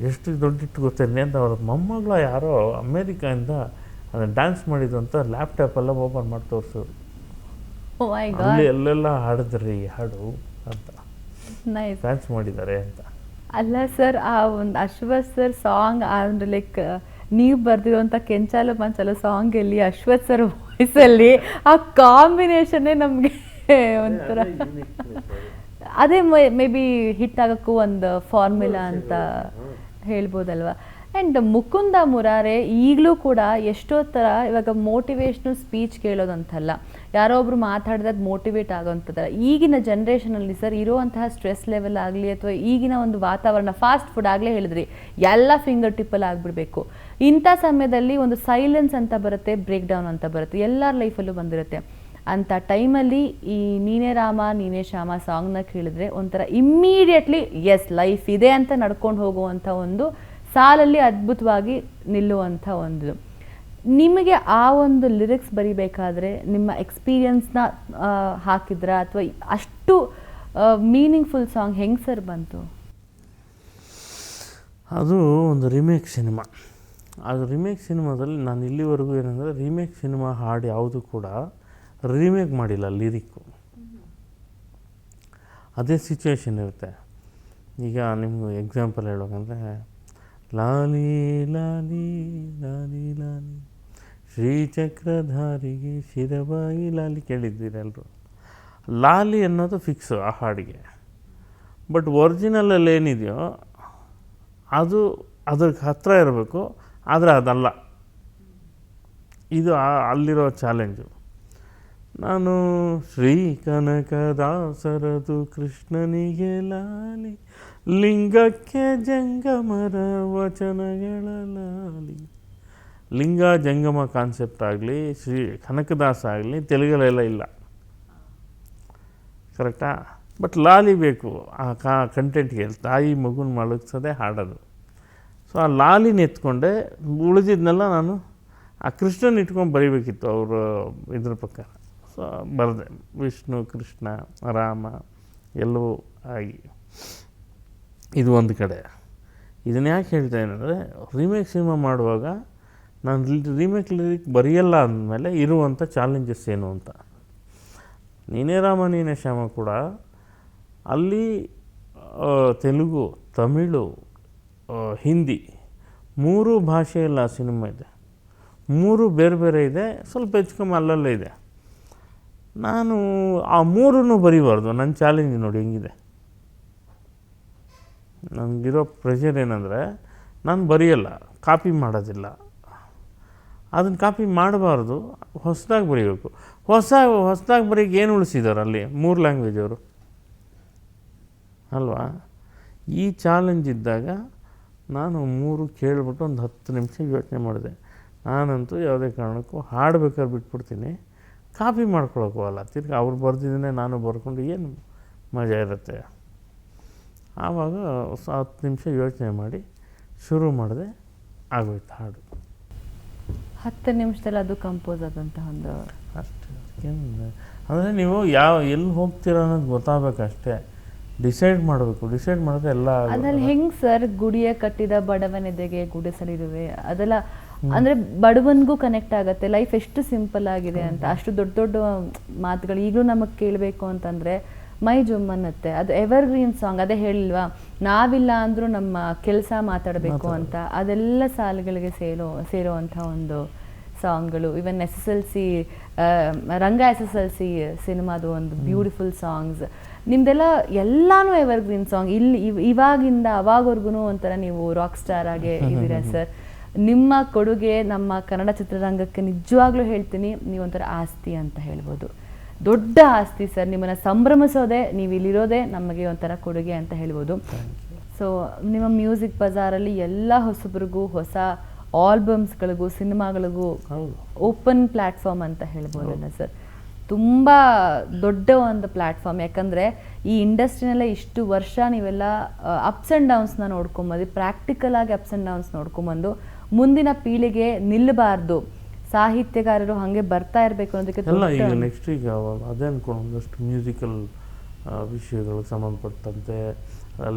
Speaker 2: ಎಷ್ಟು ದೊಡ್ಡಿಟ್ಟು ಗೊತ್ತೇನೆ ಅಂತ ಅವ್ರ ಮೊಮ್ಮಗಳು ಯಾರೋ ಅಮೇರಿಕಾಯಿಂದ ಅದನ್ನು ಡ್ಯಾನ್ಸ್ ಮಾಡಿದ್ದು ಅಂತ ಲ್ಯಾಪ್ಟಾಪೆಲ್ಲ ಓಪನ್ ಮಾಡಿ ತೋರಿಸೋರು. ಅಲ್ಲಿ ಎಲ್ಲೆಲ್ಲ ಹಾಡಿದ್ರಿ ಹಾಡು ಅಂತ, ಡ್ಯಾನ್ಸ್ ಮಾಡಿದ್ದಾರೆ ಅಂತ.
Speaker 1: ಅಲ್ಲ ಸರ್, ಆ ಒಂದು ಅಶ್ವಥ್ ಸರ್ ಸಾಂಗ್ ಅಂದ್ರೆ ಲೈಕ್ ನೀವು ಬರ್ದಿರೋಂಥ ಕೆಂಚಾಲು ಮಂಚಾಲು ಸಾಂಗಲ್ಲಿ ಅಶ್ವಥ್ ಸರ್ ವಾಯ್ಸಲ್ಲಿ ಆ ಕಾಂಬಿನೇಷನ್ನೇ ನಮಗೆ ಒಂಥರ ಅದೇ ಮೇ ಬಿ ಹಿಟ್ ಆಗೋಕ್ಕೂ ಒಂದು ಫಾರ್ಮುಲಾ ಅಂತ ಹೇಳ್ಬೋದಲ್ವ. ಆ್ಯಂಡ್ ಮುಕುಂದ ಮುರಾರೆ ಈಗಲೂ ಕೂಡ ಎಷ್ಟೋ ಥರ ಇವಾಗ ಮೋಟಿವೇಶ್ನಲ್ ಸ್ಪೀಚ್ ಕೇಳೋದಂತಲ್ಲ, ಯಾರೋ ಒಬ್ರು ಮಾತಾಡಿದಾಗ ಮೋಟಿವೇಟ್ ಆಗೋವಂಥದ್ದಲ್ಲ. ಈಗಿನ ಜನ್ರೇಷನಲ್ಲಿ ಸರ್ ಇರುವಂತಹ ಸ್ಟ್ರೆಸ್ ಲೆವೆಲ್ ಆಗಲಿ ಅಥವಾ ಈಗಿನ ಒಂದು ವಾತಾವರಣ, ಫಾಸ್ಟ್ ಫುಡ್ ಆಗಲೇ ಹೇಳಿದ್ರಿ, ಎಲ್ಲ ಫಿಂಗರ್ ಟಿಪ್ಪಲ್ಲಿ ಆಗಿಬಿಡ್ಬೇಕು. ಇಂಥ ಸಮಯದಲ್ಲಿ ಒಂದು ಸೈಲೆನ್ಸ್ ಅಂತ ಬರುತ್ತೆ, ಬ್ರೇಕ್ ಡೌನ್ ಅಂತ ಬರುತ್ತೆ, ಎಲ್ಲರ ಲೈಫಲ್ಲೂ ಬಂದಿರುತ್ತೆ. ಅಂಥ ಟೈಮಲ್ಲಿ ಈ ನೀನೇ ರಾಮ ನೀನೇ ಶ್ಯಾಮ ಸಾಂಗ್ನ ಕೇಳಿದ್ರೆ ಒಂಥರ ಇಮ್ಮಿಡಿಯೇಟ್ಲಿ ಎಸ್ ಲೈಫ್ ಇದೆ ಅಂತ ನಡ್ಕೊಂಡು ಹೋಗುವಂಥ ಒಂದು ಸಾಲಲ್ಲಿ ಅದ್ಭುತವಾಗಿ ನಿಲ್ಲುವಂಥ ಒಂದು. ನಿಮಗೆ ಆ ಒಂದು ಲಿರಿಕ್ಸ್ ಬರಿಬೇಕಾದ್ರೆ ನಿಮ್ಮ ಎಕ್ಸ್ಪೀರಿಯನ್ಸ್ನ ಹಾಕಿದ್ರ ಅಥವಾ ಅಷ್ಟು ಮೀನಿಂಗ್ಫುಲ್ ಸಾಂಗ್ ಹೆಂಗೆ ಸರ್ ಬಂತು?
Speaker 2: ಅದು ಒಂದು ರಿಮೇಕ್ ಸಿನಿಮಾ. ಅದು ರಿಮೇಕ್ ಸಿನಿಮಾದಲ್ಲಿ ನಾನು ಇಲ್ಲಿವರೆಗೂ ಏನಂದರೆ ರಿಮೇಕ್ ಸಿನಿಮಾ ಹಾಡು ಯಾವುದು ಕೂಡ ರಿಮೇಕ್ ಮಾಡಿಲ್ಲ ಲಿರಿಕ್ಕು. ಅದೇ ಸಿಚುವೇಶನ್ ಇರುತ್ತೆ. ಈಗ ನಿಮ್ಗೆ ಎಕ್ಸಾಂಪಲ್ ಹೇಳೋಕಂದ್ರೆ ಲಾಲಿ ಲಾಲಿ ಲಾಲಿ ಲಾಲಿ ಶ್ರೀಚಕ್ರಧಾರಿಗೆ ಶಿರಬಾಯಿ ಲಾಲಿ ಕೇಳಿದ್ದೀರಿ ಎಲ್ಲರೂ. ಲಾಲಿ ಅನ್ನೋದು ಫಿಕ್ಸು ಆ ಹಾಡಿಗೆ. ಬಟ್ ಒರಿಜಿನಲಲ್ಲಿ ಏನಿದೆಯೋ ಅದು ಅದಕ್ಕೆ ಹತ್ತಿರ ಇರಬೇಕು, ಆದರೆ ಅದಲ್ಲ. ಇದು ಅಲ್ಲಿರೋ ಚಾಲೆಂಜು. ನಾನು ಶ್ರೀ ಕನಕದಾಸರದು ಕೃಷ್ಣನಿಗೆ ಲಾಲಿ, ಲಿಂಗಕ್ಕೆ ಜಂಗಮರ ವಚನಗಳ ಲಾಲಿ. ಲಿಂಗ ಜಂಗಮ ಕಾನ್ಸೆಪ್ಟ್ ಆಗಲಿ ಶ್ರೀ ಕನಕದಾಸ ಆಗಲಿ ತೆಲುಗಲ್ಲೆಲ್ಲ ಇಲ್ಲ, ಕರೆಕ್ಟಾ? ಬಟ್ ಲಾಲಿ ಬೇಕು ಆ ಕಂಟೆಂಟ್ಗೆ. ತಾಯಿ ಮಗುನ ಮಲಗಿಸೋದೇ ಹಾಡೋದು. ಸೊ ಆ ಲಾಲಿನ ಎತ್ಕೊಂಡೆ, ಉಳಿದಿದ್ನೆಲ್ಲ ನಾನು ಆ ಕೃಷ್ಣನ ಇಟ್ಕೊಂಡು ಬರೀಬೇಕಿತ್ತು ಅವರು ಇದ್ರ ಪ್ರಕಾರ. ಸೊ ಬರೆದೆ ವಿಷ್ಣು ಕೃಷ್ಣ ರಾಮ ಎಲ್ಲವೂ ಆಗಿ. ಇದು ಒಂದು ಕಡೆ. ಇದನ್ನು ಯಾಕೆ ಹೇಳ್ತಾ ಏನಂದರೆ, ರೀಮೇಕ್ ಸಿನಿಮಾ ಮಾಡುವಾಗ ನಾನು ರೀಮೇಕ್ ಲಿರಿಕ್ ಬರೆಯಲ್ಲ ಅಂದಮೇಲೆ ಇರುವಂಥ ಚಾಲೆಂಜಸ್ ಏನು ಅಂತ. ನೀನೇ ರಾಮ ನೀನೇ ಶ್ಯಾಮ ಕೂಡ ಅಲ್ಲಿ ತೆಲುಗು, ತಮಿಳು, ಹಿಂದಿ 3 ಭಾಷೆಯಲ್ಲಿ ಆ ಸಿನಿಮಾ ಇದೆ. 3 ಬೇರೆ ಬೇರೆ ಇದೆ, ಸ್ವಲ್ಪ ಹೆಚ್ಚುಕಮ್ಮಿ ಅಲ್ಲಲ್ಲೇ ಇದೆ. ನಾನು ಆ 3 ಬರೀಬಾರ್ದು. ನನ್ನ ಚಾಲೆಂಜ್ ನೋಡಿ ಹೆಂಗಿದೆ. ನನಗಿರೋ ಪ್ರೆಷರ್ ಏನಂದರೆ ನಾನು ಬರೆಯಲ್ಲ, ಕಾಪಿ ಮಾಡೋದಿಲ್ಲ. ಅದನ್ನು ಕಾಪಿ ಮಾಡಬಾರ್ದು, ಹೊಸದಾಗಿ ಬರೀಬೇಕು. ಹೊಸದಾಗಿ ಬರೀಕ್ಕೆ ಏನು ಉಳಿಸಿದ್ದಾರೆ ಅಲ್ಲಿ 3 ಲ್ಯಾಂಗ್ವೇಜ್ ಅವರು ಅಲ್ವಾ? ಈ ಚಾಲೆಂಜ್ ಇದ್ದಾಗ ನಾನು 3 ಕೇಳಿಬಿಟ್ಟು ಒಂದು 10 ನಿಮಿಷ ಯೋಚನೆ ಮಾಡಿದೆ. ನಾನಂತೂ ಯಾವುದೇ ಕಾರಣಕ್ಕೂ ಹಾಡ್ಬೇಕಾದ್ರೆ ಬಿಟ್ಬಿಡ್ತೀನಿ, ಕಾಪಿ ಮಾಡ್ಕೊಳಕ್ಕೋಲ್ಲ. ತಿರ್ಗಿ ಅವ್ರು ಬರ್ದಿದ್ದನ್ನೇ ನಾನು ಬರ್ಕೊಂಡು ಏನು ಮಜಾ ಇರುತ್ತೆ. ಆವಾಗ 10 ನಿಮಿಷ ಯೋಚನೆ ಮಾಡಿ ಶುರು ಮಾಡಿದೆ, ಆಗೋಯ್ತು ಹಾಡು.
Speaker 1: 10 ನಿಮಿಷದಲ್ಲಿ ಅದು ಕಂಪೋಸ್ ಆದಂಥ ಒಂದು
Speaker 2: ಅಷ್ಟೇ. ಅಂದರೆ ನೀವು ಎಲ್ಲಿ ಹೋಗ್ತೀರ ಅನ್ನೋದು ಗೊತ್ತಾಗಬೇಕಷ್ಟೇ. ಡಿಸೈಡ್ ಮಾಡಬೇಕು. ಡಿಸೈಡ್ ಮಾಡಿದ್ರೆ ಎಲ್ಲ.
Speaker 1: ಅದ್ರಲ್ಲಿ ಹೆಂಗೆ ಸರ್ ಗುಡಿಯ ಕಟ್ಟಿದ ಬಡವನೆದೆಗೆ ಗುಡಿಸಲಿರುವೆ ಅದೆಲ್ಲ ಅಂದರೆ ಬಡವನಿಗೂ ಕನೆಕ್ಟ್ ಆಗುತ್ತೆ. ಲೈಫ್ ಎಷ್ಟು ಸಿಂಪಲ್ ಆಗಿದೆ ಅಂತ. ಅಷ್ಟು ದೊಡ್ಡ ದೊಡ್ಡ ಮಾತುಗಳು ಈಗಲೂ ನಮಗೆ ಕೇಳಬೇಕು ಅಂತಂದರೆ ಮೈ ಜುಮ್ಮನ್ನುತ್ತೆ. ಅದು ಎವರ್ಗ್ರೀನ್ ಸಾಂಗ್. ಅದೇ ಹೇಳಿಲ್ವಾ, ನಾವಿಲ್ಲ ಅಂದರೂ ನಮ್ಮ ಕೆಲಸ ಮಾತಾಡಬೇಕು ಅಂತ. ಅದೆಲ್ಲ ಸಾಲುಗಳಿಗೆ ಸೇರುವಂಥ ಒಂದು ಸಾಂಗ್ಗಳು. ಇವನ್ SSLC ರಂಗ SSLC ಸಿನಿಮಾದು ಒಂದು ಬ್ಯೂಟಿಫುಲ್ ಸಾಂಗ್ಸ್. ನಿಮ್ದೆಲ್ಲ ಎಲ್ಲಾನು ಎವರ್ಗ್ರೀನ್ ಸಾಂಗ್. ಇವಾಗಿಂದ ಅವಾಗವರೆಗೂ ಒಂಥರ ನೀವು ರಾಕ್ ಸ್ಟಾರ್ ಆಗೇ ಇದ್ದೀರಾ ಸರ್. ನಿಮ್ಮ ಕೊಡುಗೆ ನಮ್ಮ ಕನ್ನಡ ಚಿತ್ರರಂಗಕ್ಕೆ ನಿಜವಾಗ್ಲೂ ಹೇಳ್ತೀನಿ, ನೀವೊಂಥರ ಆಸ್ತಿ ಅಂತ ಹೇಳ್ಬೋದು. ದೊಡ್ಡ ಆಸ್ತಿ ಸರ್. ನಿಮ್ಮನ್ನು ಸಂಭ್ರಮಿಸೋದೇ, ನೀವು ಇಲ್ಲಿರೋದೇ ನಮಗೆ ಒಂಥರ ಕೊಡುಗೆ ಅಂತ ಹೇಳ್ಬೋದು. ಸೊ ನಿಮ್ಮ ಮ್ಯೂಸಿಕ್ ಬಜಾರಲ್ಲಿ ಎಲ್ಲ ಹೊಸಬ್ರಿಗೂ, ಹೊಸ ಆಲ್ಬಮ್ಸ್ಗಳಿಗೂ, ಸಿನಿಮಾಗಳಿಗೂ ಓಪನ್ ಪ್ಲ್ಯಾಟ್ಫಾರ್ಮ್ ಅಂತ ಹೇಳ್ಬೋದಲ್ಲ ಸರ್. ತುಂಬ ದೊಡ್ಡ ಒಂದು ಪ್ಲ್ಯಾಟ್ಫಾರ್ಮ್. ಯಾಕಂದರೆ ಈ ಇಂಡಸ್ಟ್ರಿನಲ್ಲೇ ಇಷ್ಟು ವರ್ಷ ನೀವೆಲ್ಲ ಅಪ್ಸ್ ಆ್ಯಂಡ್ ಡೌನ್ಸ್ನ ನೋಡ್ಕೊಂಬಂದು, ಪ್ರಾಕ್ಟಿಕಲ್ ಆಗಿ ಅಪ್ಸ್ ಆ್ಯಂಡ್ ಡೌನ್ಸ್ ನೋಡ್ಕೊಂಬಂದು ಮುಂದಿನ ಪೀಳಿಗೆ ನಿಲ್ಲಬಾರ್ದು, ಸಾಹಿತ್ಯಗಾರರು ಹಾಗೆ ಬರ್ತಾ ಇರಬೇಕು ಅನ್ನೋದಕ್ಕೆ
Speaker 2: ಎಲ್ಲ
Speaker 1: ದೊಡ್ಡ-
Speaker 2: ಈಗ ನೆಕ್ಸ್ಟ್ ಈಗ ಅದೇ ಅನ್ಕೊಂಡು ಒಂದಷ್ಟು ಮ್ಯೂಸಿಕಲ್ ವಿಷಯಗಳಿಗೆ ಸಂಬಂಧಪಟ್ಟಂತೆ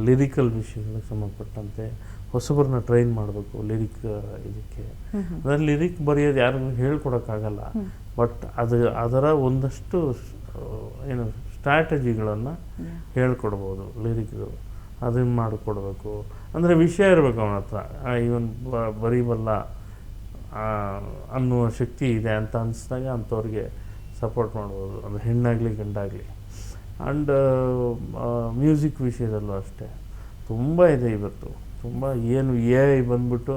Speaker 2: ಲಿರಿಕಲ್ ವಿಷಯಗಳಿಗೆ ಸಂಬಂಧಪಟ್ಟಂತೆ ಹೊಸಬರನ್ನ ಟ್ರೈನ್ ಮಾಡಬೇಕು ಲಿರಿಕ್ ಇದಕ್ಕೆ. ಅಂದರೆ ಲಿರಿಕ್ ಬರೆಯೋದು ಯಾರಿಗೂ ಹೇಳ್ಕೊಡೋಕ್ಕಾಗಲ್ಲ, ಬಟ್ ಅದರ ಒಂದಷ್ಟು ಏನು ಸ್ಟ್ರಾಟಜಿಗಳನ್ನು ಹೇಳ್ಕೊಡ್ಬೋದು ಲಿರಿಕ್ದು, ಅದನ್ನು ಮಾಡಿಕೊಡ್ಬೇಕು. ಅಂದರೆ ವಿಷಯ ಇರಬೇಕು ಅವನ ಹತ್ರ, ಇವನ್ ಬರೀಬಲ್ಲ ಅನ್ನುವ ಶಕ್ತಿ ಇದೆ ಅಂತ ಅನಿಸಿದಾಗ ಅಂಥವ್ರಿಗೆ ಸಪೋರ್ಟ್ ಮಾಡ್ಬೋದು, ಅದು ಹೆಣ್ಣಾಗಲಿ ಗಂಡಾಗಲಿ. ಆ್ಯಂಡ್ ಮ್ಯೂಸಿಕ್ ವಿಷಯದಲ್ಲೂ ಅಷ್ಟೇ ತುಂಬ ಇದೆ ಇವತ್ತು. ತುಂಬ ಏನು ಬಂದ್ಬಿಟ್ಟು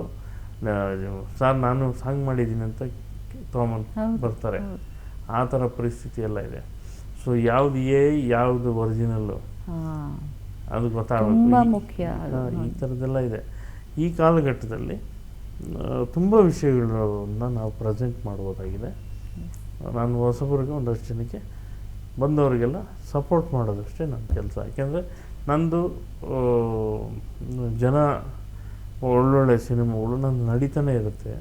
Speaker 2: ಸರ್ ನಾನು ಸಾಂಗ್ ಮಾಡಿದ್ದೀನಿ ಅಂತ ತೊಗೊಂಬಂದು ಬರ್ತಾರೆ, ಆ ಥರ ಪರಿಸ್ಥಿತಿ ಎಲ್ಲ ಇದೆ. ಸೊ ಯಾವುದು ಯಾವುದು ಒರಿಜಿನಲ್ಲು ಅದು
Speaker 1: ತುಂಬಾ ಮುಖ್ಯ.
Speaker 2: ಈ ಥರದ್ದೆಲ್ಲ ಇದೆ. ಈ ಕಾಲಘಟ್ಟದಲ್ಲಿ ತುಂಬ ವಿಷಯಗಳನ್ನ ನಾವು ಪ್ರೆಸೆಂಟ್ ಮಾಡ್ಬೋದಾಗಿದೆ. ನಾನು ಹೊಸಬರಿಗೆ ಒಂದಷ್ಟು ಜನಕ್ಕೆ ಬಂದವರಿಗೆಲ್ಲ ಸಪೋರ್ಟ್ ಮಾಡೋದಷ್ಟೇ ನನ್ನ ಕೆಲಸ. ಯಾಕೆಂದರೆ ನಂದು ಜನ ಒಳ್ಳೊಳ್ಳೆ ಸಿನಿಮಾಗಳು ನಂದು ನಡೀತಾನೆ ಇರುತ್ತೆ.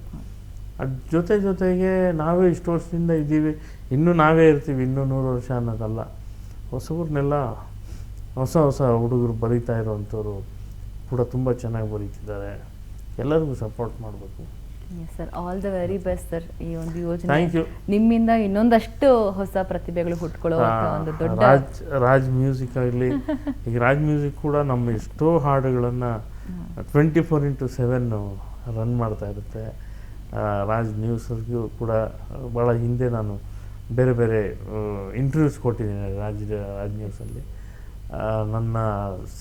Speaker 2: ಅದ್ರ ಜೊತೆಗೆ ನಾವೇ ಇಷ್ಟು ವರ್ಷದಿಂದ ಇದ್ದೀವಿ, ಇನ್ನೂ ನಾವೇ ಇರ್ತೀವಿ, ಇನ್ನೂ 100 ವರ್ಷ ಅನ್ನೋದಲ್ಲ. ಹೊಸಬ್ರನ್ನೆಲ್ಲ ಹೊಸ ಹುಡುಗರು ಬರೀತಾ ಇರೋವಂಥವ್ರು ಕೂಡ ತುಂಬ ಚೆನ್ನಾಗಿ ಬರೀತಿದ್ದಾರೆ. ಎಲ್ಲರಿಗೂ ಸಪೋರ್ಟ್ ಮಾಡಬೇಕು.
Speaker 1: Sir, all the very best sir. ಈ ಒಂದು ಯೋಜನೆ
Speaker 2: ಥ್ಯಾಂಕ್ ಯು.
Speaker 1: ನಿಮ್ಮಿಂದ ಇನ್ನೊಂದಷ್ಟು ಹೊಸ ಪ್ರತಿಭೆಗಳು ಹುಟ್ಕೊಳ್ಳೋ ಒಂದು ದೊಡ್ಡ
Speaker 2: ರಾಜ್ ಮ್ಯೂಸಿಕ್ ಆಗಲಿ, ಈಗ ರಾಜ್ ಮ್ಯೂಸಿಕ್ ಕೂಡ ನಮ್ಮ ಎಷ್ಟೋ ಹಾಡುಗಳನ್ನು 24x7 ರನ್ ಮಾಡ್ತಾ ಇರುತ್ತೆ. ರಾಜ್ ನ್ಯೂಸ್ಗೂ ಕೂಡ ಭಾಳ ಹಿಂದೆ ನಾನು ಬೇರೆ ಇಂಟರ್ವ್ಯೂಸ್ ಕೊಟ್ಟಿದ್ದೀನಿ ರಾಜ್ ನ್ಯೂಸಲ್ಲಿ. ನನ್ನ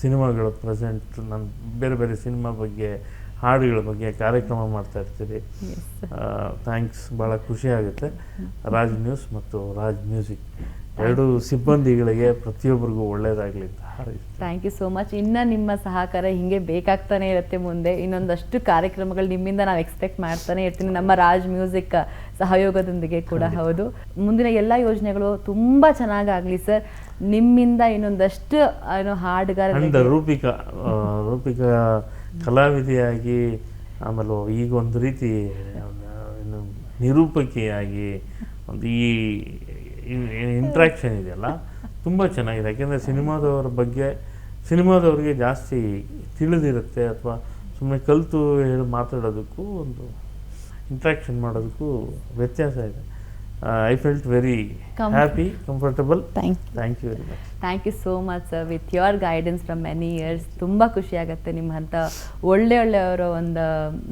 Speaker 2: ಸಿನಿಮಾಗಳು ಪ್ರೆಸೆಂಟ್, ನನ್ನ ಬೇರೆ ಸಿನಿಮಾ ಬಗ್ಗೆ, ಹಾಡುಗಳ ಬಗ್ಗೆ ಕಾರ್ಯಕ್ರಮ ಮಾಡ್ತಾ ಇರ್ತೀರಿ. ಥ್ಯಾಂಕ್ಸ್, ಭಾಳ ಖುಷಿ ಆಗುತ್ತೆ. ರಾಜ್ ನ್ಯೂಸ್ ಮತ್ತು ರಾಜ್ ಮ್ಯೂಸಿಕ್ ಎರಡು ಸಿಬ್ಬಂದಿಗಳಿಗೆ ಪ್ರತಿಯೊಬ್ಬರಿಗೂ ಒಳ್ಳೆಯದಾಗಲಿ ಅಂತ ಹಾರೈಸ್ತೀನಿ.
Speaker 1: Thank you so much. ಇನ್ನು ನಿಮ್ಮ ಸಹಕಾರ ಹಿಂಗೆ ಬೇಕಾಗ್ತಾನೆ ಇರುತ್ತೆ ಮುಂದೆ. ಇನ್ನೊಂದಷ್ಟು ಕಾರ್ಯಕ್ರಮಗಳು ನಿಮ್ಮಿಂದ ನಾವು ಎಕ್ಸ್ಪೆಕ್ಟ್ ಮಾಡ್ತಾನೆ ಇರ್ತೀನಿ, ನಮ್ಮ ರಾಜ್ ಮ್ಯೂಸಿಕ್ ಸಹಯೋಗದೊಂದಿಗೆ ಕೂಡ. ಹೌದು, ಮುಂದಿನ ಎಲ್ಲ ಯೋಜನೆಗಳು ತುಂಬ ಚೆನ್ನಾಗಾಗಲಿ ಸರ್. ನಿಮ್ಮಿಂದ ಇನ್ನೊಂದಷ್ಟು ಹಾಡುಗಾರ
Speaker 2: ರೂಪಿಕಾ ಕಲಾವಿದೆಯಾಗಿ, ಆಮೇಲೆ ಈಗ ಒಂದು ರೀತಿ ನಿರೂಪಕಿಯಾಗಿ ಒಂದು ಈ ಇಂಟ್ರ್ಯಾಕ್ಷನ್ ಇದೆಯಲ್ಲ ತುಂಬ ಚೆನ್ನಾಗಿದೆ. ಯಾಕೆಂದರೆ ಸಿನಿಮಾದವ್ರಿಗೆ ಜಾಸ್ತಿ ತಿಳಿದಿರುತ್ತೆ, ಅಥವಾ ಸುಮ್ಮನೆ ಕಲಿತು ಮಾತಾಡೋದಕ್ಕೂ ಒಂದು ಇಂಟ್ರ್ಯಾಕ್ಷನ್ ಮಾಡೋದಕ್ಕೂ ವ್ಯತ್ಯಾಸ ಇದೆ. I felt very happy, comfortable. Thank you very much.
Speaker 1: Thank you so much sir. With your guidance from many years ತುಂಬ ಖುಷಿಯಾಗುತ್ತೆ ನಿಮ್ಮಂಥ ಒಳ್ಳೆಯವರ ಒಂದು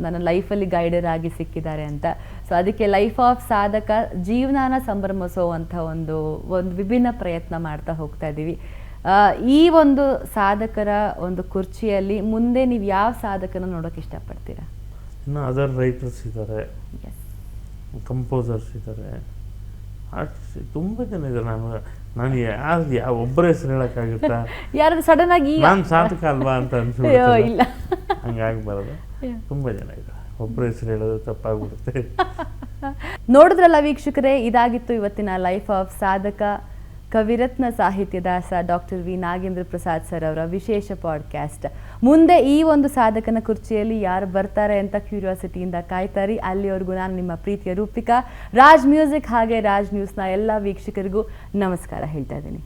Speaker 1: ನನ್ನ ಲೈಫಲ್ಲಿ ಗೈಡರ್ ಆಗಿ ಸಿಕ್ಕಿದ್ದಾರೆ ಅಂತ. ಸೊ ಅದಕ್ಕೆ ಲೈಫ್ ಆಫ್ ಸಾಧಕ ಜೀವನಾನ ಸಂಭ್ರಮಿಸುವಂಥ ಒಂದು ವಿಭಿನ್ನ ಪ್ರಯತ್ನ ಮಾಡ್ತಾ ಹೋಗ್ತಾ ಇದ್ದೀವಿ. ಈ ಒಂದು ಸಾಧಕರ ಒಂದು ಕುರ್ಚಿಯಲ್ಲಿ ಮುಂದೆ ನೀವು ಯಾವ ಸಾಧಕನ ನೋಡೋಕೆ ಇಷ್ಟಪಡ್ತೀರಾ?
Speaker 2: ಇನ್ನು ಅದರ್ ರೈಟರ್ಸ್ ಇದ್ದಾರೆ, ಕಂಪೋಸರ್ಸ್ ಇದ್ದಾರೆ, ಆರ್ಟಿಸ್ಟ್ ತುಂಬ ಜನ ಇದ್ದಾರೆ. ನಾನು ಯಾವ ಒಬ್ಬರ ಹೆಸರು ಹೇಳೋಕ್ಕಾಗುತ್ತಾ?
Speaker 1: ಯಾರು ಸಡನ್ ಆಗಿ
Speaker 2: ನಾನು ಸಾಧಕ ಅಲ್ವಾ ಅಂತ ಅನ್ಸುತ್ತೆ.
Speaker 1: ಇಲ್ಲ,
Speaker 2: ಹಂಗಾಗ್ಬಾರ್ದು. ತುಂಬ ಜನ ಇದ್ದಾರೆ, ಒಬ್ಬರ ಹೆಸರು ಹೇಳೋದು ತಪ್ಪಾಗ್ಬಿಡುತ್ತೆ.
Speaker 1: ನೋಡಿದ್ರಲ್ಲ ವೀಕ್ಷಕರೇ, ಇದಾಗಿತ್ತು ಇವತ್ತಿನ ಲೈಫ್ ಆಫ್ ಸಾಧಕ ಕವಿರತ್ನ ಸಾಹಿತ್ಯದಾಸ doctor V Nagendra Prasad sir ಅವರ ವಿಶೇಷ ಪಾಡ್ಕ್ಯಾಸ್ಟ್. ಮುಂದೆ ಈ ಒಂದು ಸಾಧಕನ ಕುರ್ಚಿಯಲ್ಲಿ ಯಾರು ಬರ್ತಾರೆ ಅಂತ ಕ್ಯೂರಿಯಾಸಿಟಿಯಿಂದ ಕಾಯ್ತಾರಿ. ಅಲ್ಲಿವರೆಗೂ ನಾನು ನಿಮ್ಮ ಪ್ರೀತಿಯ ರೂಪಿಕಾ, ರಾಜ್ ಮ್ಯೂಸಿಕ್ ಹಾಗೆ ರಾಜ್ ನ್ಯೂಸ್ನ ಎಲ್ಲ ವೀಕ್ಷಕರಿಗೂ ನಮಸ್ಕಾರ ಹೇಳ್ತಾ ಇದ್ದೀನಿ.